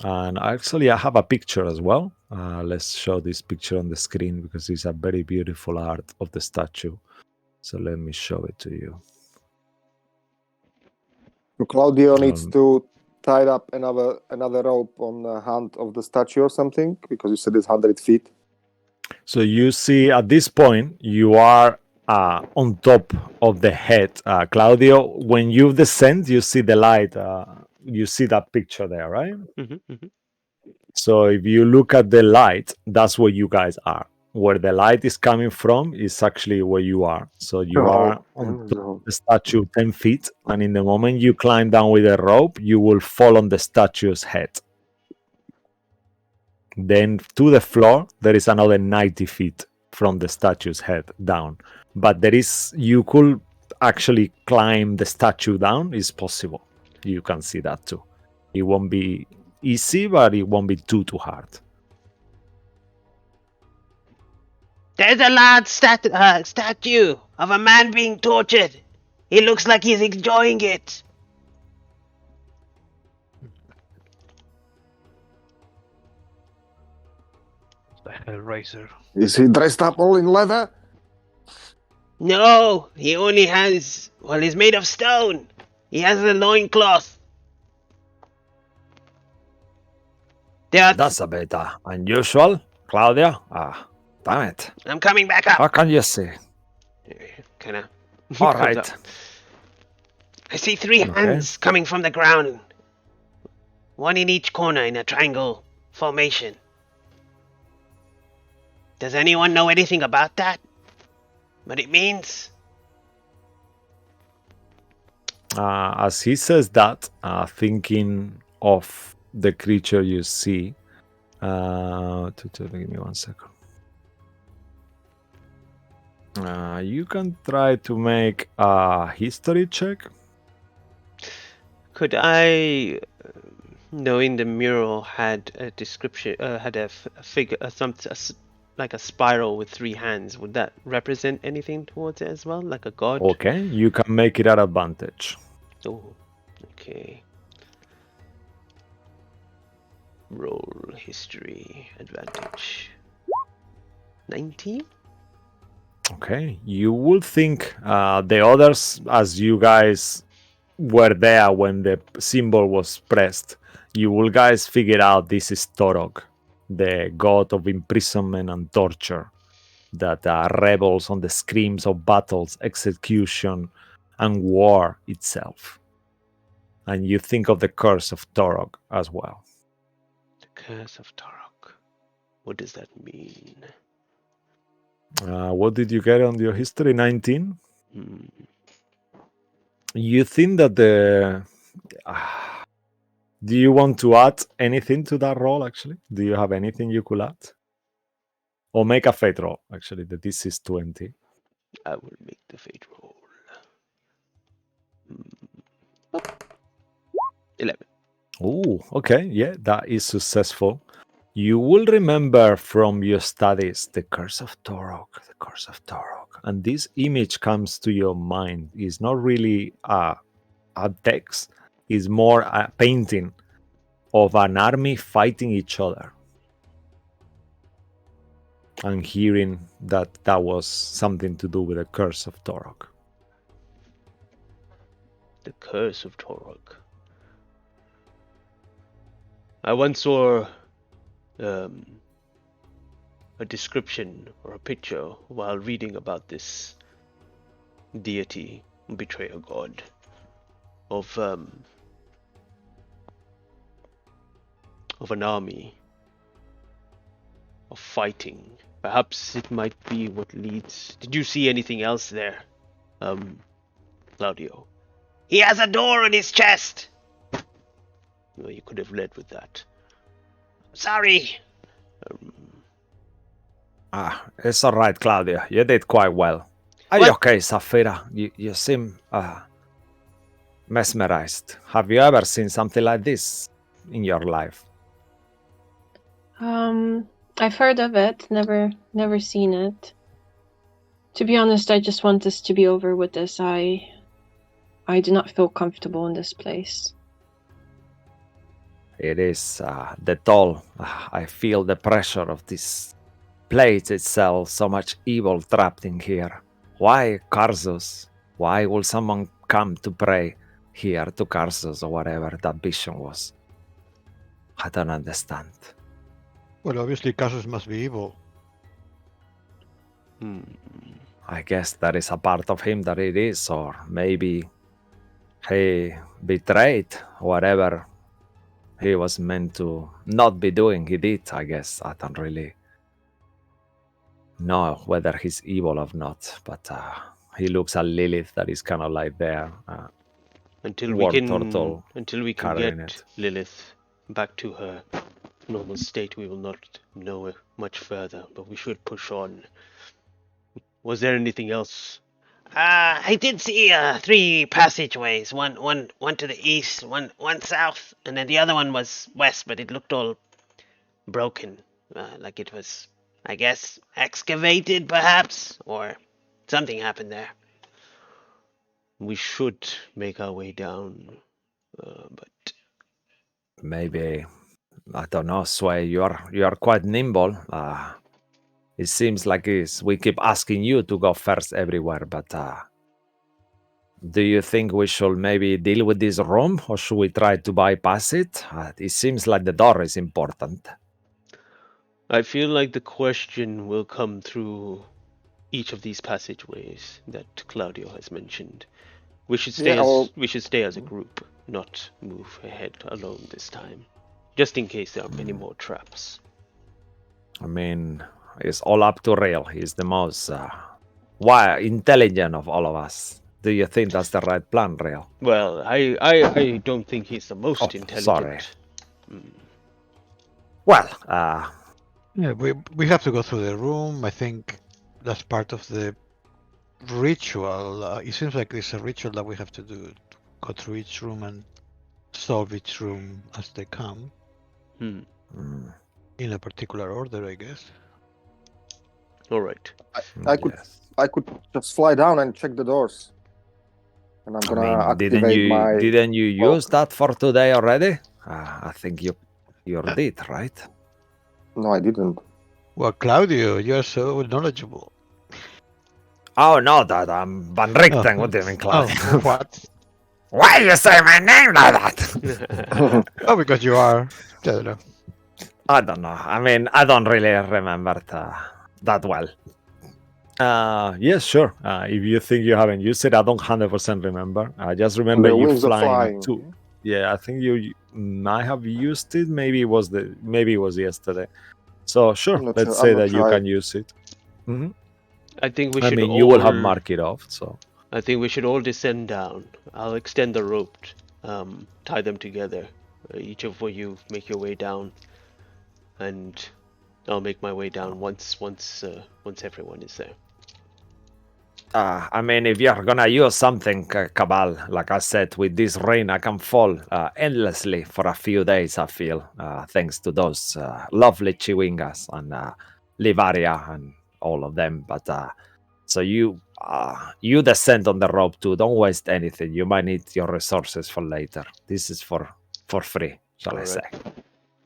And actually, I have a picture as well. Let's show this picture on the screen because it's a very beautiful art of the statue. So let me show it to you. So Claudio needs Um, to tie up another rope on the hand of the statue or something, because you said it's 100 feet. So you see at this point, you are on top of the head. Claudio, when you descend, you see the light. You see that picture there, right? So if you look at the light, that's where you guys are. Where the light is coming from is actually where you are. So you are on top of the statue 10 feet. And in the moment you climb down with a rope, you will fall on the statue's head. Then to the floor, there is another 90 feet from the statue's head down. But you could actually climb the statue down. It's possible. You can see that too. It won't be easy, but it won't be too hard. There's a large statue of a man being tortured. He looks like he's enjoying it. The Hellraiser. Is he dressed up all in leather? No, he only has. Well, he's made of stone. He has a loincloth. That's a bit unusual, Claudia. Damn it. I'm coming back up. How can you see? Kinda. All comes right. up. I see three hands coming from the ground. One in each corner in a triangle formation. Does anyone know anything about that? What it means? As he says that, thinking of the creature you see, give me 1 second. You can try to make a history check. Could I, knowing the mural had a description, had a figure, like a spiral with three hands, would that represent anything towards it as well, like a god? Okay, you can make it at advantage. Oh, okay. Roll history advantage. 19? Okay, you would think the others, as you guys were there when the symbol was pressed, you will guys figure out this is Torog, the god of imprisonment and torture that rebels on the screams of battles, execution, and war itself. And you think of the curse of Torog as well. The curse of Torok. What does that mean? What did you get on your history? 19? Hmm. You think that the... do you want to add anything to that roll, actually? Do you have anything you could add? Or make a fate roll, actually. The DC is 20. I will make the fate roll. 11. Oh, okay. Yeah, that is successful. You will remember from your studies the curse of Torok, the curse of Torok. And this image comes to your mind. It's not really a text, it's more a painting of an army fighting each other. And hearing that that was something to do with the curse of Torok. The curse of Torok. I once saw a description or a picture while reading about this deity, betrayer god, of an army of fighting Perhaps it might be what leads. Did you see anything else there, Claudio? He has a door in his chest. Well, you could have led with that. Sorry. It's all right, Claudia. You did quite well. Are you What? okay, Safira? You seem mesmerized. Have you ever seen something like this in your life? I've heard of it, never seen it. To be honest, I just want this to be over with this. I do not feel comfortable in this place. It is the toll. I feel the pressure of this place itself. So much evil trapped in here. Why Karsus? Why will someone come to pray here to Karsus or whatever that vision was? I don't understand. Well, obviously, Casus must be evil. I guess that is a part of him that it is, or maybe he betrayed whatever he was meant to not be doing. He did, I guess. I don't really know whether he's evil or not, but he looks at Lilith that is kind of like there. Until War we can turtle get carrying it. Lilith back to her normal state, we will not know much further. But we should push on. Was there anything else? I did see 3 passageways. One to the east, one south, and then the other one was west. But it looked all broken, like it was, I guess, excavated, perhaps, or something happened there. We should make our way down, but Maybe, I don't know, Sway, you are quite nimble. It seems like we keep asking you to go first everywhere, but do you think we should maybe deal with this room, or should we try to bypass it? It seems like the door is important. I feel like the question will come through each of these passageways that Claudio has mentioned. We should stay as a group, not move ahead alone this time, just in case there are many more traps. I mean, it's all up to Real. He's the most intelligent of all of us. Do you think that's the right plan, Real? Well, I don't think he's the most intelligent. Sorry. Well, Yeah, we have to go through the room. I think that's part of the ritual. It seems like there's a ritual that we have to do. Go through each room and solve each room as they come. In a particular order, I guess. All right. I could just fly down and check the doors. And I'm gonna activate my. Didn't you use that for today already? I think you did, right? No, I didn't. Well, Claudio, you're so knowledgeable. Oh no, that I'm Van Richten. What do you mean, Claudio? Oh, what? Why you say my name like that? Oh, because you are. I don't know. I don't know. I mean, I don't really remember that well. Yes, sure. If you think you haven't used it, I don't 100% remember. I just remember you flying too. Yeah, I think you might have used it. Maybe it was yesterday. So sure, let's say that you can use it. Mm-hmm. I think we should. I mean, you will have marked it off. So I think we should all descend down. I'll extend the rope, tie them together. Each of you make your way down, and I'll make my way down once everyone is there. I mean, if you're gonna use something, Cabal, like I said, with this rain, I can fall endlessly for a few days, I feel, thanks to those lovely Chiwingas and Livaria and all of them. But so you descend on the rope too. Don't waste anything. You might need your resources for later. This is for free, shall I say.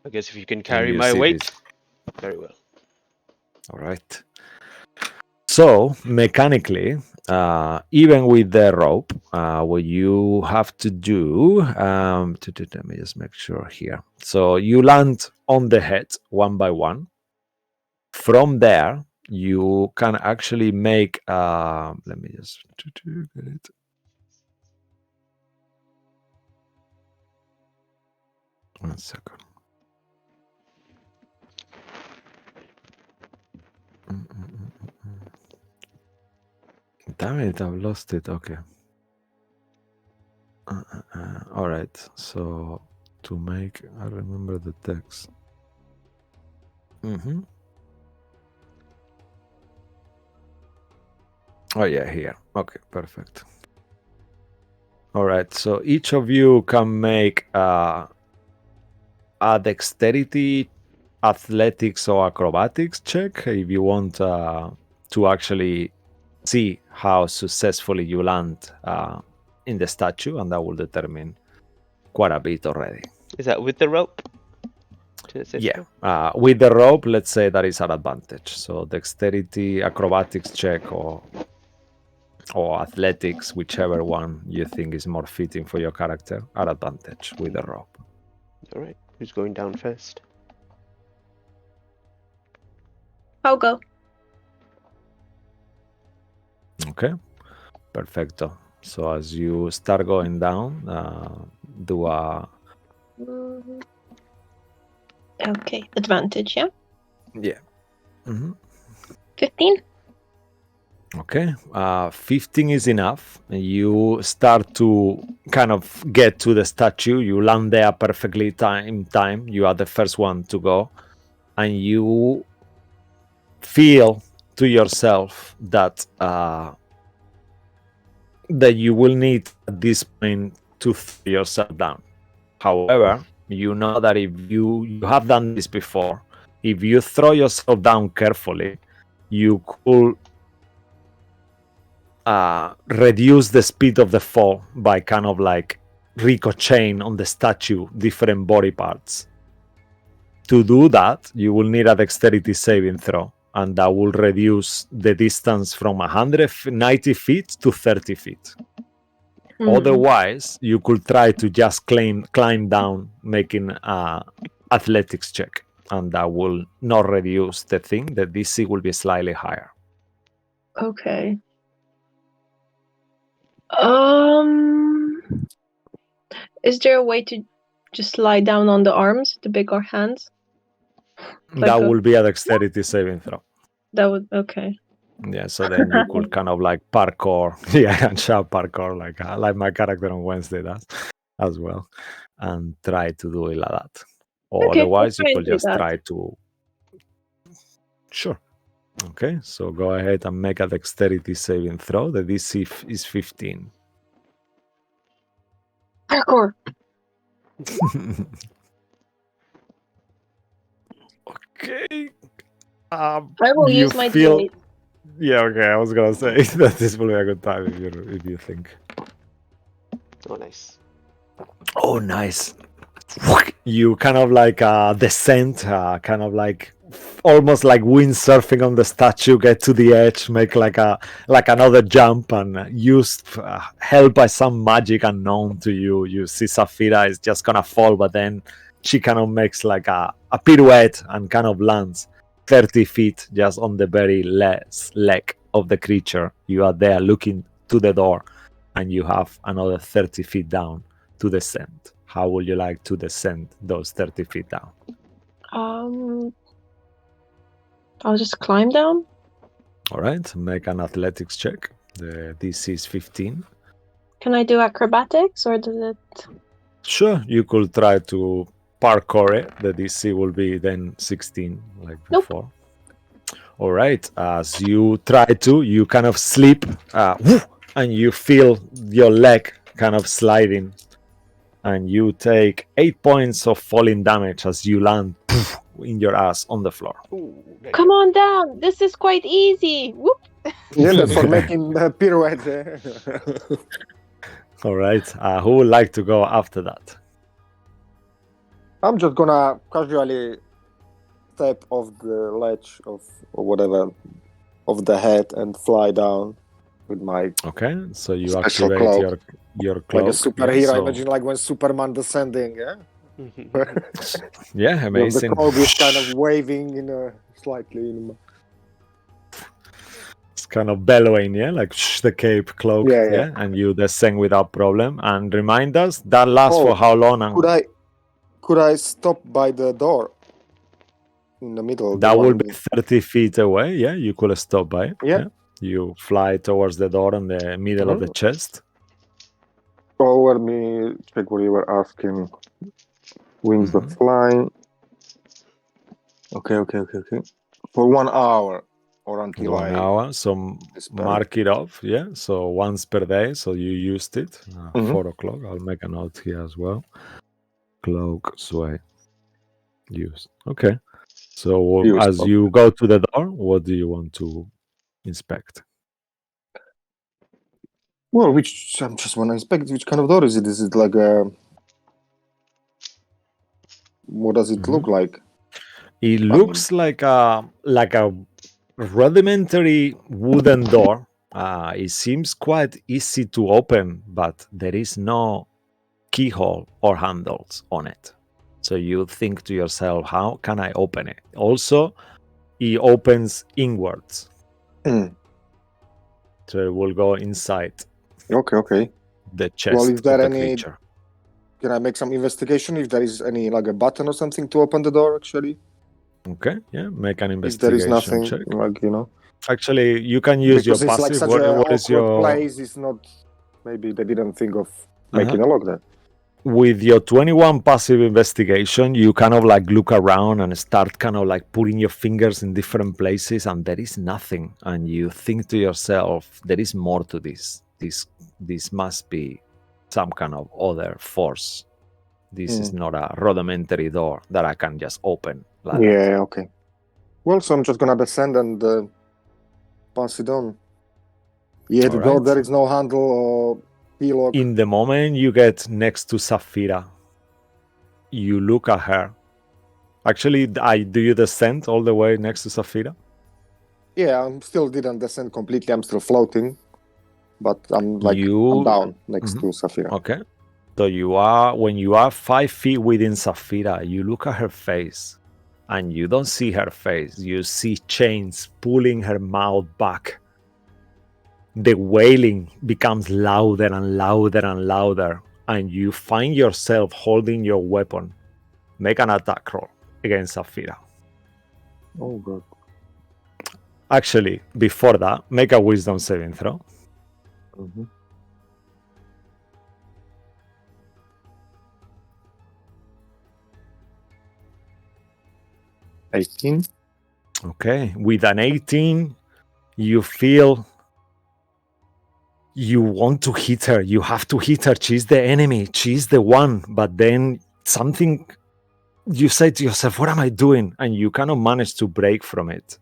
I guess if you can carry my weight, very well. All right. So mechanically, even with the rope, what you have to do, let me just make sure here. So you land on the head one by one. From there, you can actually make. Let me just get it. One second. Damn it, I've lost it. Okay. All right. So to make, I remember the text. Oh yeah, here. Okay, perfect. All right. So each of you can make a dexterity, athletics, or acrobatics check if you want to actually see how successfully you land in the statue, and that will determine quite a bit already. Is that with the rope? Yeah, with the rope, let's say that is an advantage. So dexterity, acrobatics check, or athletics, whichever one you think is more fitting for your character, at advantage with the rope. All right. Who's going down first? I'll go. Okay, perfecto. So as you start going down, do a... Okay, advantage, yeah? Yeah. 15? Okay, 15 is enough. You start to kind of get to the statue. You land there perfectly in time. You are the first one to go. And you feel to yourself that that you will need at this point to throw yourself down. However, you know that if you have done this before, if you throw yourself down carefully, you could reduce the speed of the fall by kind of like ricocheting on the statue different body parts. To do that, you will need a dexterity saving throw, and that will reduce the distance from 190 feet to 30 feet. Otherwise, you could try to just climb down, making an athletics check, and that will not reduce the thing. The DC will be slightly higher. Okay. Is there a way to just lie down on the arms, the bigger hands? That will be a dexterity saving throw. That would, okay. Yeah, so then you could kind of like parkour, and shout parkour like my character on Wednesday does as well, and try to do it like that. Or Okay, otherwise, I'll you try could and do just that. try to. Sure. Okay, so go ahead and make a dexterity saving throw. The DC is 15. Parkour. Okay. I will you use my feel. D8. Yeah, okay. I was gonna say that this will be a good time if you think. Oh, nice. Oh, nice. You kind of like descend, kind of like almost like windsurfing on the statue, get to the edge, make like another jump, and used helped by some magic unknown to you. You see Saphira is just gonna fall, but then she kind of makes like a pirouette and kind of lands 30 feet just on the very leg of the creature. You are there looking to the door, and you have another 30 feet down to descend. How would you like to descend those 30 feet down? I'll just climb down. All right, make an athletics check. The DC is 15. Can I do acrobatics or does it? Sure, you could try to parkour it. The DC will be then 16, like before. All right, as you try to, you kind of slip, and you feel your leg kind of sliding, and you take 8 points of falling damage as you land in your ass on the floor. Ooh, nice. Come on down. This is quite easy. Whoop. Yeah, that's for making pirouettes. All right, who would like to go after that? I'm just gonna casually step off the ledge of or whatever of the head and fly down with my Okay, so you special activate cloak. your cloak. Like a superhero. so- Imagine like when Superman descending, yeah? Yeah, amazing. The cloak is kind of waving in a slightly It's kind of bellowing, yeah, like the cape cloak, Yeah. and you descend without problem. And remind us that lasts Oh, for how long? And Could I stop by the door? in the middle. That the will one be 30 feet away. Yeah, you could stop by it. Yeah. You fly towards the door in the middle of the chest. Oh, let me check what you were asking. Wings that fly. Okay. For 1 hour or until 1 hour. So spend. mark it off. Yeah. So once per day. So you used it. 4 o'clock. I'll make a note here as well. Cloak, sway. Use. Okay. So Used, as you go to the door, what do you want to inspect? Well, which I just want to inspect. Which kind of door is it? Is it like a? What does it look like? It looks like a rudimentary wooden door. It seems quite easy to open, but there is no keyhole or handles on it. So you think to yourself, how can I open it? Also, it opens inwards. So it will go inside Okay. the chest Well, is there of the any? creature. Can I make some investigation if there is any like a button or something to open the door? Actually, Okay, yeah, make an if investigation there is nothing, check. like Actually, you can use because your it's like passive. such a What is awkward your place. It's not. Maybe they didn't think of making a lock there. with your 21 passive investigation, you kind of like look around and start kind of like putting your fingers in different places, and there is nothing. And you think to yourself, there is more to this. This must be some kind of other force. This is not a rudimentary door that I can just open like that. Okay. Well, so I'm just gonna descend and pass it on. Yeah, the door, there is no handle or key lock. In the moment you get next to Saphira, you look at her. Actually, do you descend all the way next to Saphira? Yeah, I still didn't descend completely. I'm still floating, but I'm down next to Saphira. Okay. So when you are 5 feet within Saphira, you look at her face, and you don't see her face. You see chains pulling her mouth back. The wailing becomes louder and louder and louder, and you find yourself holding your weapon. Make an attack roll against Saphira. Oh, God. Actually, before that, make a wisdom saving throw. 18. Okay. With an 18, you feel you want to hit her. You have to hit her. She's the enemy. She's the one. But then something, you say to yourself, what am I doing? And you kind of manage to break from it.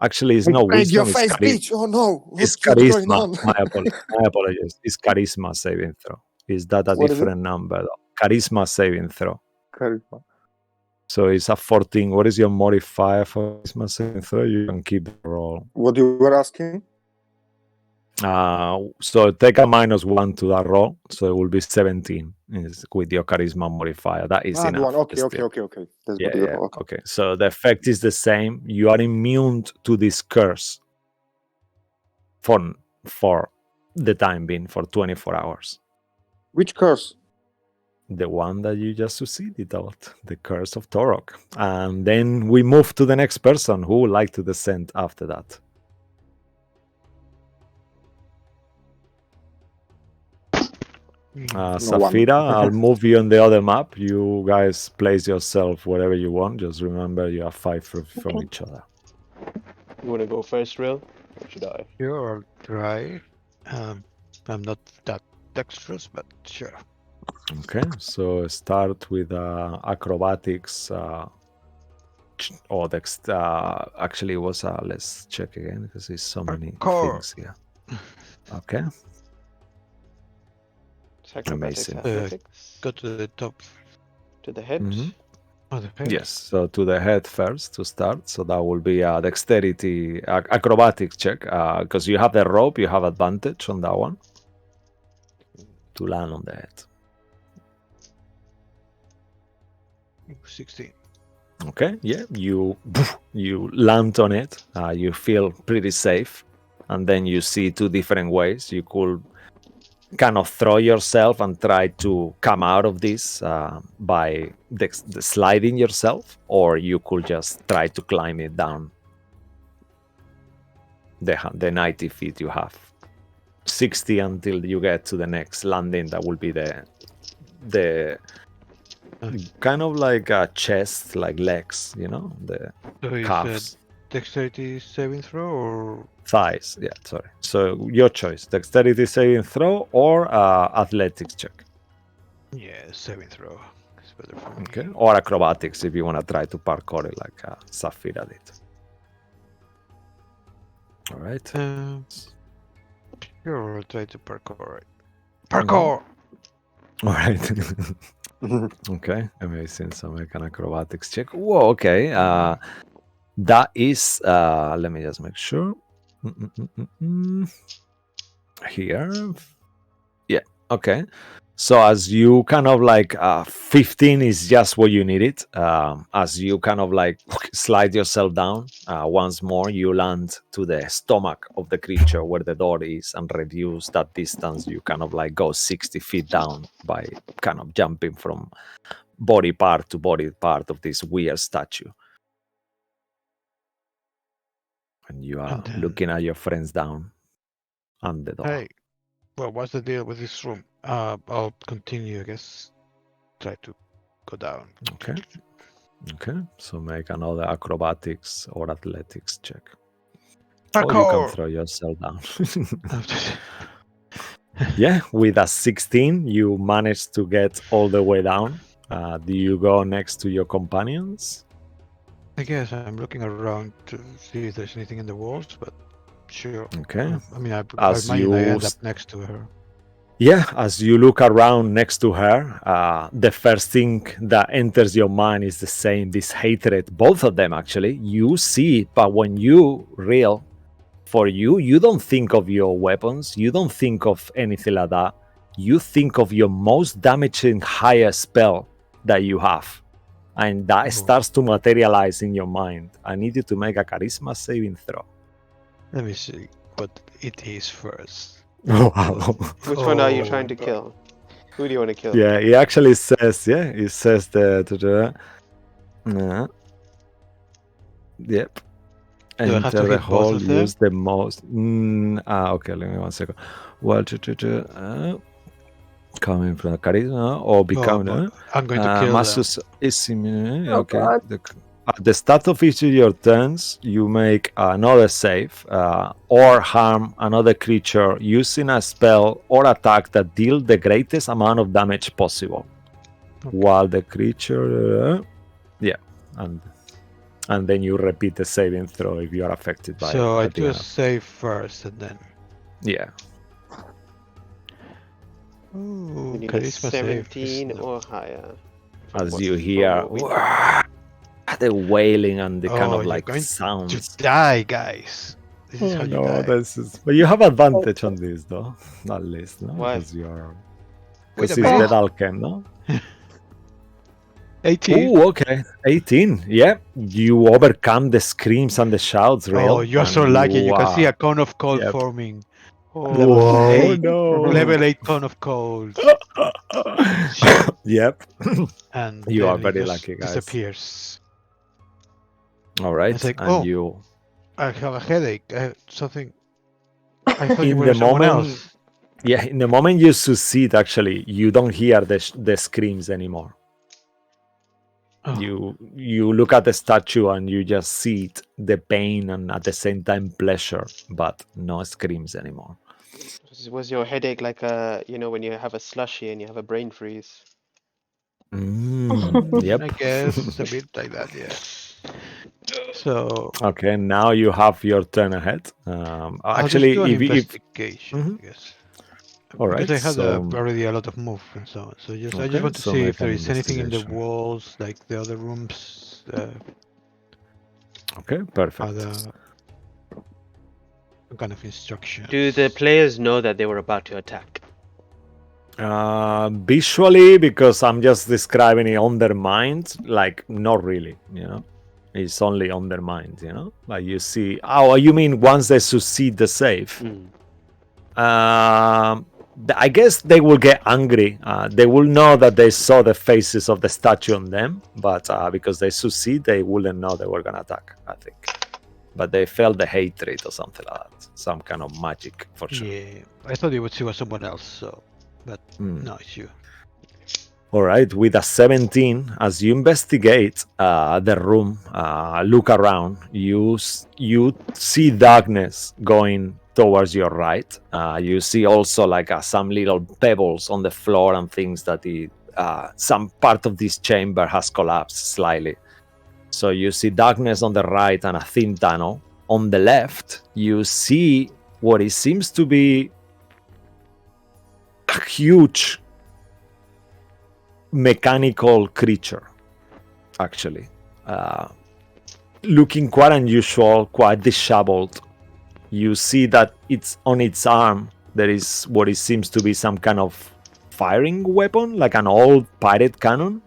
Actually, it's not wisdom. Your face, bitch! Oh no! It's What's going charisma. on? My apologies. It's charisma saving throw. Is that a What different number? Charisma saving throw. Charisma. So it's a 14. What is your modifier for charisma saving throw? You can keep the roll. What you were asking? So take a -1 to that roll. So it will be 17 with your charisma modifier. That is enough. Okay. That's what you okay. So the effect is the same. You are immune to this curse for the time being, for 24 hours. Which curse? The one that you just succeeded out, the curse of Torok. And then we move to the next person who would like to descend after that. Saphira, I'll move you on the other map. You guys place yourself wherever you want. Just remember you are 5 from each other. You want to go first, Real? Or should I? Sure, I'll try. I'm not that dexterous, but sure. Okay, so start with acrobatics. Actually, it was let's check again because there's so many things here. Okay. Amazing. Go to the top. To the head? Oh, the head? Yes, so to the head first to start. So that will be a dexterity, acrobatics check. Because you have the rope, you have advantage on that one. To land on the head. 16. Okay, yeah, you land on it. You feel pretty safe. And then you see two different ways. You could kind of throw yourself and try to come out of this by the sliding yourself, or you could just try to climb it down the 90 feet you have. 60 until you get to the next landing. That will be the kind of like a chest, like legs, you know, the So is calves. dexterity saving throw or Thighs, yeah, sorry. So your choice: dexterity saving throw or athletics check. saving throw? It's better for me. Okay, or acrobatics if you want to try to parkour it like Safira did. All right. Sure, I'll try to parkour it. Parkour! All right. Okay, amazing. So make an acrobatics check. Whoa, okay. That is, let me just make sure. Here. Yeah, okay. So as you kind of like 15 is just what you needed. As you kind of like slide yourself down, once more you land to the stomach of the creature where the door is and reduce that distance. You kind of like go 60 feet down by kind of jumping from body part to body part of this weird statue. And you are looking at your friends down and the door. Hey, well, what's the deal with this room? I'll continue, I guess. Try to go down. Okay. Okay. So make another acrobatics or athletics check. Parkour! Or you can throw yourself down. Yeah, with a 16, you manage to get all the way down. Do you go next to your companions? I guess I'm looking around to see if there's anything in the walls, but sure. Okay. I mean, I As imagine I you end up next to her. Yeah, as you look around next to her, the first thing that enters your mind is the same, this hatred. Both of them, actually. You see, but when you real, for you, you don't think of your weapons. You don't think of anything like that. You think of your most damaging higher spell that you have. And that starts to materialize in your mind. I need you to make a charisma saving throw. Let me see what it is first. Wow. Which one are you trying to kill? Who do you want to kill? Yeah, it actually says, it says yep. Enter the hall, use the most. Okay, let me 1 second. Well, coming from the charisma or becoming. I'm going to kill them. Okay. At the start of each of your turns, you make another save or harm another creature using a spell or attack that deal the greatest amount of damage possible. Okay. While the creature, and then you repeat the saving throw if you are affected by it. So I do a save first and then. Yeah. Ooh, you need a 17 or higher. As you hear the wailing and the kind of like sounds. To die, guys. This is how you die. But you have advantage on this, though. At least, no? Why? Because it's dead alchem, no? 18. Oh, okay. 18. Yeah. You overcome the screams and the shouts, real. Oh, you're so lucky. You can see a cone of cold forming. Level 8. No. Level 8 cone of cold. Yep. And you are very lucky, guys. Disappears. All right. Like, and you. I have a headache. Something. I thought you in were the someone moment, else. Yeah, in the moment you succeed, actually, you don't hear the screams anymore. Oh. You look at the statue and you just see it, the pain and at the same time pleasure, but no screams anymore. Was your headache like when you have a slushy and you have a brain freeze? Yep. I guess a bit like that, yeah. So okay, now you have your turn ahead. Actually, I'll just do an investigation, I guess. All right. Because I had already a lot of move and so on. So I just want to see if there is anything in the walls, like the other rooms. Okay, perfect. Other kind of instructions. Do the players know that they were about to attack? Visually, because I'm just describing it on their mind, like not really, It's only on their mind, Like you see, you mean once they succeed the save? I guess they will get angry. They will know that they saw the faces of the statue on them, but because they succeed, they wouldn't know they were gonna attack, I think. But they felt the hatred or something like that. Some kind of magic for sure. Yeah, I thought it was someone else. So, but no, it's you. All right, with a 17, as you investigate the room, look around, you see darkness going towards your right. You see also like some little pebbles on the floor and things that some part of this chamber has collapsed slightly. So you see darkness on the right and a thin tunnel. On the left, you see what it seems to be a huge mechanical creature, actually. Looking quite unusual, quite disheveled. You see that it's on its arm there is what it seems to be some kind of firing weapon, like an old pirate cannon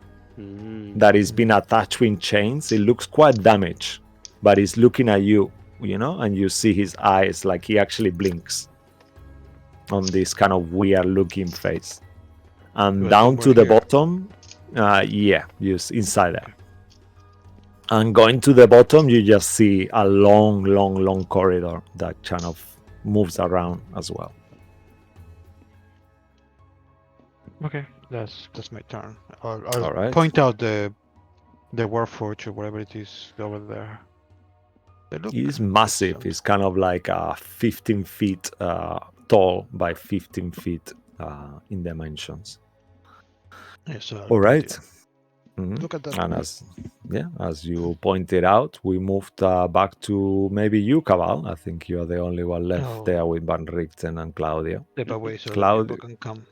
that is been attached with chains. It looks quite damaged, but he's looking at you, and you see his eyes, like he actually blinks on this kind of weird looking face. And down to the bottom, inside there. And going to the bottom, you just see a long corridor that kind of moves around as well. Okay, that's my turn. I'll right. point out the Warforge or whatever it is over there. He's massive. He's kind of like 15 feet tall by 15 feet in dimensions. Yeah, so all right. Look at that. And as you pointed out, we moved back to maybe you, Cabal. I think you're the only one left there with Van Richten and Claudio. Step away so that people can come.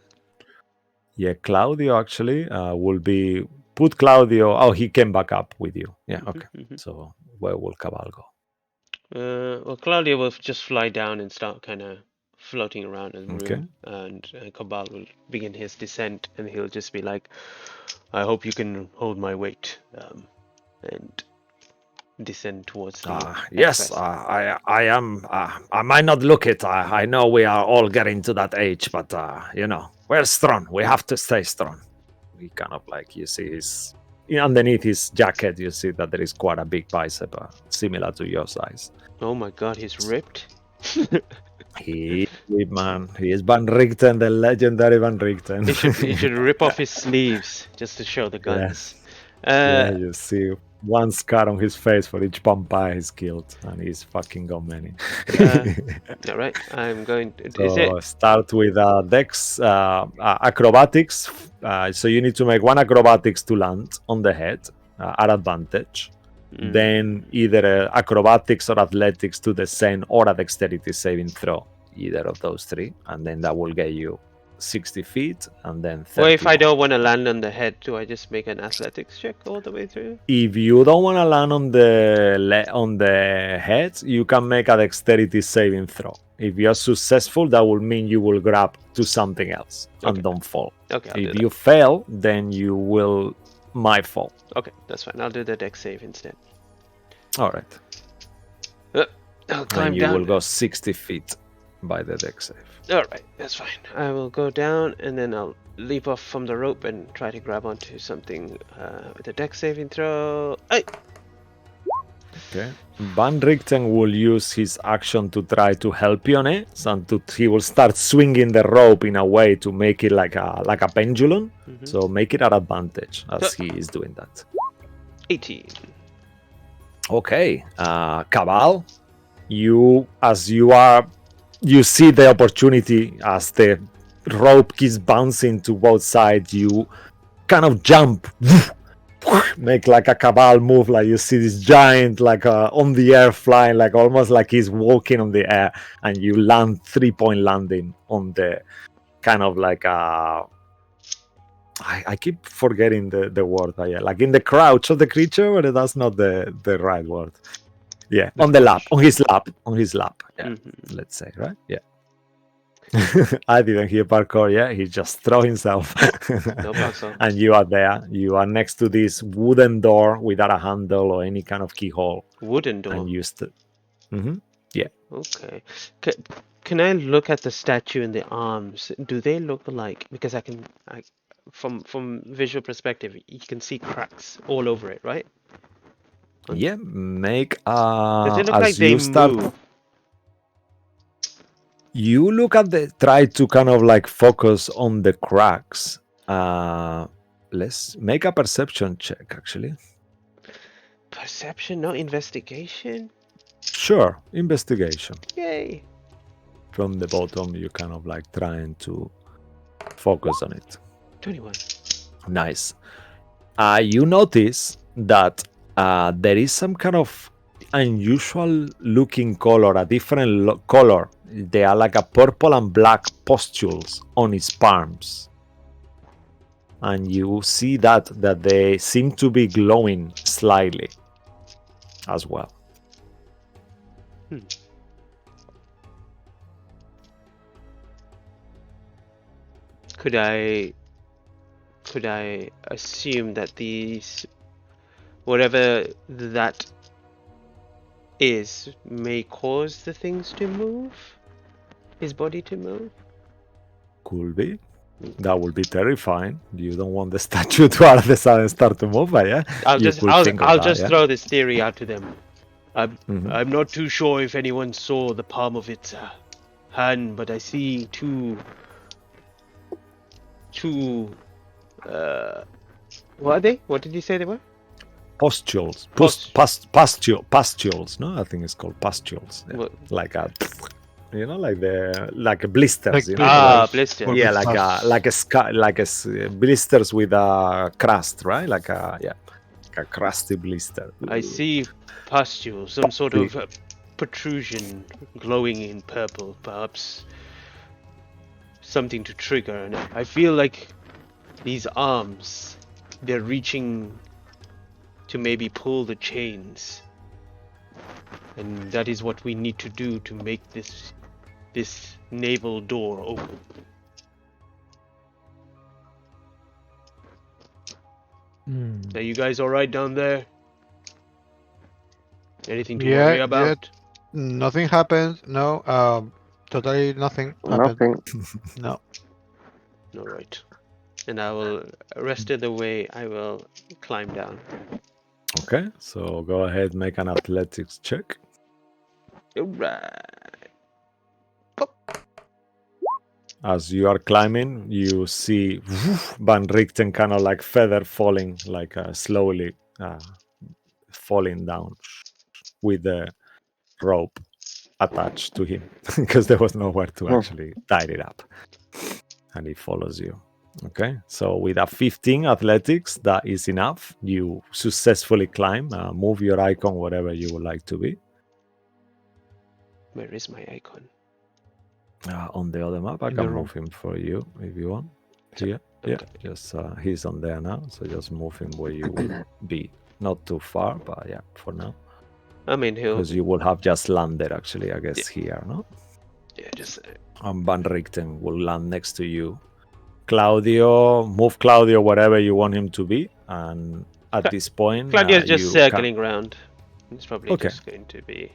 Yeah, Claudio actually will be... Put Claudio... Oh, he came back up with you. Yeah, okay. So where will Cabal go? Well, Claudio will just fly down and start kind of floating around in the room, and Cabal will begin his descent, and he'll just be like, I hope you can hold my weight, and descend towards the yes, I am. I might not look it. I know we are all getting to that age, but we're strong. We have to stay strong. He kind of like, you see his... underneath his jacket, you see that there is quite a big bicep, similar to your size. Oh my god, he's ripped. He is Van Richten, the legendary Van Richten. He should rip off his sleeves just to show the guns. Yeah, you see one scar on his face for each vampire he's killed, and he's fucking got many. All right, I'm going to... So start with Dex acrobatics. So you need to make one acrobatics to land on the head at advantage. Then either acrobatics or athletics to descend, or a dexterity saving throw, either of those three, and then that will get you 60 feet and then 30. Well, if I don't want to land on the head, do I just make an athletics check all the way through? If you don't want to land on the head, you can make a dexterity saving throw. If you're successful, that will mean you will grab to something else and don't fall. Okay. If you fail, then you might fall. Okay, that's fine. I'll do the dex save instead. All right. I'll climb and you down. will go 60 feet by the dex save. All right, that's fine. I will go down and then I'll leap off from the rope and try to grab onto something with a dex saving throw. Hey! Okay. Van Richten will use his action to try to help you on it, and he will start swinging the rope in a way to make it like a pendulum. So make it at advantage as he is doing that. 18. Okay, Cabal, you see the opportunity as the rope keeps bouncing to both sides. You kind of jump. Make like a Cabal move, like you see this giant like on the air flying, like almost like he's walking on the air, and you land 3-point landing on the kind of like I keep forgetting the word, like in the crouch of the creature, but that's not the right word. Yeah, on his lap. Yeah, let's say, right? Yeah. I didn't hear parkour yet. He just threw himself. No parkour. And you are there. You are next to this wooden door without a handle or any kind of keyhole. Wooden door? And you Yeah. Okay. can I look at the statue and the arms? Do they look alike? Because from visual perspective, you can see cracks all over it, right? Yeah, make Does it look as like they you start. move? You look at the try to kind of like focus on the cracks. Let's make a perception check actually. Perception, no investigation. Sure, investigation. Yay! From the bottom, you kind of like trying to focus on it. 21. Nice. You notice that there is some kind of unusual looking color, a different color. They are like a purple and black pustules on his palms. And you see that they seem to be glowing slightly as well. Could I assume that these, whatever that is, may cause the things to move? His body to move? Could be. That would be terrifying. You don't want the statue to all of a sudden start to move, but yeah. I'll you just could think of that, yeah. throw this theory out to them. Mhm. I'm not too sure if anyone saw the palm of its hand, but I see two what are they? What did you say they were? Pustules. Pustules, no? I think it's called pustules. Yeah. What? Like a, you know, like a blisters. Like You know? Blisters. Or Yeah, pus. blisters with a crust, right? Like a crusty blister. I see pustules, some sort of protrusion glowing in purple, perhaps something to trigger. And I feel like these arms, they're reaching to maybe pull the chains. And that is what we need to do to make this naval door open. Are you guys alright down there? Anything to worry about? Nothing happened. No. Totally nothing happened. Nothing. No. Alright. And I will, rest of the way, I will climb down. Okay, so go ahead, make an athletics check. Alright. As you are climbing, you see Van Richten kind of like feather falling, like slowly falling down with the rope attached to him because there was nowhere to actually tie it up. And he follows you. Okay, so with a 15 athletics, that is enough. You successfully climb. Move your icon wherever you would like to be. Where is my icon? On the other map, I In the can room. move him for you if you want. Here, yeah, just he's on there now, so just move him where you will be. Not too far, but yeah, for now. I mean, he'll. Because you will have just landed, actually, I guess, here, no? Yeah, just. And Van Richten will land next to you. Claudio, move Claudio wherever you want him to be, and at this point, Claudio's just you circling around. He's probably Okay. just going to be.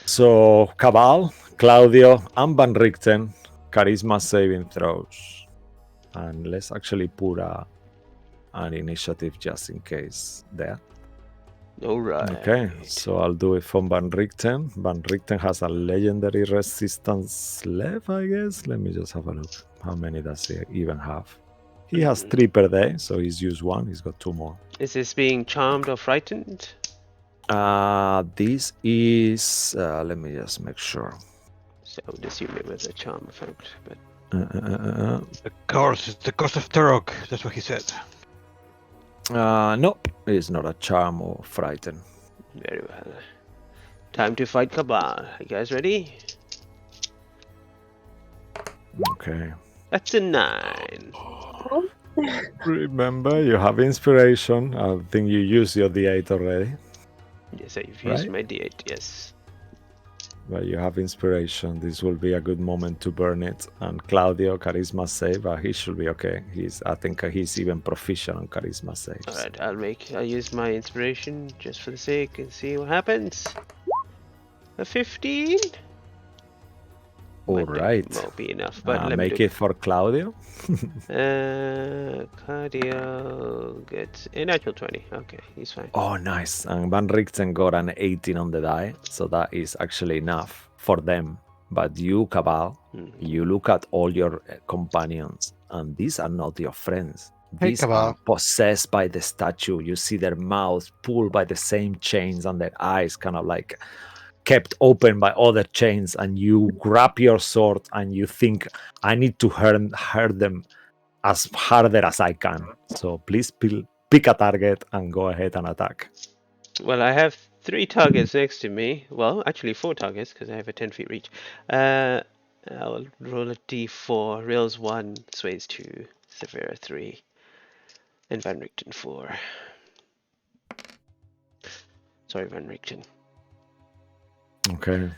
So Cabal, Claudio, and Van Richten, charisma saving throws, and let's actually put an initiative just in case there. Alright. Okay, so I'll do it from Van Richten. Van Richten has a legendary resistance left, I guess. Let me just have a look. How many does he even have? He has 3 per day, so he's used 1. He's got 2 more. Is this being charmed or frightened? This is. Let me just make sure. So I would assume it was a charm effect, but The curse. It's the curse of Turok. That's what he said. No, it's not a charm or frighten. very well. Time to fight Cabal. You guys ready? Okay. That's a 9. Remember, you have inspiration. I think you used your D8 already, Yes, I've used Right. my D8, yes. but you have inspiration. This will be a good moment to burn it. And Claudio, charisma save. He should be okay. I think he's even proficient on charisma saves. Alright, I'll use my inspiration just for the sake and see what happens. A 15? All right. Won't be enough, but let me Make do it for Claudio. Cardio gets a natural 20. Okay, he's fine. Oh, nice. And Van Richten got an 18 on the die, so that is actually enough for them. But you, Cabal, you look at all your companions, and these are not your friends. Hey, These are Cabal. possessed by the statue. You see their mouths pulled by the same chains, and their eyes kind of like kept open by other chains. And you grab your sword, and you think, I need to hurt them as harder as I can. So please pick a target and go ahead and attack. Well, I have 3 targets next to me. Well, actually 4 targets because I have a 10 feet reach. I'll roll a d4. Rails 1, Sways 2, Severa 3, and Van Richten 4. Sorry, Van Richten. Okay.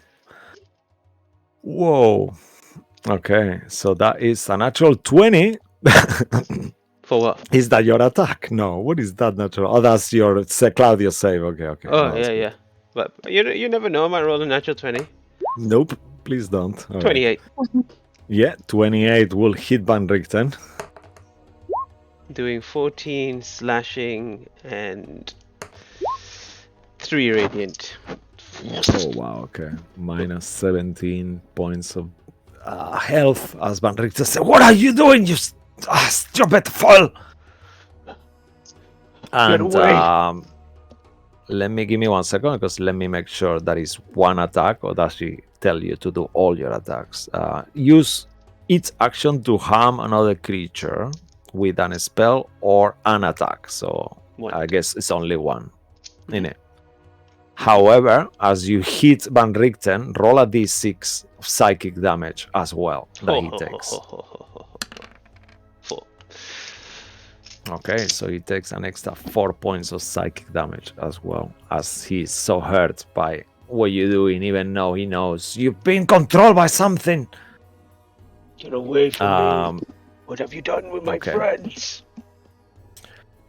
Whoa. Okay, so that is a natural 20. For what? Is that your attack? No, what is that natural? Oh, that's your Claudio save. Okay. Oh, No, that's good. yeah. But you never know. I might roll a natural 20. Nope, please don't. All right. 28. Yeah, 28 will hit Van Richten. Doing 14 slashing and 3 radiant. Oh, wow, okay. Minus 17 points of health as Van Richten says, "What are you doing, you stupid fool?" And give me 1 second, because let me make sure that is one attack, or does she tell you to do all your attacks? Use each action to harm another creature with an spell or an attack. So I guess it's only one in it. However, as you hit Van Richten, roll a d6 of psychic damage as well that he takes. 4. Okay, so he takes an extra 4 points of psychic damage as well, as he's so hurt by what you're doing, even though he knows you've been controlled by something. Get away from me. What have you done with my friends?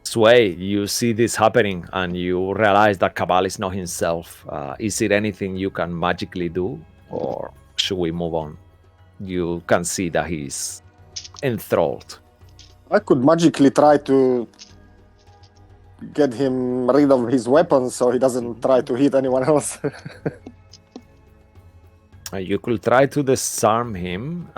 Sway, you see this happening and you realize that Cabal is not himself. Is it anything you can magically do, or should we move on? You can see that he's enthralled. I could magically try to get him rid of his weapons so he doesn't try to hit anyone else. You could try to disarm him.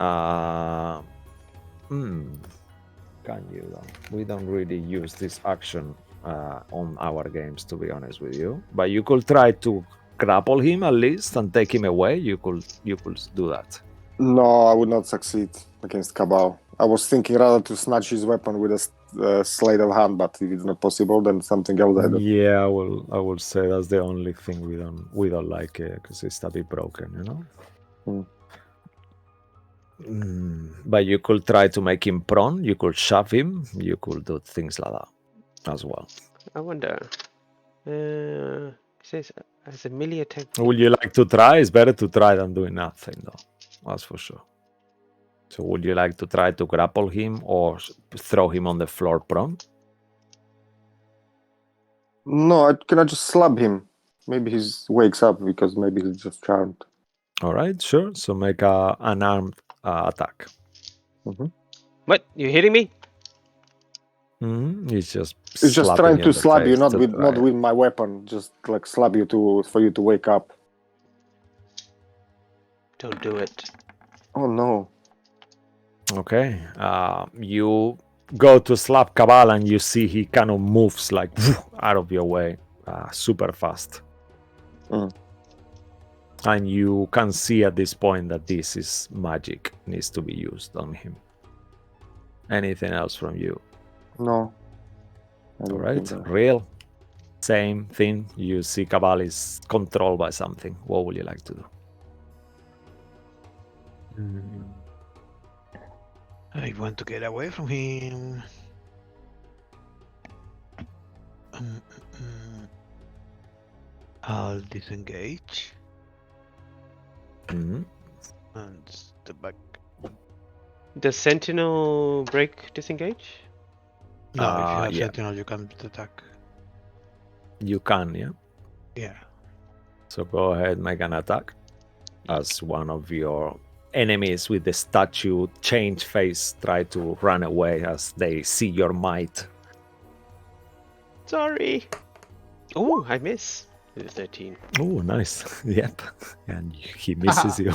Can you though? We don't really use this action on our games, to be honest with you. But you could try to grapple him at least and take him away. You could do that. No, I would not succeed against Cabal. I was thinking rather to snatch his weapon with a sleight of hand, but if it's not possible, then something else. Yeah, I will say that's the only thing we don't like it, because it's a bit broken, you know. But you could try to make him prone. You could shove him. You could do things like that as well. I wonder. It says as a melee attack. Would you like to try? It's better to try than doing nothing, though. That's for sure. So would you like to try to grapple him or throw him on the floor prone? No, can I just slap him? Maybe he wakes up, because maybe he's just charmed. All right, sure. So make an armed attack. What? You hitting me? He's just trying to slap you, not with my weapon. Just like slap you for you to wake up. Don't do it. Oh no. Okay. You go to slap Cabal and you see he kind of moves like out of your way super fast. And you can see at this point that this is magic, needs to be used on him. Anything else from you? No. All right, real. Same thing. You see Cabal is controlled by something. What would you like to do? I want to get away from him. I'll disengage. And step back. Does Sentinel break disengage? No, if you have Sentinel, you can attack. You can, yeah? Yeah. So go ahead, make an attack as one of your enemies with the statue change face try to run away as they see your might. Sorry. Oh, I miss. It is 13. Oh, nice. Yep. And he misses you.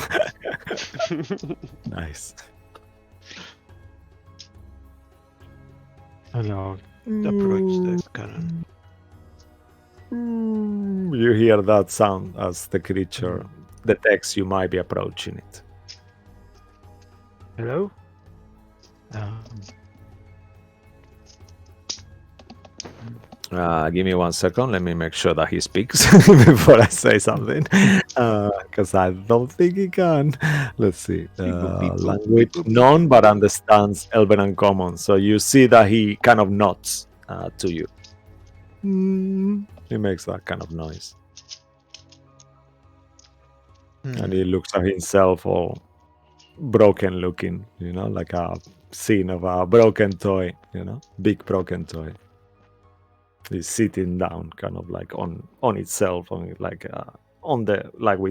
Nice. And I'll approach the cannon. You hear that sound as the creature detects you might be approaching it. Hello? Give me 1 second. Let me make sure that he speaks before I say something, because I don't think he can. Let's see. Language known but understands Elven and Common. So you see that he kind of nods to you. He makes that kind of noise. And he looks at himself all broken looking, like a scene of a broken toy, big broken toy. He's sitting down, kind of like on itself, on with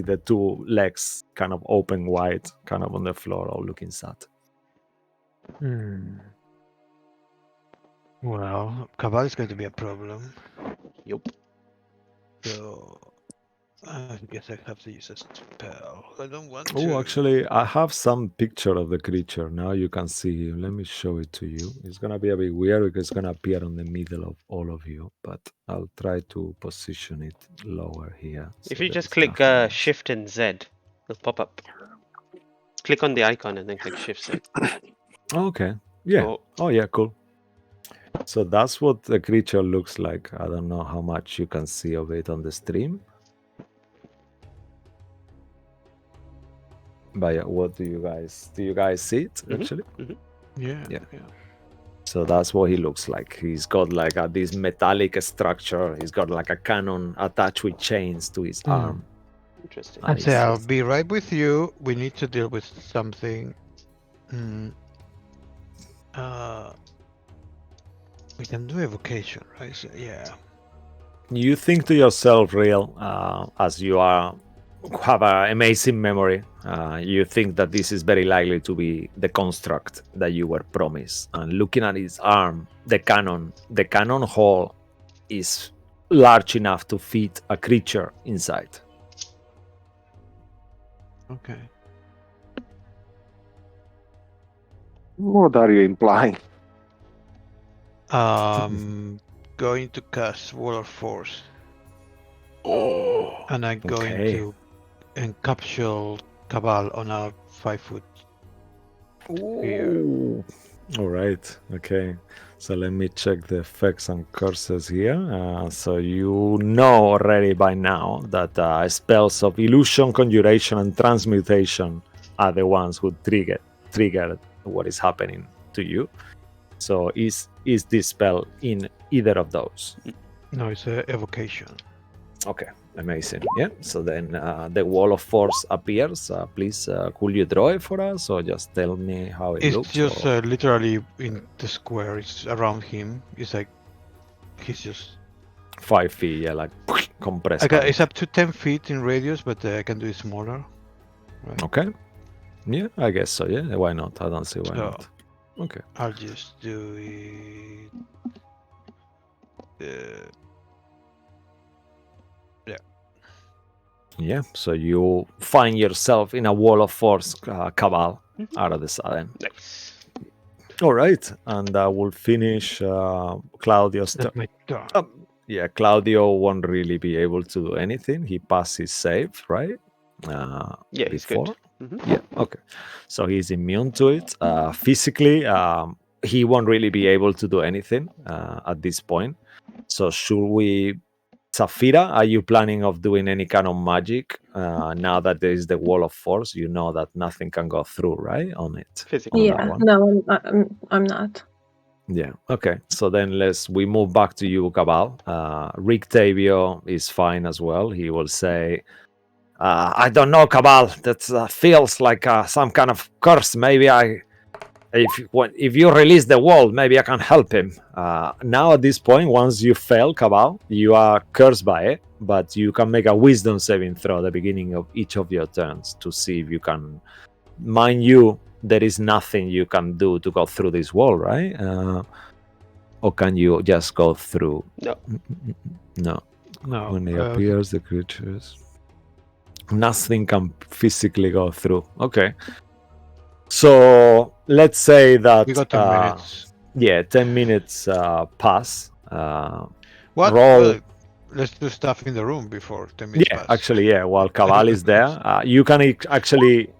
the two legs kind of open wide, kind of on the floor, all looking sad. Well, Cabal is going to be a problem. Yup. So I guess I have to use a spell. I don't want to. Oh, actually, I have some picture of the creature. Now you can see him. Let me show it to you. It's gonna be a bit weird because it's gonna appear on the middle of all of you, but I'll try to position it lower here. If so you that just it's click nothing else. Shift and Z, it'll pop up. Click on the icon and then click Shift Z. Okay. Yeah. Oh, yeah. Cool. So that's what the creature looks like. I don't know how much you can see of it on the stream. But yeah, what do you guys see it actually? Yeah. So that's what he looks like. He's got like this metallic structure. He's got like a cannon attached with chains to his arm. Interesting. I'd say I'll be right with you. We need to deal with something. We can do evocation, right? So, yeah. You think to yourself, Real, as you have an amazing memory. You think that this is very likely to be the construct that you were promised. And looking at his arm, the cannon hole is large enough to fit a creature inside. Okay. What are you implying? Going to cast Wall of Force. And I'm going to encapsule Cabal on a 5-foot sphere. All right. Okay. So let me check the effects and curses here. So you know already by now that spells of illusion, conjuration, and transmutation are the ones who trigger what is happening to you. So is this spell in either of those? No, it's an evocation. Okay, amazing. Yeah. So then the wall of force appears. Please, could you draw it for us, or just tell me how it looks? It's just literally in the square. It's around him. It's like he's just 5 feet. Yeah, like compressed. it's up to 10 feet in radius, but I can do it smaller. Right? Okay. Yeah, I guess so. Yeah, why not? I don't see why not. Okay. I'll just do it. Yeah, so you find yourself in a wall of force, Cabal, out of the sudden. Nice. All right, and we'll finish Claudio's turn. Yeah, Claudio won't really be able to do anything. He passed his save, right? Yeah, he's good. Yeah, okay. So he's immune to it. Physically, he won't really be able to do anything at this point. So should we... Zafira, are you planning of doing any kind of magic now that there is the wall of force? You know that nothing can go through, right, on it? Physically. Yeah, no, I'm not. Yeah, okay. So then we move back to you, Cabal. Rick Tavio is fine as well. He will say, I don't know, Cabal. That feels like some kind of curse. Maybe if you release the wall, maybe I can help him. Now at this point, once you fail, Cabal, you are cursed by it, but you can make a wisdom saving throw at the beginning of each of your turns to see if you can mind you, there is nothing you can do to go through this wall, right? Or can you just go through? No. No. No. When it appears, the creatures. Nothing can physically go through. Okay. So let's say that We got 10 minutes. yeah, 10 minutes pass. What? Roll. Well, let's do stuff in the room before 10 minutes Yeah, pass. actually, yeah. While Cabal is there, you can actually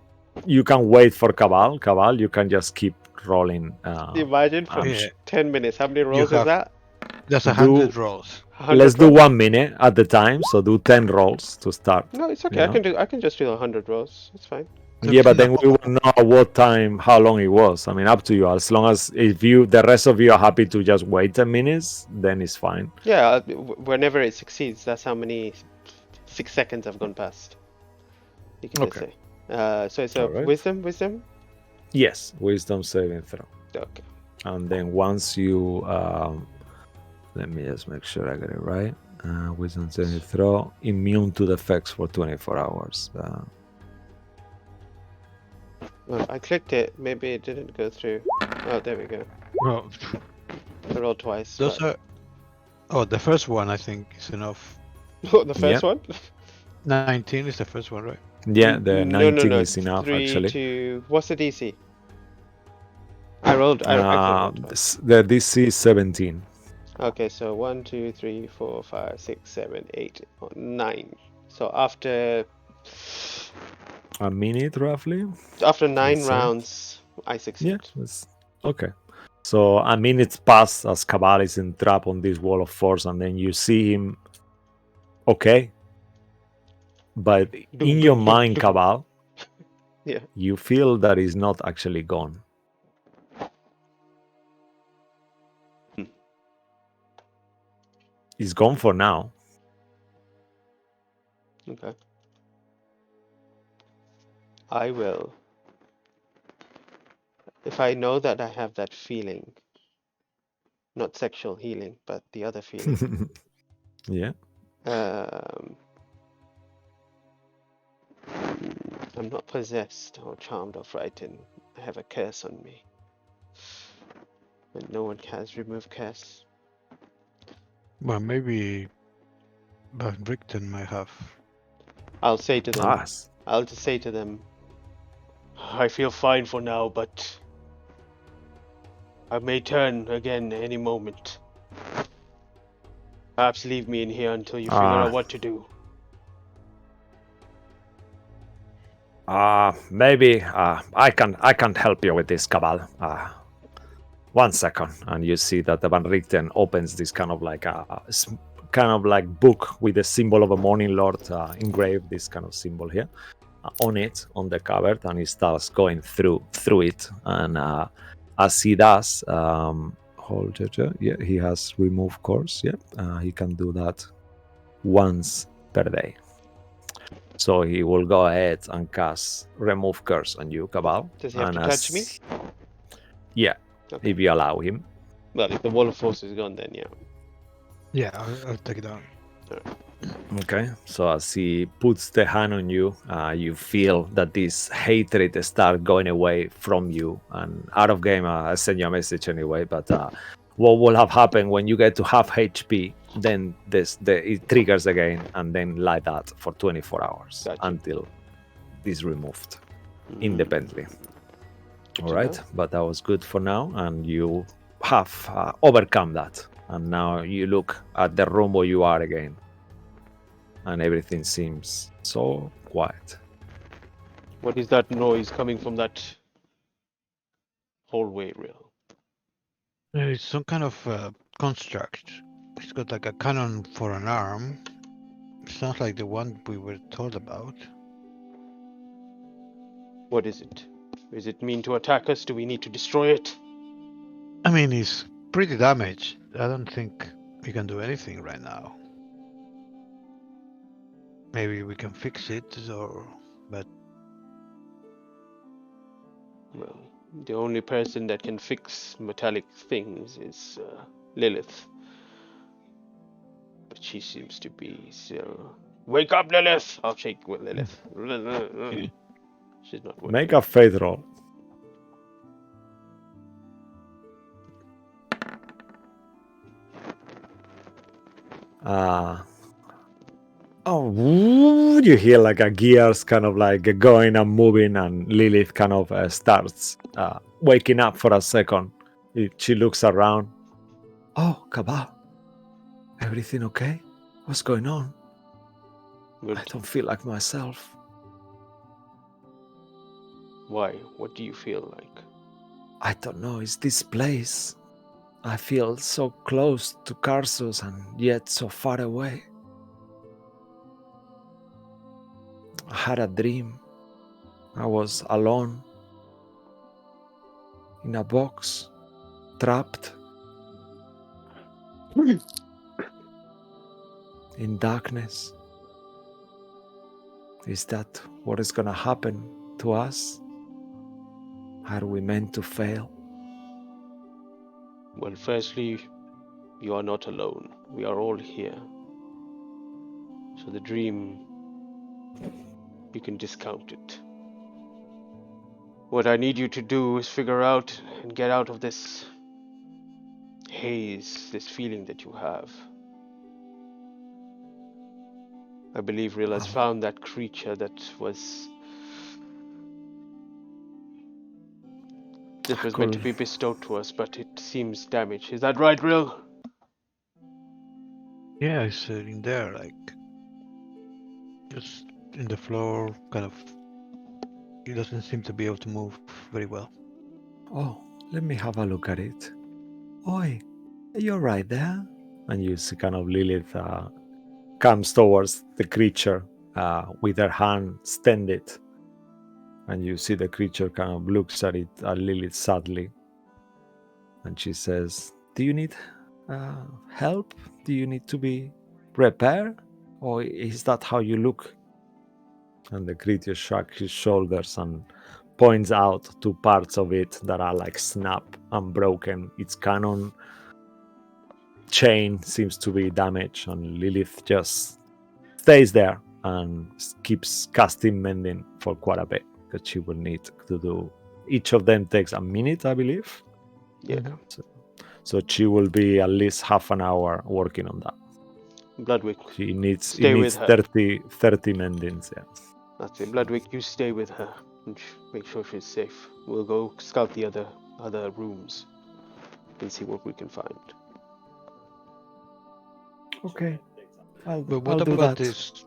you can wait for Cabal. Cabal, you can just keep rolling. Imagine for Yeah. 10 minutes. How many rolls is have- that? There's Do- 100 rolls. 100 Let's do rolls? 1 minute at the time. So do 10 rolls to start. No, it's okay. I can just do 100 rolls. It's fine. Yeah, but then we will know what time, how long it was. I mean, up to you. As long as if you, the rest of you are happy to just wait 10 minutes, then it's fine. Yeah, whenever it succeeds, that's how many 6 seconds have gone past. You can just Okay. say. So it's a Alright. wisdom? Yes, wisdom saving throw. Okay. And then once you, let me just make sure I get it right. Wisdom saving throw, immune to the effects for 24 hours. Well, I clicked it. Maybe it didn't go through. Oh, there we go. Oh, I rolled twice. those but- are. Oh, the first one I think is enough. the first Yeah. one? 19 is the first one, right? Yeah, the 19 no. is enough 3 actually. to... What's the DC? I rolled... I actually rolled twice. The DC is 17. Okay, so 1, 2, 3, 4, 5, 6, 7, 8, 9. So after A minute roughly. 9 That's it. rounds, I succeed. Yeah, that's okay. So a minute's pass as Cabal is entrapped on this wall of force, and then you see him. Okay, but in your mind, Cabal, Yeah. you feel that he's not actually gone. He's gone for now. Okay. I will. If I know that I have that feeling, not sexual healing, but the other feeling, Yeah. I'm not possessed or charmed or frightened. I have a curse on me. And no one can remove curse. Well, maybe Van Richten might have. I'll say to them, Ah, I'll just say to them, I feel fine for now, but I may turn again any moment. Perhaps leave me in here until you figure out what to do. maybe I can't help you with this, Cabal. 1 second, and you see that the Van Richten opens this kind of like book with the symbol of a Morning Lord engraved, this kind of symbol here on it, on the cover, and he starts going through it. And as he does, yeah, he has remove curse. Yeah, he can do that once per day. So he will go ahead and cast remove curse on you, Cabal. Does he have to touch me? Yeah, Okay. if you allow him. Well, if the wall of force is gone, then yeah. Yeah, I'll take it down. Okay, so as he puts the hand on you, you feel that this hatred start going away from you. And out of game, I send you a message anyway. But what will have happened when you get to half HP? Then it triggers again, and then like that for 24 hours Gotcha. until this removed independently. All right, but that was good for now, and you have overcome that. And now you look at the room where you are again. And everything seems so quiet. What is that noise coming from that hallway, Real? It's some kind of construct. It's got like a cannon for an arm. Sounds like the one we were told about. What is it? Is it mean to attack us? Do we need to destroy it? I mean, it's pretty damaged. I don't think we can do anything right now. Maybe we can fix it, but Well, the only person that can fix metallic things is Lilith. But she seems to be so... Wake up, Lilith! I'll shake with Lilith. She's not working. Make a faith roll. You hear like a gears kind of like going and moving, and Lilith kind of starts waking up for a second. She looks around. Oh, Cabal. Everything okay? What's going on? Good. I don't feel like myself. Why? What do you feel like? I don't know. It's this place. I feel so close to Karsus and yet so far away. I had a dream. I was alone in a box, trapped in darkness. Is that what is gonna happen to us? Are we meant to fail? Well, firstly, you are not alone. We are all here. So the dream, you can discount it. What I need you to do is figure out and get out of this haze, this feeling that you have. I believe Real has found that creature that was meant to be bestowed to us, but it seems damaged. Is that right, Real? Yeah, it's in there, like just in the floor, kind of. He doesn't seem to be able to move very well. Oh, let me have a look at it. Oi, you're right there. And you see kind of Lilith comes towards the creature with her hand extended. And you see the creature kind of looks at it, at Lilith sadly. And she says, do you need help? Do you need to be repaired? Or is that how you look? And the creature shrugs his shoulders and points out two parts of it that are like snapped and broken. Its cannon chain seems to be damaged, and Lilith just stays there and keeps casting mending for quite a bit because she will need to do. Each of them takes a minute, I believe. Yeah. So she will be at least half an hour working on that. Bloodwick, She needs stay with her. 30 mendings. Yeah. That's it. Bloodwick, you stay with her and make sure she's safe. We'll go scout the other rooms and see what we can find. Okay. But what about this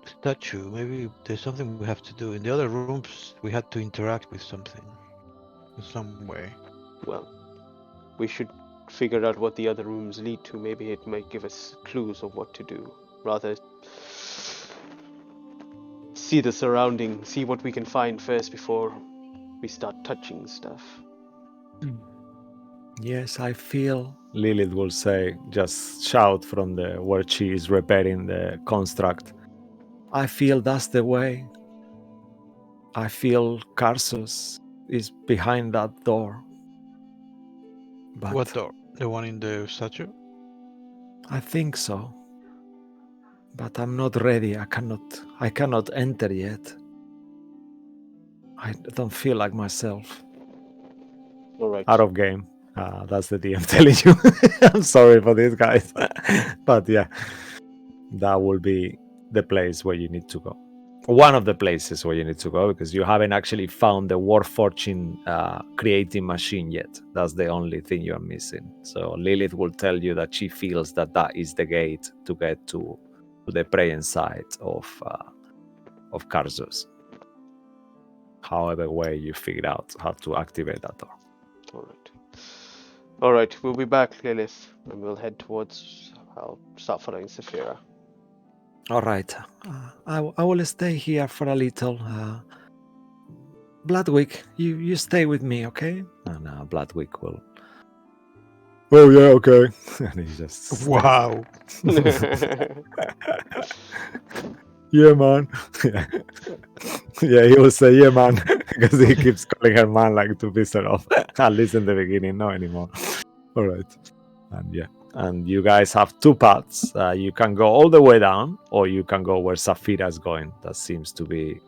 statue? Maybe there's something we have to do. In the other rooms, we had to interact with something in some way. Well, we should figure out what the other rooms lead to. Maybe it might give us clues of what to do. Rather, see the surrounding, see what we can find first before we start touching stuff. Yes, I feel, Lilith will say, just shout from the where she is repairing the construct. I feel that's the way. I feel Karsus is behind that door. But What door? The one in the statue? I think so. But I'm not ready. I cannot enter yet. I don't feel like myself. All right. Out of game. That's the DM telling you. I'm sorry for this, guys. But yeah, that will be the place where you need to go. One of the places where you need to go, because you haven't actually found the Warforging creating machine yet. That's the only thing you're missing. So Lilith will tell you that she feels that that is the gate to get to the praying site of Karsus. However way you figured out how to activate that door. All right. We'll be back, Lilith, and we'll head towards. I'll start following Saphira. All right. I will stay here for a little. Bloodwick, you stay with me, okay? And Bloodwick will. Oh yeah, okay. And he just. Wow. Yeah, man. Yeah, he will say, yeah, man, because he keeps calling her man like to piss her off. At least in the beginning, not anymore. All right. And yeah, and you guys have two paths. You can go all the way down, or you can go where Safira is going. That seems to be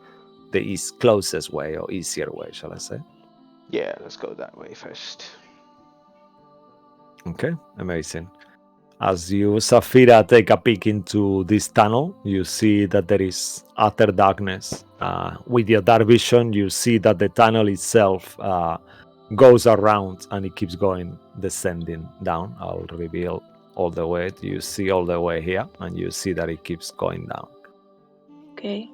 the closest way or easier way, shall I say? Yeah, let's go that way first. Okay, amazing. As you, Safira, take a peek into this tunnel, you see that there is utter darkness. With your dark vision, you see that the tunnel itself goes around and it keeps going, descending down. I'll reveal all the way. You see all the way here, and you see that it keeps going down. Okay.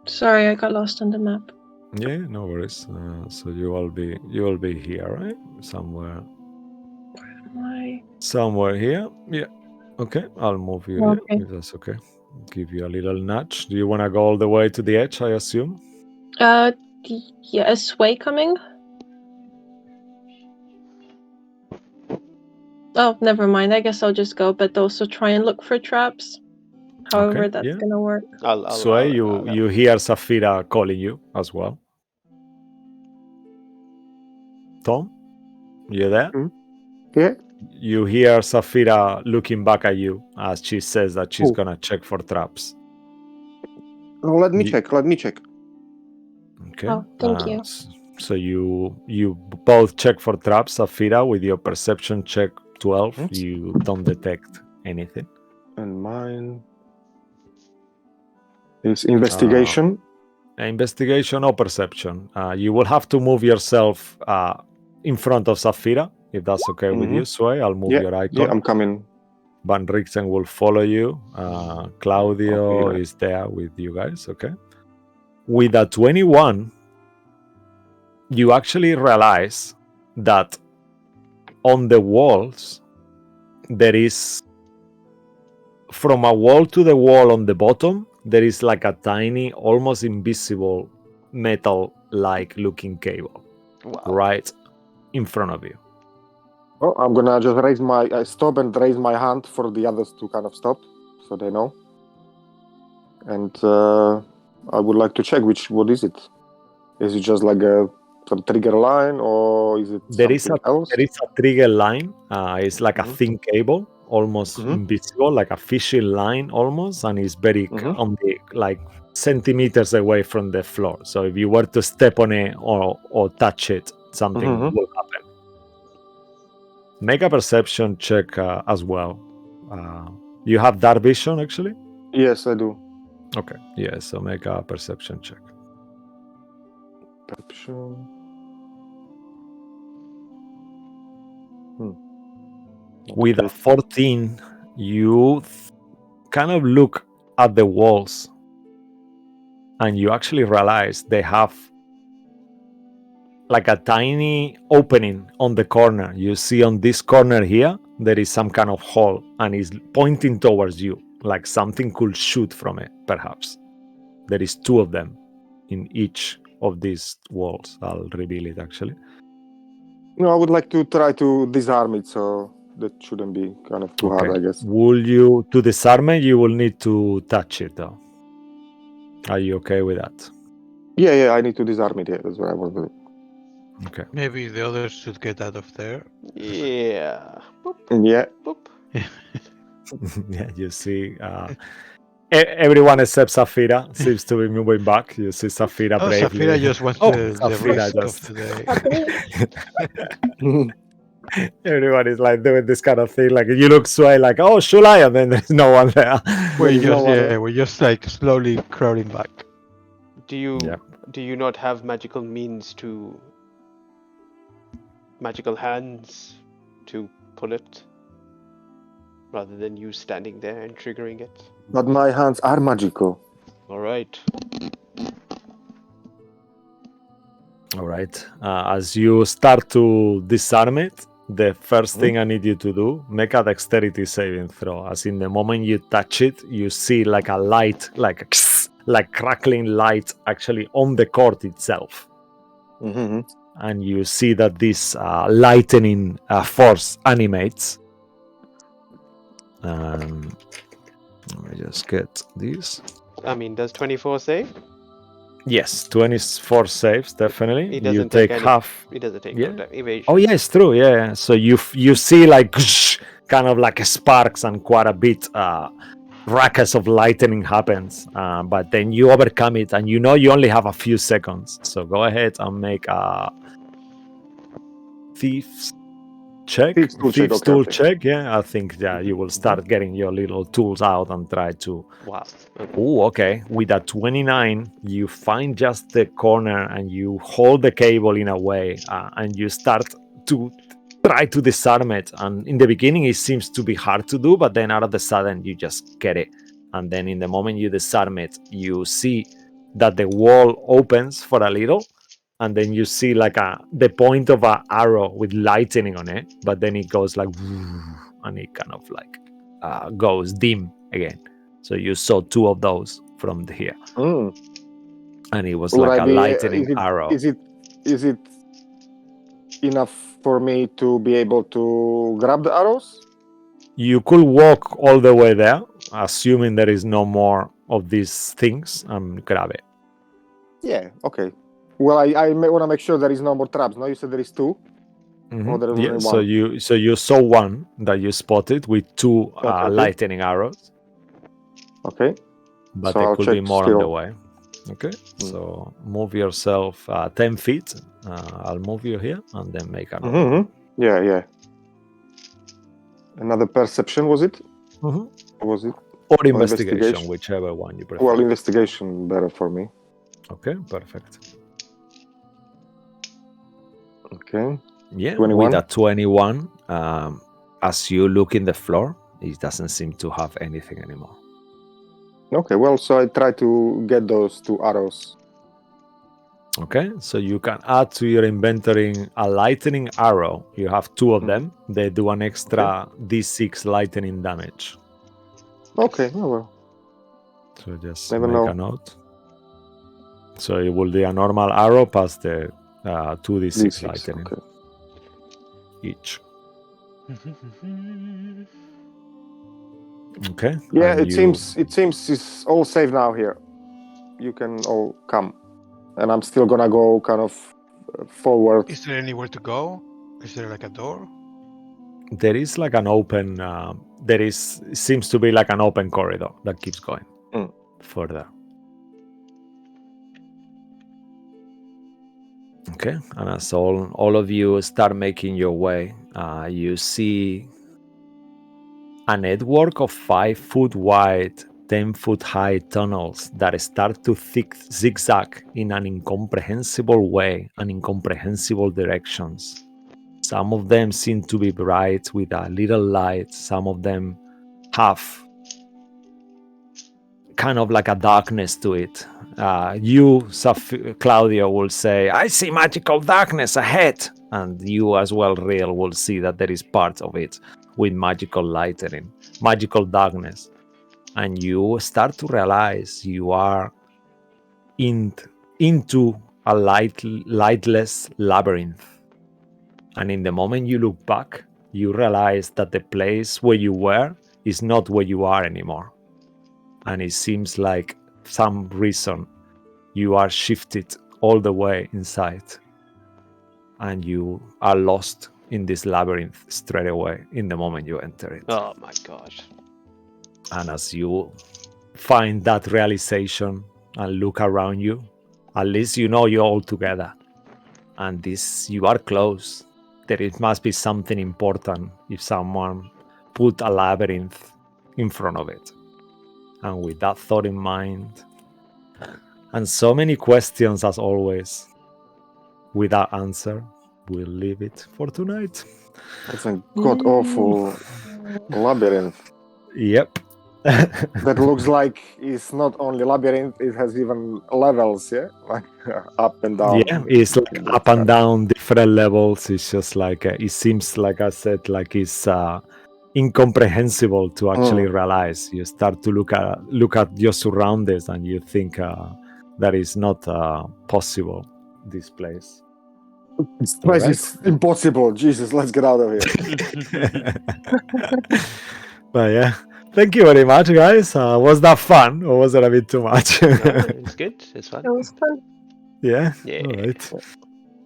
Sorry, I got lost on the map. Yeah, no worries. So you will be here, right? Somewhere here. Yeah. Okay, I'll move you. Okay. Yeah, if that's okay. Give you a little nudge. Do you want to go all the way to the edge? I assume. Yeah, is Sway coming? Oh, never mind. I guess I'll just go, but also try and look for traps. However, Okay, that's yeah. gonna work. Sway, you hear Safira calling you as well. Tom, you there? Yeah. You hear Safira looking back at you as she says that she's gonna check for traps. Oh, let me check. Okay. Oh, thank you. So you both check for traps, Safira, with your perception check 12. You don't detect anything. And mine is investigation. Investigation or perception. You will have to move yourself in front of Safira, if that's okay with you, Sway. I'll move your icon. Yeah, I'm coming. Van Richten will follow you. Claudio Okay, is there with you guys, okay? With a 21, you actually realize that on the walls, there is, from a wall to the wall on the bottom, there is like a tiny, almost invisible metal-like looking cable right in front of you. Oh, I'm gonna just stop and raise my hand for the others to kind of stop, so they know. And I would like to check what is it? Is it just like some trigger line, or is it something else? There is a trigger line. It's like a thin cable, almost invisible, like a fishing line almost, and it's very on the like centimeters away from the floor. So if you were to step on it or touch it, something will happen. Make a perception check as well. You have dark vision, actually? Yes, I do. Okay. Yeah, so make a perception check. Perception. With a 14, you kind of look at the walls and you actually realize they have like a tiny opening on the corner. You see on this corner here, there is some kind of hole and it's pointing towards you, like something could shoot from it, perhaps. There is two of them in each of these walls. I'll reveal it actually. No, I would like to try to disarm it, so that shouldn't be kind of too hard, I guess. To disarm it, you will need to touch it though. Are you okay with that? Yeah, I need to disarm it. Yeah, that's what I want to do. Okay. Maybe the others should get out of there. Yeah. Boop, Yeah. boop. Yeah, you see everyone except Safira seems to be moving back. You see Safira bravely. Safira just wants the risk of today. Everyone is like doing this kind of thing. Like you look Sway, like, oh, should I? And then there's no one there. We're just like slowly crawling back. Do you not have magical hands to pull it? Rather than you standing there and triggering it? But my hands are magical. Alright. Alright. As you start to disarm it, the first thing I need you to do, make a dexterity saving throw. As in the moment you touch it, you see like a light, like crackling light actually on the cord itself. And you see that this lightning force animates. Let me just get this. I mean, does 24 save? Yes, 24 saves definitely. It You doesn't take take any. half. It doesn't take Yeah. no evasion. Oh yeah, it's true. Yeah. So you see like kind of like sparks and quite a bit ruckus of lightning happens, but then you overcome it, and you know you only have a few seconds. So go ahead and make a thieves check, Thieves tool check, okay, tool okay. check. Yeah, I think you will start getting your little tools out and try to. Wow. Okay. Oh, okay. With a 29, you find just the corner and you hold the cable in a way, and you start to try to disarm it. And in the beginning, it seems to be hard to do, but then out of the sudden, you just get it. And then in the moment you disarm it, you see that the wall opens for a little, and then you see like the point of an arrow with lightning on it, but then it goes like, and it kind of like goes dim again. So you saw two of those from here, Mm. and it was Would like I a be? lightning arrow. Is it enough for me to be able to grab the arrows? You could walk all the way there, assuming there is no more of these things, and grab it. Yeah. Okay. Well, I want to make sure there is no more traps. No, you said there is two. Or there is Yeah. only So one. you saw one that you spotted with two Okay. lightning arrows, Okay. but So there I'll could be check more on the still. way. Okay. So move yourself 10 feet. I'll move you here and then make another one. Yeah, yeah. Another perception, was it? Mhm. Or was it? Or investigation, investigation? whichever one you prefer. Well, investigation better for me. Okay, perfect. Okay. Yeah, 21. with a 21, as you look in the floor, it doesn't seem to have anything anymore. Okay, well, so I try to get those two arrows. Okay, so you can add to your inventory a lightning arrow. You have two of them. They do an extra d6 lightning damage. Okay, oh well. So just Never make know. a note. So it will be a normal arrow plus the 2d6 D6, lightning okay. each. Okay. Yeah, and it seems it's all safe now here. You can all come. And I'm still gonna go kind of forward. Is there anywhere to go? Is there like a door? there is like an open. Seems to be like an open corridor that keeps going further. Okay, and as all of you start making your way, you see a network of 5 foot wide, 10 foot high tunnels that start to zigzag in an incomprehensible way and incomprehensible directions. Some of them seem to be bright with a little light. Some of them have kind of like a darkness to it. Claudio, will say, I see magical darkness ahead. And you as well, Real, will see that there is part of it with magical lightning, magical darkness. And you start to realize you are into a lightless labyrinth. And in the moment you look back, you realize that the place where you were is not where you are anymore. And it seems like some reason you are shifted all the way inside and you are lost in this labyrinth straight away in the moment you enter it. Oh my gosh. And as you find that realization and look around you, at least you know you're all together. And this, you are close. It must be something important if someone put a labyrinth in front of it. And with that thought in mind, and so many questions as always, without answer, we'll leave it for tonight. It's a god awful labyrinth. Yep. That looks like it's not only labyrinth, it has even levels, yeah? Like up and down. Yeah, it's like up and down, different levels. It's just like, it seems, like I said, like it's incomprehensible to actually realize. You start to look at your surroundings and you think that is not possible, this place. This place is impossible. Jesus, let's get out of here. But yeah, Thank you very much, guys. Was that fun, or was it a bit too much? No, it's good. It's fun. It was fun. Yeah. Yeah. All right.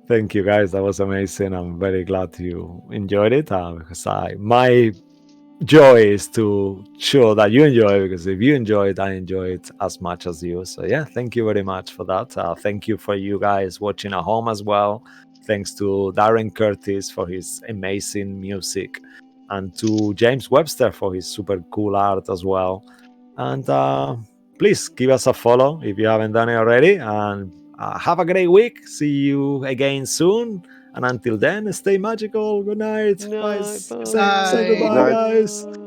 Thank you, guys. That was amazing. I'm very glad you enjoyed it because my joy is to show that you enjoy it, because if you enjoy it, I enjoy it as much as you. So yeah, thank you very much for that. Thank you for you guys watching at home as well. Thanks to Darren Curtis for his amazing music, and to James Webster for his super cool art as well. And please give us a follow if you haven't done it already. And have a great week. See you again soon. And until then, stay magical. Good night. Bye. Night, Say Good goodbye, night. guys. bye.